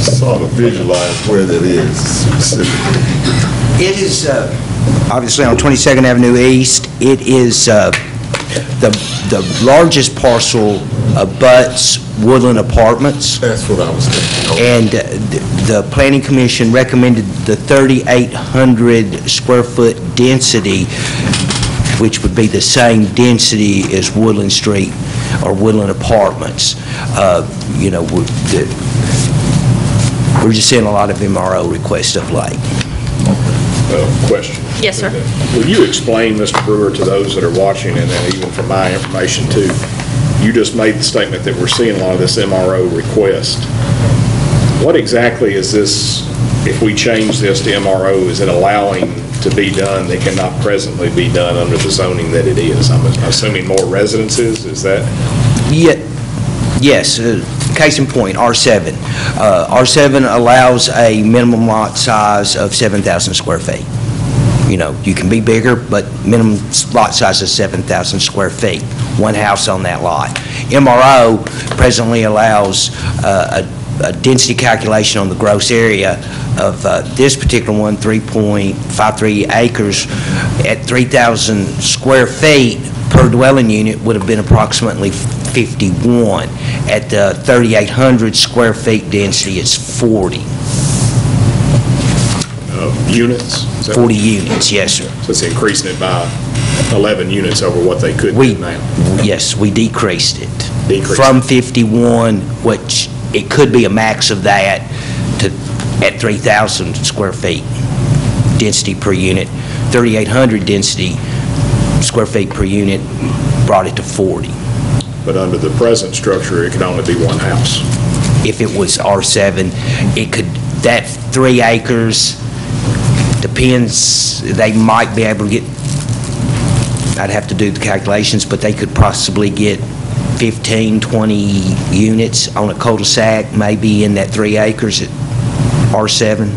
sort of visualize where that is specifically. It is obviously on 22nd Avenue East. It is the largest parcel abuts Woodland Apartments. That's what I was thinking. And the Planning Commission recommended the 3,800 square foot density, which would be the same density as Woodland Street or Woodland Apartments. You know, we're just seeing a lot of MRO requests of late. Question. Yes, sir. Will you explain, Mr. Brewer, to those that are watching, and then even for my information too, you just made the statement that we're seeing a lot of this MRO request. What exactly is this, if we change this to MRO, is it allowing to be done that cannot presently be done under the zoning that it is? I'm assuming more residences, is that? Yeah, yes. Case in point, R7. R7 allows a minimum lot size of 7,000 square feet. You know, you can be bigger, but minimum lot size is 7,000 square feet. One house on that lot. MRO presently allows a density calculation on the gross area of this particular one, 3.53 acres at 3,000 square feet per dwelling unit would have been approximately 51. At the 3,800 square feet density, it's 40. Units? 40 units, yes, sir. So it's increasing it by 11 units over what they could do now? Yes, we decreased it. Decreased from 51, which it could be a max of that, to at 3,000 square feet density per unit. 3,800 density square feet per unit brought it to 40. But under the present structure, it can only be one house. If it was R7, it could, that 3 acres, depends, they might be able to get, I'd have to do the calculations, but they could possibly get 15, 20 units on a cul-de-sac, maybe in that 3 acres at R7.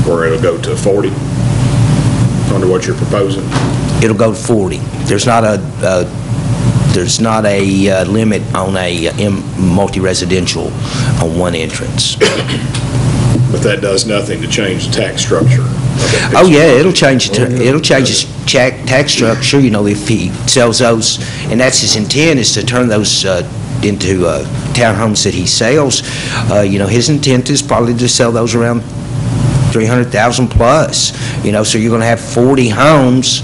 Or it'll go to 40, under what you're proposing? It'll go to 40. There's not a limit on a multi-residential on one entrance. But that does nothing to change the tax structure. Oh yeah, it'll change his tax structure. You know, if he sells those, and that's his intent, is to turn those into townhomes that he sells. You know, his intent is probably to sell those around 300,000 plus. You know, so you're going to have 40 homes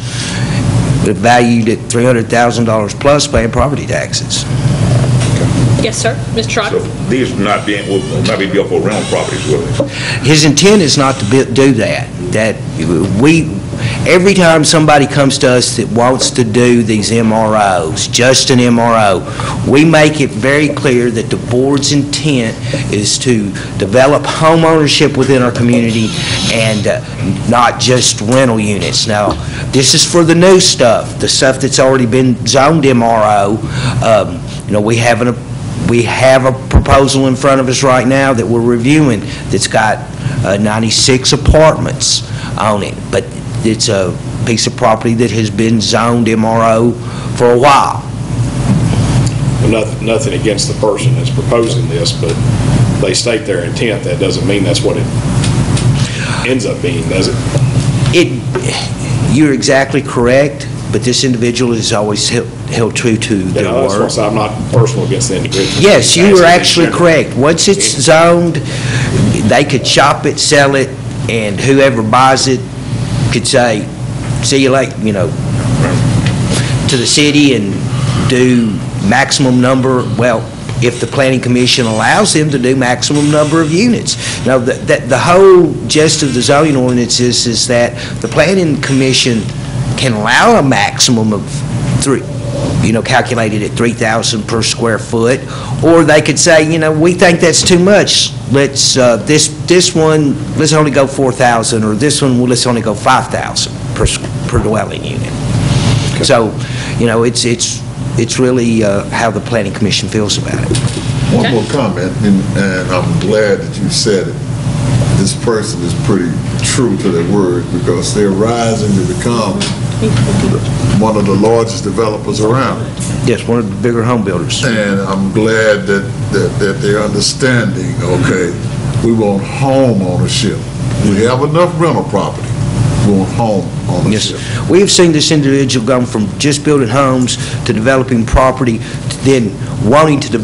valued at $300,000 plus paying property taxes. Yes, sir. Mr. Trotter? So these will not be built for rental properties, will they? His intent is not to do that. Every time somebody comes to us that wants to do these MROs, just an MRO, we make it very clear that the board's intent is to develop home ownership within our community and not just rental units. Now, this is for the new stuff, the stuff that's already been zoned MRO. You know, we haven't We have a proposal in front of us right now that we're reviewing that's got 96 apartments on it, but it's a piece of property that has been zoned MRO for a while. Nothing against the person that's proposing this, but they state their intent. That doesn't mean that's what it ends up being, does it? You're exactly correct, but this individual has always held true to their word. So I'm not personal against the individual. Yes, you were actually correct. Once it's zoned, they could shop it, sell it, and whoever buys it could say, see you later, to the city and do maximum number, well, if the planning commission allows them to do maximum number of units. Now, the whole gist of the zoning ordinance is that the planning commission can allow a maximum of three, calculated at 3,000 per square foot, or they could say, we think that's too much. Let's, this one, let's only go 4,000, or this one, well, let's only go 5,000 per dwelling unit. Okay. So, it's really how the planning commission feels about it. One more comment, and I'm glad that you said it. This person is pretty true to their word, because they're rising to become one of the largest developers around. Yes, one of the bigger home builders. And I'm glad that they're understanding, okay, we want home ownership. We have enough rental property. We want home ownership. Yes. We have seen this individual go from just building homes to developing property to then wanting to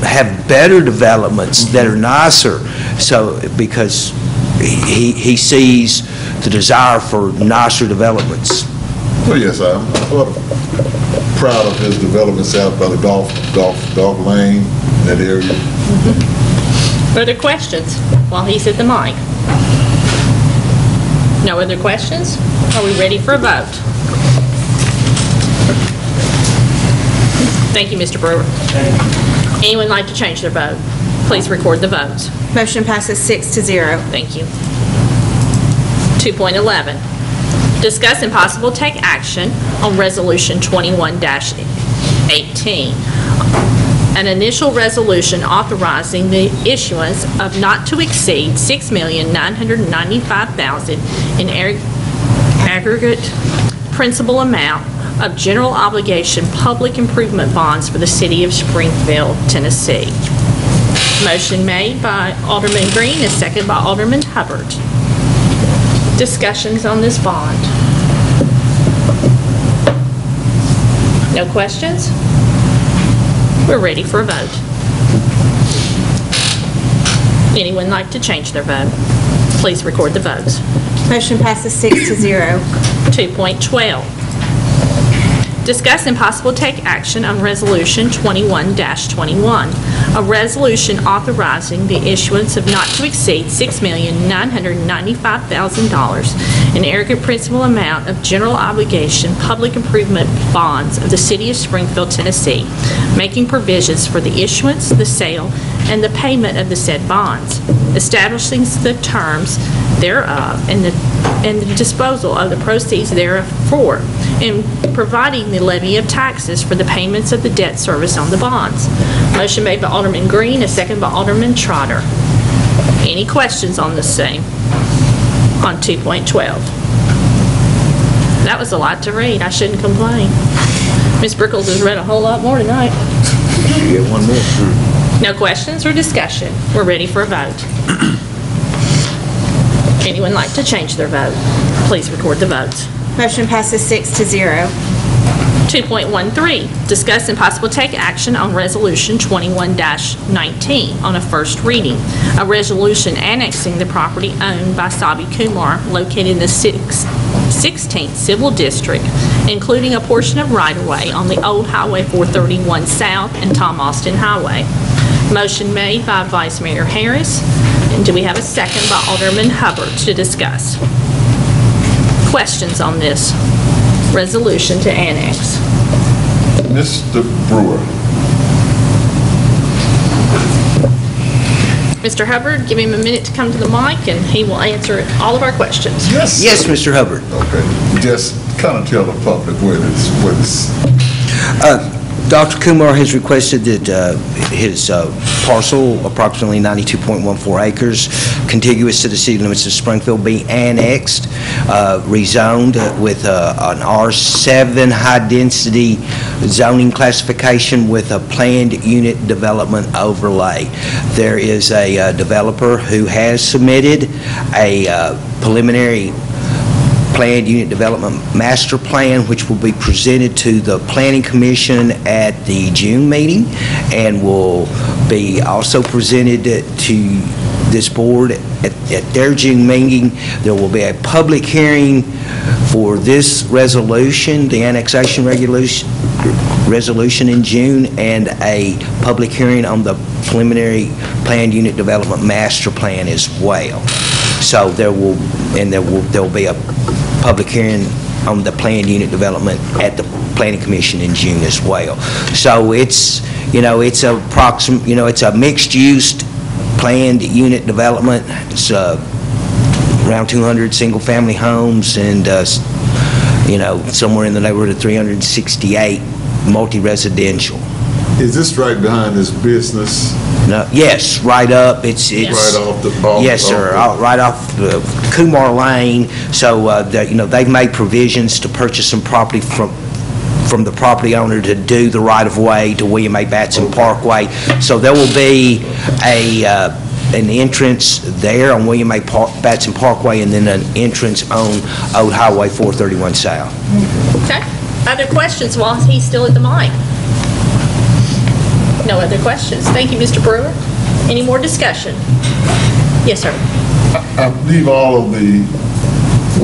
have better developments that are nicer. So, because he sees the desire for nicer developments. Well, yes, I'm sort of proud of his developments out by the golf lane, that area. Further questions while he's at the mic? No other questions? Are we ready for a vote? Thank you, Mr. Brewer. Anyone like to change their vote? Please record the votes. Motion passes 6-0. Thank you. 2.11, discuss and possible take action on Resolution 21-18. An initial resolution authorizing the issuance of not to exceed $6,995,000 in aggregate principal amount of general obligation public improvement bonds for the city of Springfield, Tennessee. Motion made by Alderman Green and seconded by Alderman Hubbard. Discussions on this bond. No questions? We're ready for a vote. Anyone like to change their vote? Please record the votes. Motion passes 6-0. 2.12. Discuss and possible take action on Resolution 21-21, a resolution authorizing the issuance of not to exceed $6,995,000 in aggregate principal amount of general obligation public improvement bonds of the City of Springfield, Tennessee, making provisions for the issuance, the sale, and the payment of the said bonds, establishing the terms thereof and the disposal of the proceeds therefor, and providing the levy of taxes for the payments of the debt service on the bonds. Motion made by Alderman Green, a second by Alderman Trotter. Any questions on the same? On 2.12. That was a lot to read. I shouldn't complain. Ms. Brickles has read a whole lot more tonight. You get one more. No questions or discussion? We're ready for a vote. Anyone like to change their vote? Please record the votes. Motion passes 6-0. 2.13, discuss and possible take action on Resolution 21-19 on a first reading. A resolution annexing the property owned by Sabi Kumar located in the 16th Civil District, including a portion of right-of-way on the old Highway 431 South and Tom Austin Highway. Motion made by Vice Mayor Harris. And do we have a second by Alderman Hubbard to discuss? Questions on this resolution to annex? Mr. Brewer. Mr. Hubbard, give him a minute to come to the mic and he will answer all of our questions. Yes. Yes, Mr. Hubbard. Okay. Just kind of tell the public what it's. Dr. Kumar has requested that his parcel, approximately 92.14 acres, contiguous to the city limits of Springfield, be annexed, rezoned with an R7 high-density zoning classification with a planned unit development overlay. There is a developer who has submitted a preliminary planned unit development master plan, which will be presented to the Planning Commission at the June meeting, and will be also presented to this board at their June meeting. There will be a public hearing for this resolution, the annexation resolution in June, and a public hearing on the preliminary planned unit development master plan as well. So there will be a public hearing on the planned unit development at the Planning Commission in June as well. So it's a mixed-use planned unit development. It's around 200 single-family homes and somewhere in the neighborhood of 368 multi-residential. Is this right behind this business? No, yes, right up. It's right off the ball. Yes, sir. Right off Kumar Lane. So they've made provisions to purchase some property from the property owner to do the right of way to William A. Batson Parkway. So there will be an entrance there on William A. Batson Parkway, and then an entrance on Old Highway 431 South. Okay. Other questions while he's still at the mic? No other questions. Thank you, Mr. Brewer. Any more discussion? Yes, sir. I believe all of the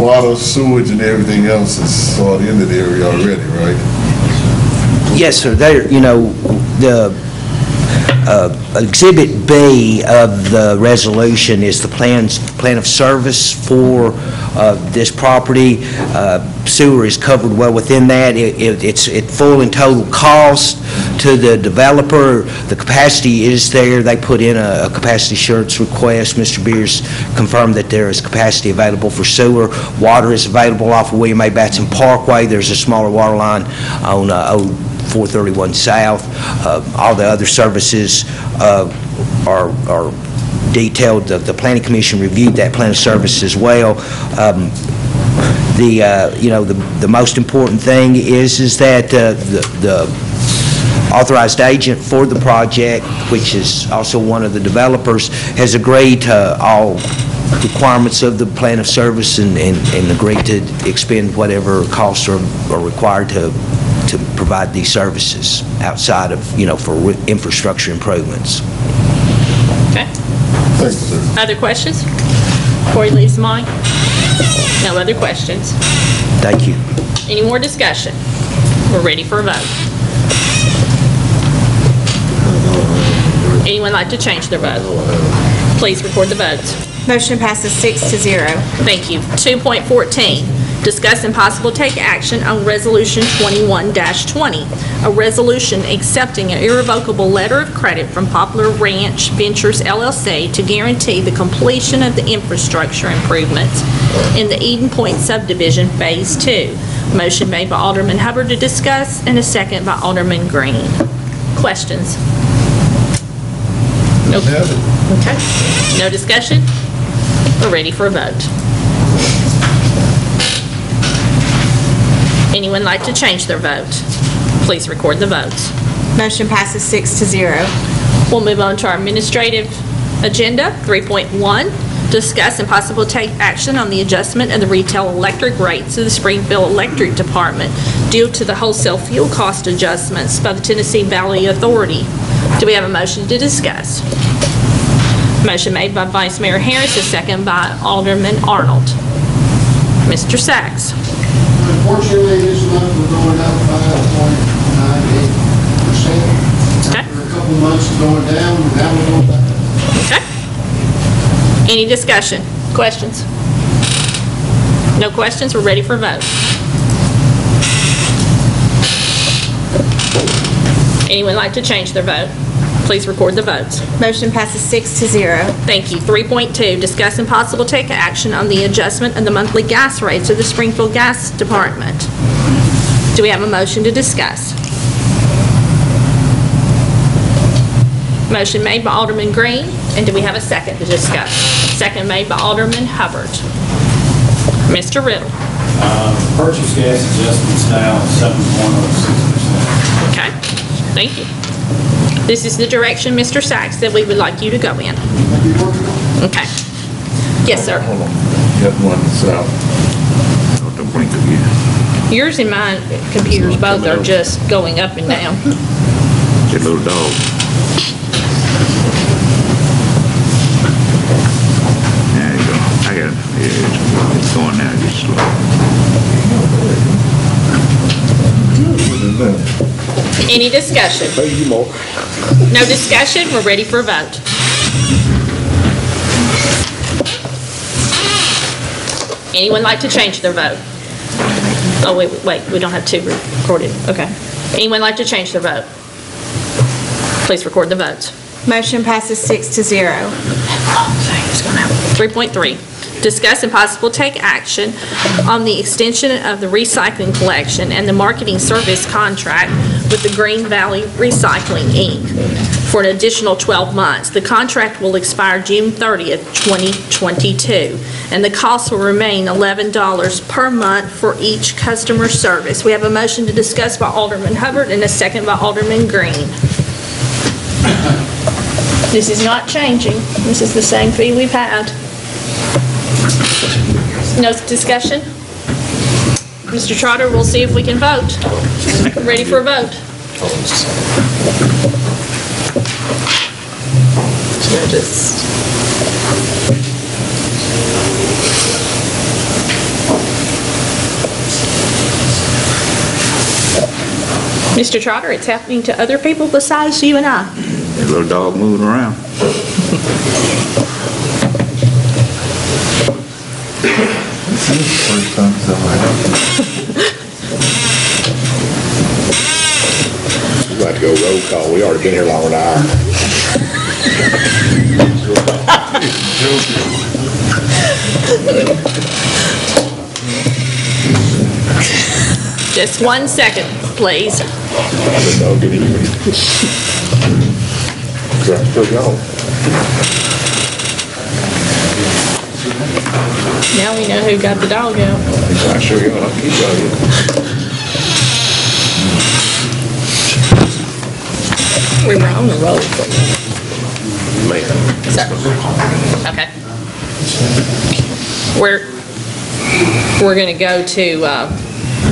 water, sewage, and everything else is sort of in the area already, right? Yes, sir. The Exhibit B of the resolution is the plan of service for this property. Sewer is covered well within that. It's at full and total cost to the developer. The capacity is there. They put in a capacity assurance request. Mr. Beers confirmed that there is capacity available for sewer. Water is available off of William A. Batson Parkway. There's a smaller water line on Old 431 South. All the other services are detailed. The Planning Commission reviewed that plan of service as well. The most important thing is that the authorized agent for the project, which is also one of the developers, has agreed to all requirements of the plan of service and agreed to expend whatever costs are required to provide these services outside of, for infrastructure improvements. Okay. Thank you, sir. Other questions before he leaves the mic? No other questions. Thank you. Any more discussion? We're ready for a vote. Anyone like to change their vote? Please record the votes. Motion passes 6-0. Thank you. 2.14, discuss and possible take action on Resolution 21-20, a resolution accepting an irrevocable letter of credit from Poplar Ranch Ventures LLC to guarantee the completion of the infrastructure improvements in the Eden Point subdivision Phase 2. Motion made by Alderman Hubbard to discuss, and a second by Alderman Green. Questions? Nope. Okay. No discussion? We're ready for a vote. Anyone like to change their vote? Please record the votes. Motion passes 6-0. We'll move on to our administrative agenda. 3.1, discuss and possible take action on the adjustment of the retail electric rates of the Springfield Electric Department due to the wholesale fuel cost adjustments by the Tennessee Valley Authority. Do we have a motion to discuss? Motion made by Vice Mayor Harris, a second by Alderman Arnold. Mr. Sachs. Unfortunately, this month we're going up 5.98%. Okay. After a couple of months of going down, now we're going back. Okay. Any discussion? Questions? No questions? We're ready for a vote. Anyone like to change their vote? Please record the votes. Motion passes 6-0. Thank you. 3.2, discuss and possible take action on the adjustment of the monthly gas rates of the Springfield Gas Department. Do we have a motion to discuss? Motion made by Alderman Green, and do we have a second to discuss? Second made by Alderman Hubbard. Mr. Riddle. Purchase gas adjustments now 7.06%. Okay, thank you. This is the direction, Mr. Sachs, that we would like you to go in. Okay. Yes, sir. Hold on. Got one south. The blink again. Yours and my computers both are just going up and down. That little dog. There you go. I got it. Yeah, it's going now. Just slow. Any discussion? No discussion? We're ready for a vote. Anyone like to change their vote? Oh, wait, we don't have two recorded. Okay. Anyone like to change their vote? Please record the votes. Motion passes 6-0. 3.3, discuss and possible take action on the extension of the recycling collection and the marketing service contract with the Green Valley Recycling, Inc. for an additional 12 months. The contract will expire June 30th, 2022, and the cost will remain $11 per month for each customer service. We have a motion to discuss by Alderman Hubbard and a second by Alderman Green. This is not changing. This is the same fee we've had. No discussion? Mr. Trotter, we'll see if we can vote. Ready for a vote? Mr. Trotter, it's happening to other people besides you and I. That little dog moving around. First time We'd like to go roll call. We already been here longer than an hour. Just 1 second, please. Now we know who got the dog out. I sure got. I'll keep going. We were on the road. Sir. Okay. We're going to go to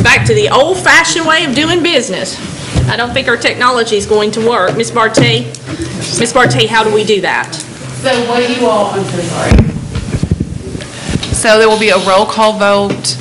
back to the old-fashioned way of doing business. I don't think our technology is going to work. Ms. Bartay? Ms. Bartay, how do we do that? So what you all, I'm so sorry. So there will be a roll call vote.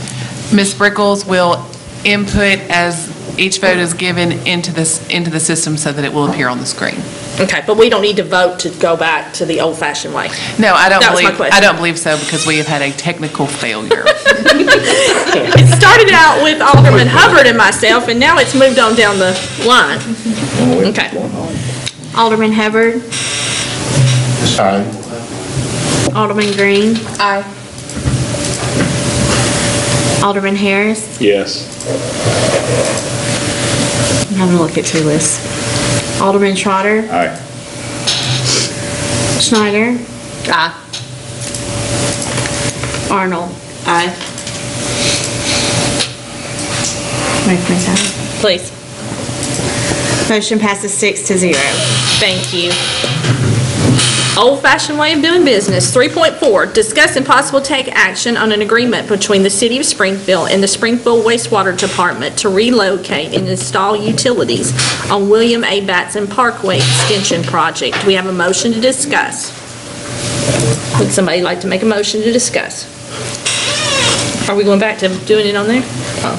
Ms. Brickles will input as each vote is given into the system so that it will appear on the screen. Okay, but we don't need to vote to go back to the old-fashioned way. No, I don't That was my believe. question. I don't believe so because we have had a technical failure. It started out with Alderman Hubbard and myself, and now it's moved on down the line. Okay. Alderman Hubbard. Aye. Alderman Green. Aye. Alderman Harris. Yes. I'm having to look at two lists. Alderman Trotter. Aye. Schneider. Aye. Arnold. Aye. Wait for my time. Please. Motion passes 6-0. Thank you. Old-fashioned way of doing business. 3.4, discuss and possible take action on an agreement between the City of Springfield and the Springfield Wastewater Department to relocate and install utilities on William A. Batson Parkway Extension Project. Do we have a motion to discuss? Would somebody like to make a motion to discuss? Are we going back to doing it on there? Oh,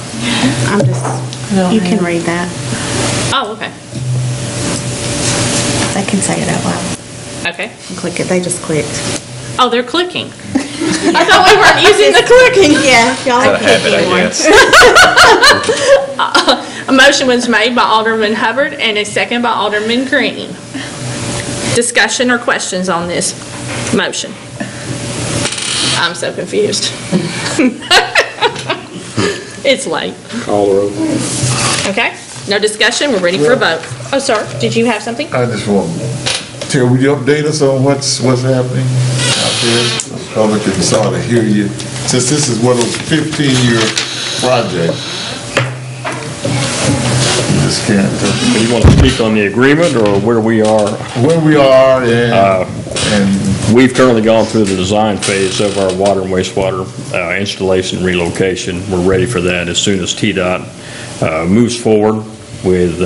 You can read that. oh, okay. I can say it out loud. Okay. Click it. They just clicked. Oh, they're clicking. I thought we weren't using the clicking. Yeah, y'all Out are of habit, I clicking more. guess. A motion was made by Alderman Hubbard and a second by Alderman Green. Discussion or questions on this motion? I'm so confused. It's late. Call the roll. Okay, no discussion, we're ready for a vote. Oh, sir, did you have something? I just want Okay, will you update us on what's happening out there? The public can sort of hear you. Since this is one of those 15-year projects, you just can't. You want to speak on the agreement or where we are? Where we are and we've currently gone through the design phase of our water and wastewater installation relocation. We're ready for that as soon as TDOT moves forward with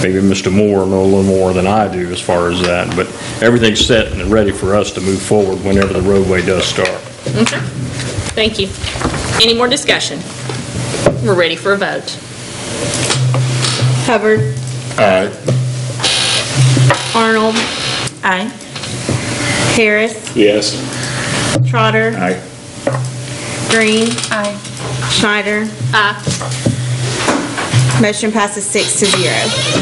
maybe Mr. Moore know a little more than I do as far as that, but everything's set and ready for us to move forward whenever the roadway does start. Okay. Thank you. Any more discussion? We're ready for a vote. Hubbard. Aye. Arnold. Aye. Harris. Yes. Trotter. Aye. Green. Aye. Schneider. Aye. Motion passes 6-0.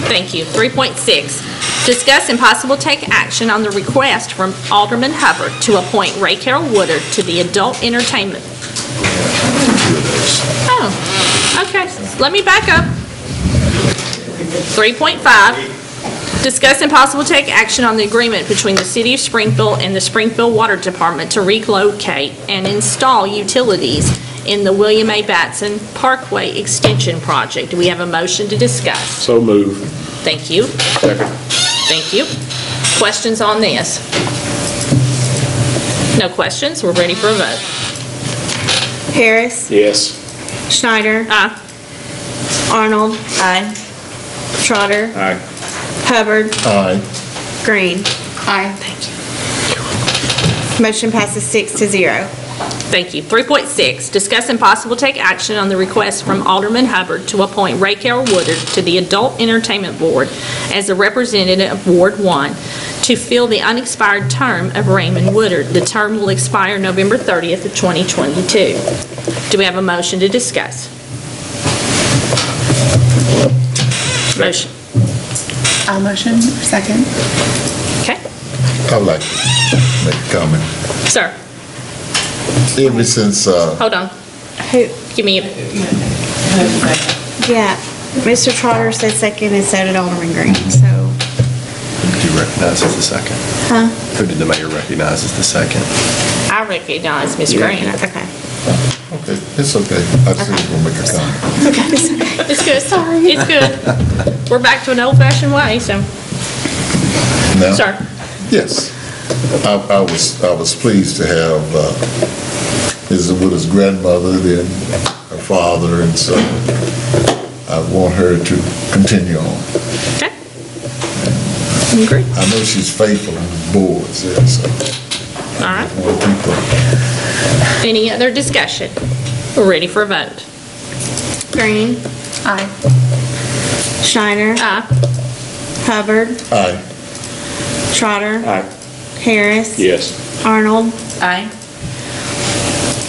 Thank you. 3.6, discuss and possible take action on the request from Alderman Hubbard to appoint Ray Carroll Woodard to the Adult Entertainment. Oh, okay. Let me back up. 3.5, discuss and possible take action on the agreement between the City of Springfield and the Springfield Water Department to relocate and install utilities in the William A. Batson Parkway Extension Project. Do we have a motion to discuss? So move. Thank you. Second. Thank you. Questions on this? No questions? We're ready for a vote. Harris. Yes. Schneider. Aye. Arnold. Aye. Trotter. Aye. Hubbard. Aye. Green. Aye. Thank you. Motion passes 6-0. Thank you. 3.6, discuss and possible take action on the request from Alderman Hubbard to appoint Ray Carroll Woodard to the Adult Entertainment Board as a representative of Ward 1 to fill the unexpired term of Raymond Woodard. The term will expire November 30th of 2022. Do we have a motion to discuss? Motion. I'll motion. Second. Okay. I'd like to make a comment. Sir, Ever since, hold on. Who? Give me a... Yeah. Mr. Trotter said second and so did Alderman Green, so. Who did you recognize as the second? Huh? Who did the mayor recognize as the second? I recognize Ms. Green. Okay. okay, it's okay. I just want to make a comment. Okay, it's okay. It's good. Sorry. It's good. We're back to an old-fashioned way, so. Now? Sir. Yes. I was pleased to have Mrs. Woodard's grandmother and her father, and so I want her to continue on. Okay. Agree. I know she's faithful on the boards, yeah, so All right. I want to keep her. Any other discussion? We're ready for a vote. Green. Aye. Schneider. Aye. Hubbard. Aye. Trotter. Aye. Harris. Yes. Arnold. Aye.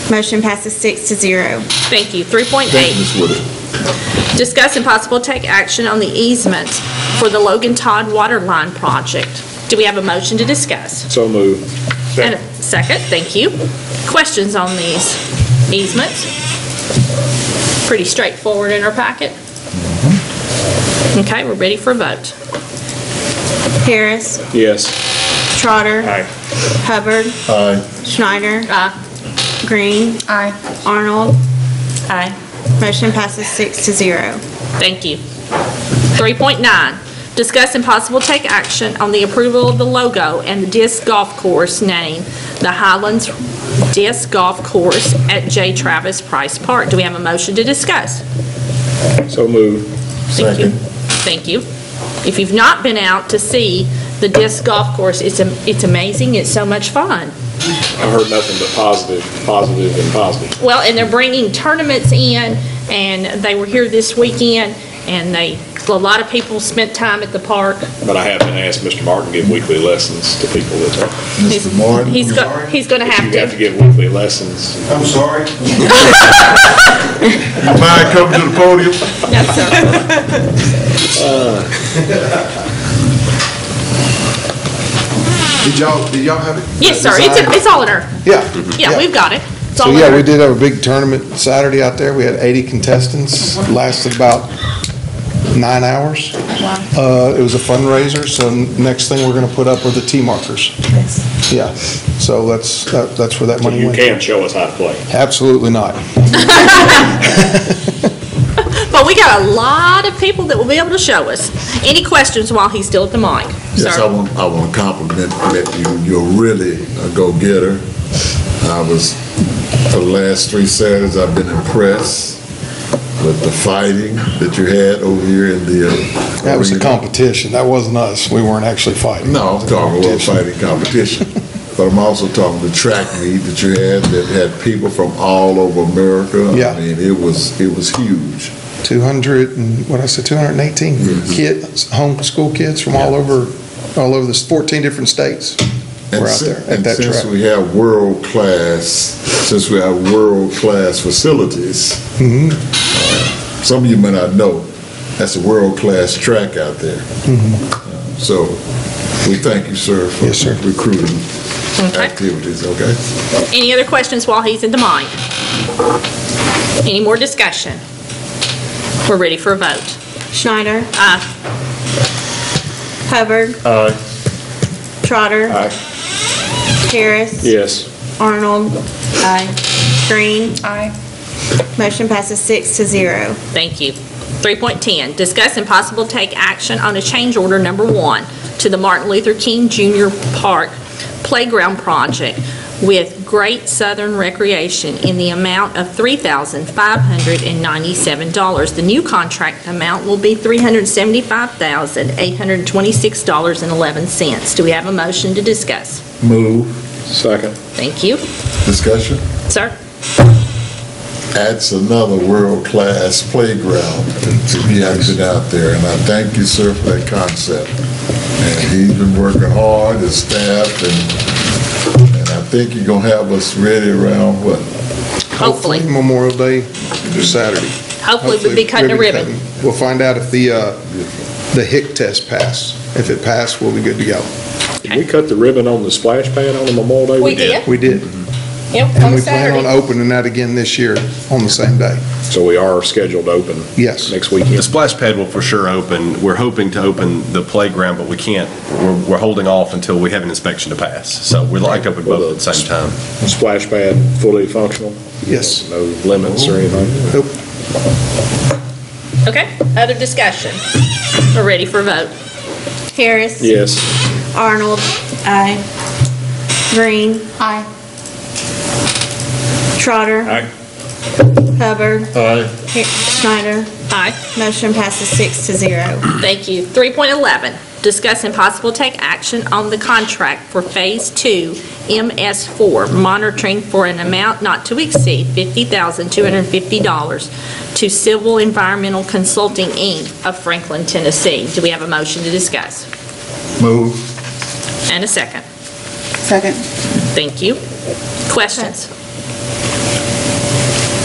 Motion passes 6-0. Thank you. Thank you, 3.8, Ms. Woodard. discuss and possible take action on the easement for the Logan Todd Water Line Project. Do we have a motion to discuss? So move. And a second. Thank you. Questions on these easements? Pretty straightforward in our packet. Okay, we're ready for a vote. Harris. Yes. Trotter. Aye. Hubbard. Aye. Schneider. Aye. Green. Aye. Arnold. Aye. Motion passes 6-0. Thank you. 3.9, discuss and possible take action on the approval of the logo and the disc golf course name, the Highlands Disc Golf Course at J. Travis Price Park. Do we have a motion to discuss? So move. Thank you. Second. Thank you. If you've not been out to see the disc golf course, it's amazing. It's so much fun. I've heard nothing but positive and positive. Well, and they're bringing tournaments in, and they were here this weekend, and a lot of people spent time at the park. But I have been asked Mr. Martin to give weekly lessons to people that Mr. Martin? He's going to have you have to give weekly lessons. I'm sorry. You mind coming to the podium? No, sir. Did y'all have it? Yes, sir. designed? It's all in our. Yeah. Yeah, we've got it. It's So all in yeah, our- we did have a big tournament Saturday out there. We had 80 contestants. Lasted about 9 hours. It was a fundraiser, so next thing we're going to put up are the tee markers. Yeah, so that's where that money You went. can't show us how to play. Absolutely not. But we got a lot of people that will be able to show us. Any questions while he's still at the mic? Yes, Sir? I want to compliment you. You're really a go-getter. For the last 3 Saturdays, I've been impressed with the fighting that you had over here in the That was a arena. competition. That wasn't us. We weren't actually fighting. No, I'm talking about fighting competition. But I'm also talking the track meet that you had that had people from all over America. Yeah. I mean, it was huge. 218 kids, homeschool kids from all over the 14 different states were out there at that Since track. we have world-class facilities, some of you may not know, that's a world-class track out there. So we thank you, sir, for recruiting activities, okay? Any other questions while he's in the mic? Any more discussion? We're ready for a vote. Schneider. Aye. Hubbard. Aye. Trotter. Aye. Harris. Yes. Arnold. Aye. Green. Aye. Motion passes 6-0. Thank you. 3.10, discuss and possible take action on a change order number 1 to the Martin Luther King Jr. Park Playground Project with Great Southern Recreation in the amount of $3,597. The new contract amount will be $375,826.11. Do we have a motion to discuss? Move. Second. Thank you. Discussion? Sir? That's another world-class playground to be acted out there, and I thank you, sir, for that concept. And he's been working hard, his staff, and I think you're gonna have us ready around what? Hopefully. Memorial Day, just Saturday. Hopefully we'll be cutting a ribbon. We'll find out if the HIC test passed. If it passed, we'll be good to go. Did we cut the ribbon on the splash pad on the Memorial Day? We did. We did. Yep, And on we plan on Saturday. opening that again this year on the same day. So we are scheduled to open Yes. next The weekend. splash pad will for sure open. We're hoping to open the playground, but we can't, we're holding off until we have an inspection to pass. So we'd like to open both at the same time. Splash pad fully functional? Yes. No limits or anything? Nope. Okay, other discussion? We're ready for a vote. Harris. Yes. Arnold. Aye. Green. Aye. Trotter. Aye. Hubbard. Aye. Schneider. Aye. Motion passes 6-0. Thank you. 3.11, discuss and possible take action on the contract for Phase 2 MS4 monitoring for an amount not to exceed $50,250 to Civil Environmental Consulting, Inc. of Franklin, Tennessee. Do we have a motion to discuss? Move. And a second. Second. Thank you. Questions?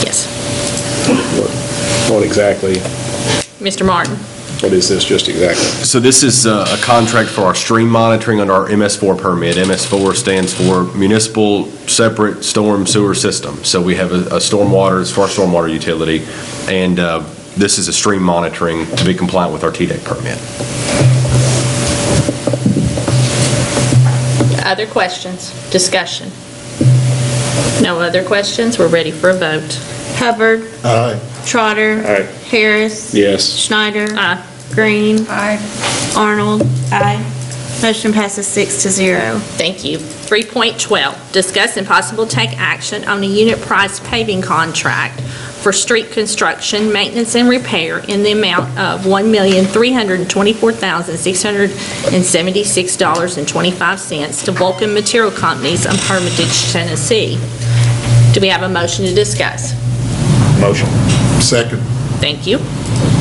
Yes. What exactly, Mr. Martin? what is this just exactly? So this is a contract for our stream monitoring under our MS4 permit. MS4 stands for Municipal Separate Storm Sewer System. So we have a stormwater, it's for our stormwater utility, and this is a stream monitoring to be compliant with our TDEC permit. Other questions? Discussion? No other questions? We're ready for a vote. Hubbard. Aye. Trotter. Aye. Harris. Yes. Schneider. Aye. Green. Aye. Arnold. Aye. Motion passes 6-0. Thank you. 3.12, discuss and possible take action on a unit price paving contract for street construction, maintenance, and repair in the amount of $1,324,676.25 to Vulcan Material Companies of Hermitage, Tennessee. Do we have a motion to discuss? Motion. Second. Thank you.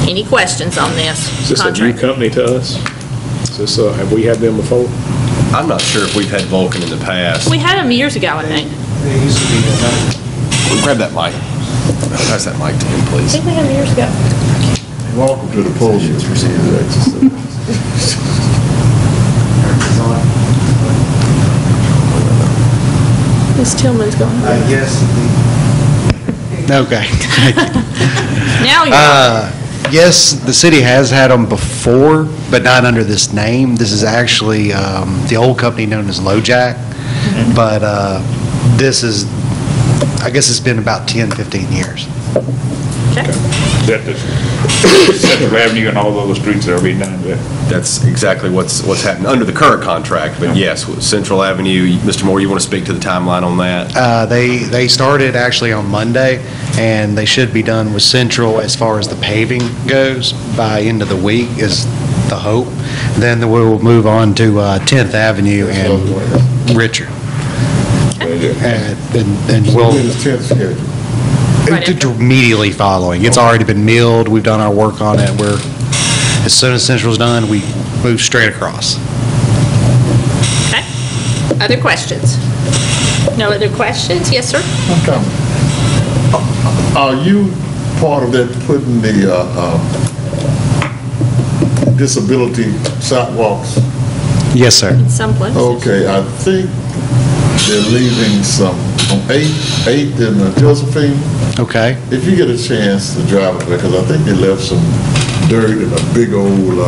Any questions on this Is this a new contract? company to us? Is this, have we had them before? I'm not sure if we've had Vulcan in the past. We had them years ago, I think. Grab that mic. Pass that mic to him, I please. think we had them years ago. Welcome to the podium. Ms. Tillman's going. Yes. Okay. Now you're. Yes, the city has had them before, but not under this name. This is actually the old company known as LoJack, but this is, I guess it's been about 10, 15 years. Is that the Central Avenue and all those streets that are being done there? That's exactly what's happening under the current contract, but yes, Central Avenue, Mr. Moore, you want to speak to the timeline on that? They started actually on Monday, and they should be done with Central as far as the paving goes by end of the week is the hope. Then we'll move on to 10th Avenue and Richard. And we'll... Immediately following. It's already been milled. We've done our work on it. As soon as Central's done, we move straight across. Okay. Other questions? No other questions? Yes, sir? Okay. Are you part of that putting the disability sidewalks? Yes, sir. In some places. Okay, I think they're leaving some on 8th and Josephine. Okay. If you get a chance to drive it, because I think they left some dirt in a big old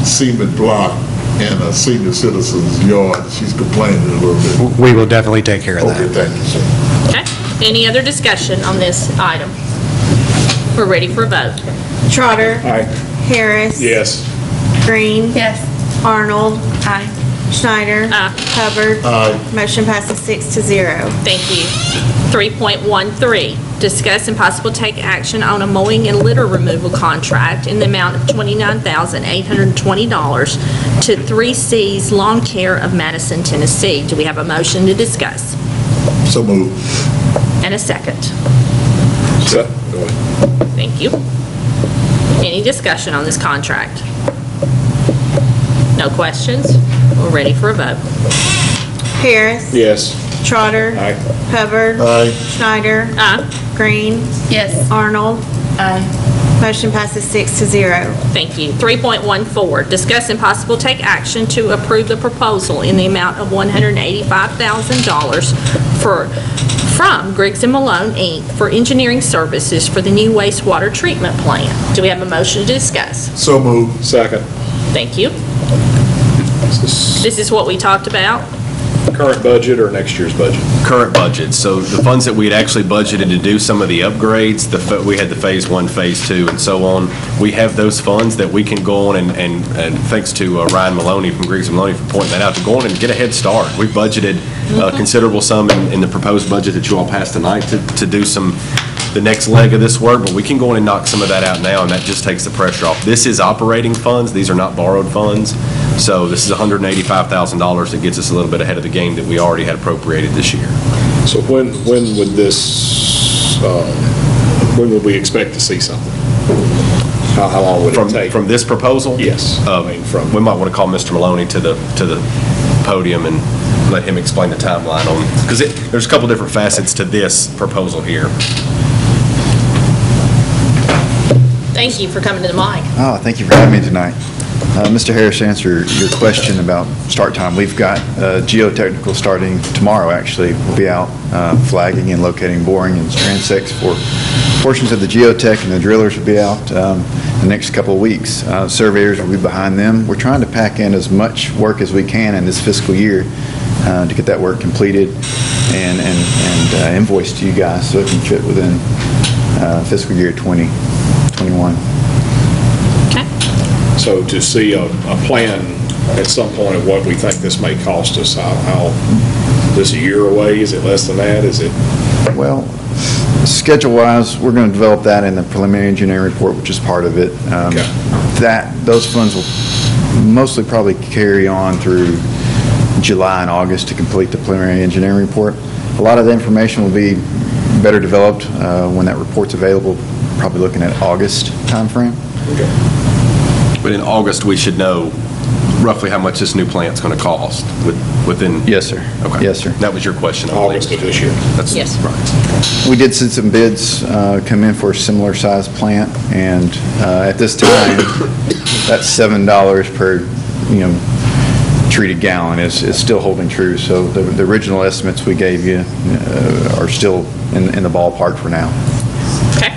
cement block in a senior citizen's yard. She's complaining a little bit. We will definitely take care of that. Okay, thank you, sir. Okay. Any other discussion on this item? We're ready for a vote. Trotter. Aye. Harris. Yes. Green. Yes. Arnold. Aye. Schneider. Hubbard. Aye. Motion passes 6-0. Thank you. 3.13, discuss and possible take action on a mowing and litter removal contract in the amount of $29,820 to 3C's Lawn Care of Madison, Tennessee. Do we have a motion to discuss? So moved. And a second. Go ahead. Thank you. Any discussion on this contract? No questions? We're ready for a vote. Harris. Yes. Trotter. Aye. Hubbard. Aye. Schneider. Green. Yes. Arnold. Aye. Motion passes 6-0. Thank you. 3.14, discuss and possible take action to approve the proposal in the amount of $185,000 from Griggs & Malone, Inc. for engineering services for the new wastewater treatment plant. Do we have a motion to discuss? So moved. Second. Thank you. This is what we talked about. Current budget or next year's budget? Current budget. So the funds that we had actually budgeted to do some of the upgrades, we had the Phase 1, Phase 2, and so on. We have those funds that we can go on and thanks to Ryan Maloney from Griggs & Maloney for pointing that out, to go on and get a head start. We've budgeted a considerable sum in the proposed budget that you all passed tonight to do the next leg of this work, but we can go in and knock some of that out now, and that just takes the pressure off. This is operating funds. These are not borrowed funds. So this is $185,000 that gets us a little bit ahead of the game that we already had appropriated this year. So when would this, when would we expect to see something? How long would it take? From this proposal? Yes. We might want to call Mr. Maloney to the podium and let him explain the timeline on, because there's a couple different facets to this proposal here. Thank you for coming to the mic. Oh, thank you for having me tonight. Mr. Harris, to answer your question about start time, we've got geotechnical starting tomorrow, actually. We'll be out flagging and locating boring and transects for portions of the geotech, and the drillers will be out the next couple of weeks. Surveyors will be behind them. We're trying to pack in as much work as we can in this fiscal year to get that work completed and invoiced to you guys so it can fit within fiscal year 2021. So to see a plan at some point of what we think this may cost us, how this a year away? Is it less than that? Is it? Well, schedule-wise, we're going to develop that in the preliminary engineering report, which is part of it. Those funds will mostly probably carry on through July and August to complete the preliminary engineering report. A lot of the information will be better developed when that report's available, probably looking at August timeframe. But in August, we should know roughly how much this new plant's going to cost within... Yes, sir. Okay. Yes, sir. That was your question. August of this year. Yes. Right. We did see some bids come in for a similar size plant, and at this time, that's $7 per treated gallon is still holding true. So the original estimates we gave you are still in the ballpark for now. Okay.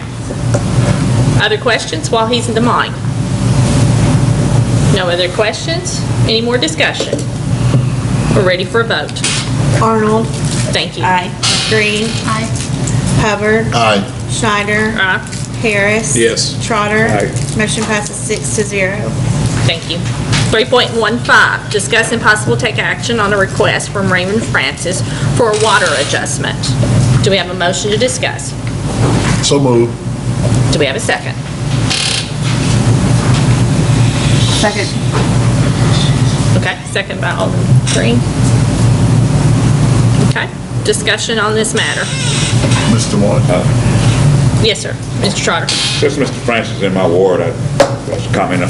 Other questions while he's in the mic? No other questions? Any more discussion? We're ready for a vote. Arnold. Thank you. Aye. Green. Aye. Hubbard. Aye. Schneider. Aye. Harris. Yes. Trotter. Aye. Motion passes 6-0. Thank you. 3.15, discuss and possible take action on a request from Raymond Francis for a water adjustment. Do we have a motion to discuss? So moved. Do we have a second? Second. Okay, second by Alderman Green. Okay, discussion on this matter. Mr. Martin. Yes, sir. Mr. Trotter. Since Mr. Francis in my ward, I was commenting.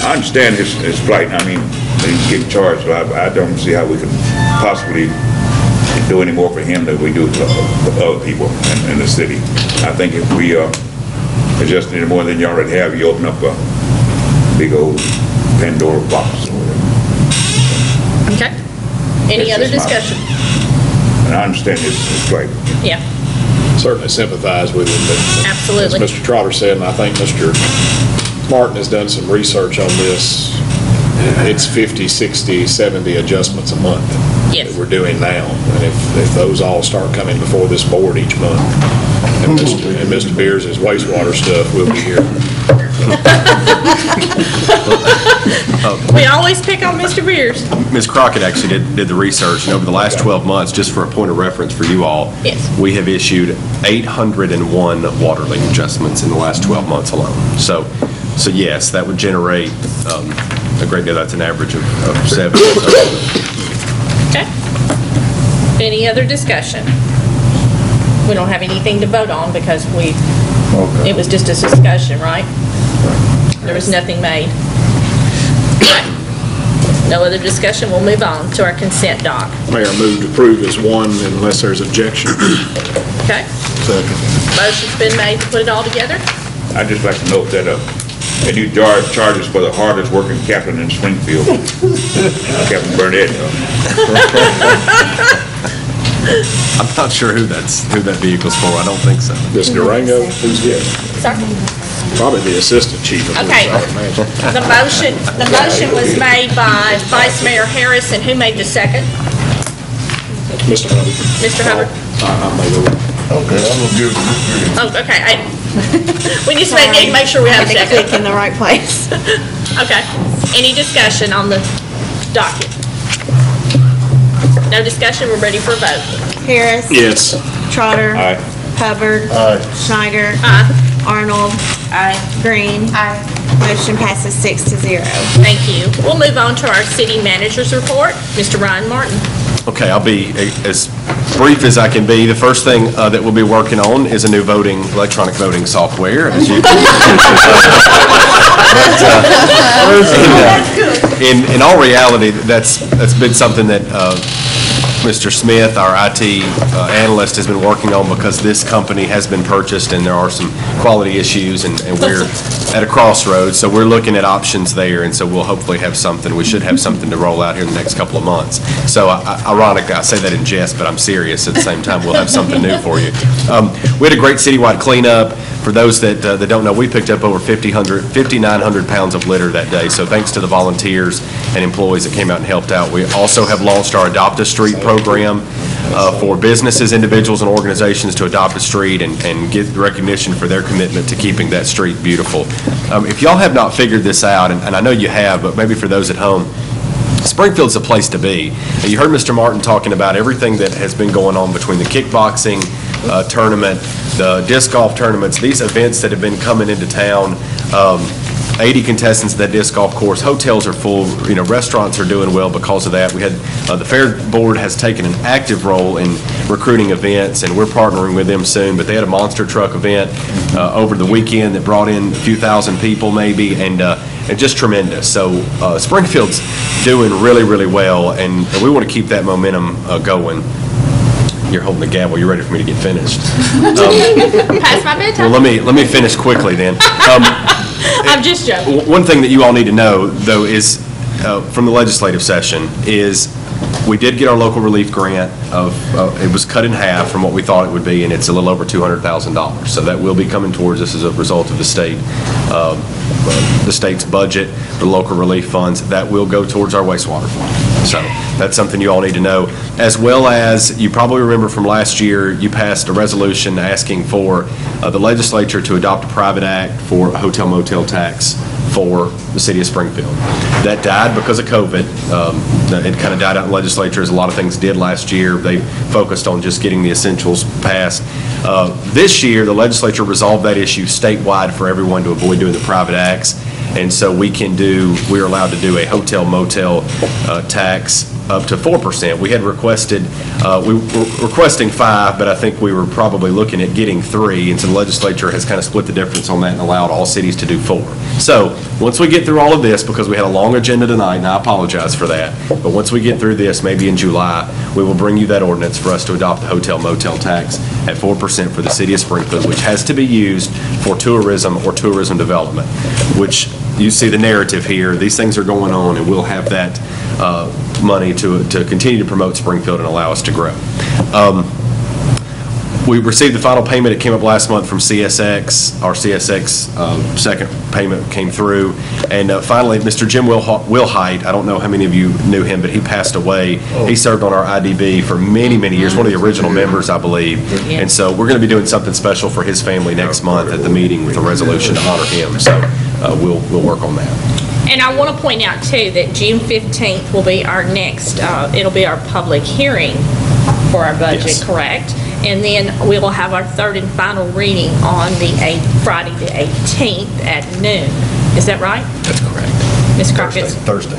I understand his plight. I mean, he's getting charged, so I don't see how we can possibly do any more for him than we do for other people in the city. I think if we adjust any more than you already have, you open up a big old Pandora box. Okay. Any other discussion? And I understand his plight. Yeah. Certainly sympathize with him, but Absolutely. as Mr. Trotter said, and I think Mr. Martin has done some research on this, it's 50, 60, 70 adjustments a month Yes. that we're doing now. And if those all start coming before this board each month, and Mr. Beers' wastewater stuff, we'll be here. We always pick on Mr. Beers. Ms. Crockett actually did the research, and over the last 12 months, just for a point of reference for you all, Yes. we have issued 801 water leak adjustments in the last 12 months alone. So yes, that would generate a great deal. That's an average of 7. Okay. Any other discussion? We don't have anything to vote on because it was just a discussion, right? There was nothing made. No other discussion, we'll move on to our consent doc. Mayor, move to approve as one unless there's objection. Okay? Second. Motion's been made to put it all together. I'd just like to note that they do charges for the hardest working captain in Springfield, Captain Burnett. I'm not sure who that vehicle's for. I don't think so. This Durango, who's it? Sorry. Probably the assistant chief of Okay. police, I would imagine. The motion was made by Vice Mayor Harris, and who made the second? Mr. Hubbard. Mr. Hubbard? I made it. Okay, I'm gonna give it to Mr. Green. Oh, okay. We just need to make sure we have a Had to second. click in the right place. Okay. Any discussion on the docket? No discussion, we're ready for a vote. Harris. Yes. Trotter. Aye. Hubbard. Aye. Schneider. Aye. Arnold. Aye. Green. Aye. Motion passes 6-0. Thank you. We'll move on to our city manager's report. Mr. Ryan Martin. Okay, I'll be as brief as I can be. The first thing that we'll be working on is a new electronic voting software. As you in all reality, that's been something that Mr. Smith, our IT analyst, has been working on because this company has been purchased and there are some quality issues and we're at a crossroads. So we're looking at options there, and so we'll hopefully have something. We should have something to roll out here in the next couple of months. So ironically, I say that in jest, but I'm serious at the same time. We'll have something new for you. We had a great citywide cleanup. For those that don't know, we picked up over 5,900 pounds of litter that day. So thanks to the volunteers and employees that came out and helped out. We also have launched our Adopt a Street program for businesses, individuals, and organizations to adopt a street and get the recognition for their commitment to keeping that street beautiful. If y'all have not figured this out, and I know you have, but maybe for those at home, Springfield's a place to be. You heard Mr. Martin talking about everything that has been going on between the kickboxing tournament, the disc golf tournaments, these events that have been coming into town. 80 contestants at that disc golf course. Hotels are full. Restaurants are doing well because of that. We had the Fair Board has taken an active role in recruiting events, and we're partnering with them soon. But they had a monster truck event over the weekend that brought in a few thousand people, maybe, and just tremendous. So Springfield's doing really, really well, and we want to keep that momentum going. You're holding the gavel. You're ready for me to get finished. Past my bedtime. Well, let me finish quickly then. I'm just joking. One thing that you all need to know, though, is from the legislative session is We did get our local relief grant it was cut in half from what we thought it would be, and it's a little over $200,000. So that will be coming towards us as a result of the state's budget, the local relief funds. That will go towards our wastewater fund. So that's something you all need to know. As well as, you probably remember from last year, you passed a resolution asking for the legislature to adopt a private act for a hotel motel tax for the city of Springfield. That died because of COVID. It kind of died out in the legislature, as a lot of things did last year. They focused on just getting the essentials passed. This year, the legislature resolved that issue statewide for everyone to avoid doing the private acts. And so we're allowed to do a hotel motel tax up to 4%. We had requested, we were requesting 5, but I think we were probably looking at getting 3, and so the legislature has kind of split the difference on that and allowed all cities to do 4. So once we get through all of this, because we had a long agenda tonight, and I apologize for that, but once we get through this, maybe in July, we will bring you that ordinance for us to adopt the hotel motel tax at 4% for the city of Springfield, which has to be used for tourism or tourism development, which you see the narrative here. These things are going on, and we'll have that money to continue to promote Springfield and allow us to grow. We received the final payment. It came up last month from CSX. Our CSX second payment came through. And finally, Mr. Jim Wilhite, I don't know how many of you knew him, but he passed away. He served on our IDB for many, many years, one of the original members, I believe. And so we're going to be doing something special for his family next month at the meeting with a resolution to honor him. So we'll work on that. And I want to point out, too, that June 15th will be our next, it'll be our public hearing for our budget, yes. Correct? And then we will have our third and final reading on Friday the 18th at noon. Is that right? That's correct. Ms. Crockett? Thursday.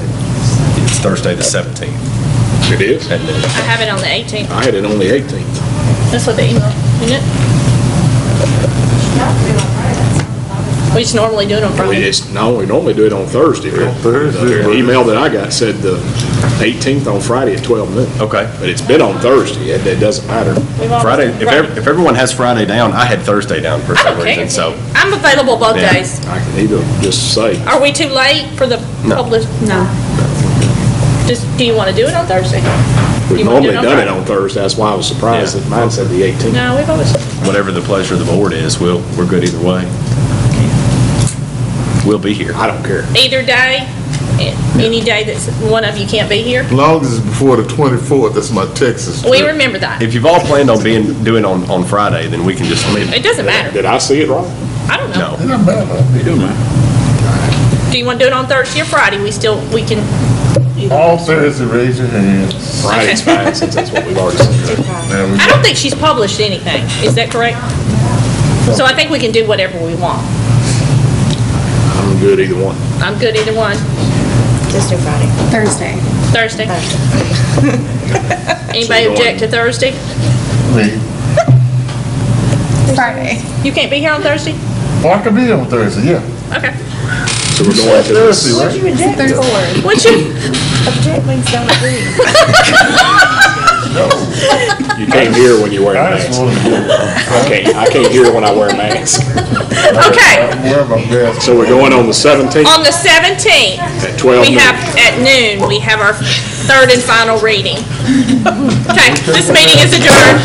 It's Thursday the 17th. It is? At noon. I have it on the 18th. I had it on the 18th. That's what the email, isn't it? We just normally do it on Friday. We normally do it on Thursday. The email that I got said the 18th on Friday at 12 noon. Okay. But it's been on Thursday. It doesn't matter. Friday, if everyone has Friday down, I had Thursday down for some reason, so. I'm available both days. I can either just say. Are we too late for the public? No. Do you want to do it on Thursday? We've normally done it on Thursday. That's why I was surprised that mine said the 18th. No, we've always. Whatever the pleasure of the board is, we're good either way. We'll be here. I don't care. Either day, any day that one of you can't be here. As long as it's before the 24th, that's my Texas trip. We remember that. If you've all planned on doing on Friday, then we can just leave. It doesn't matter. Did I see it wrong? I don't know. It doesn't matter. It don't matter. Do you want to do it on Thursday or Friday? We can. All Thursday, raise your hands. Friday's fine, since that's what we've already said. I don't think she's published anything. Is that correct? So I think we can do whatever we want. I'm good either one. I'm good either one. Just do Friday. Thursday. Thursday. Anybody object to Thursday? Me. Friday. You can't be here on Thursday? Oh, I can be on Thursday, yeah. Okay. So we're going to Thursday, What'd you object for? What'd you? Object means don't agree. You can't hear when you're wearing a mask. I can't hear when I wear a mask. Okay. So we're going on the 17th? On the 17th. At 12 noon. At noon, we have our third and final reading. Okay, this meeting is adjourned.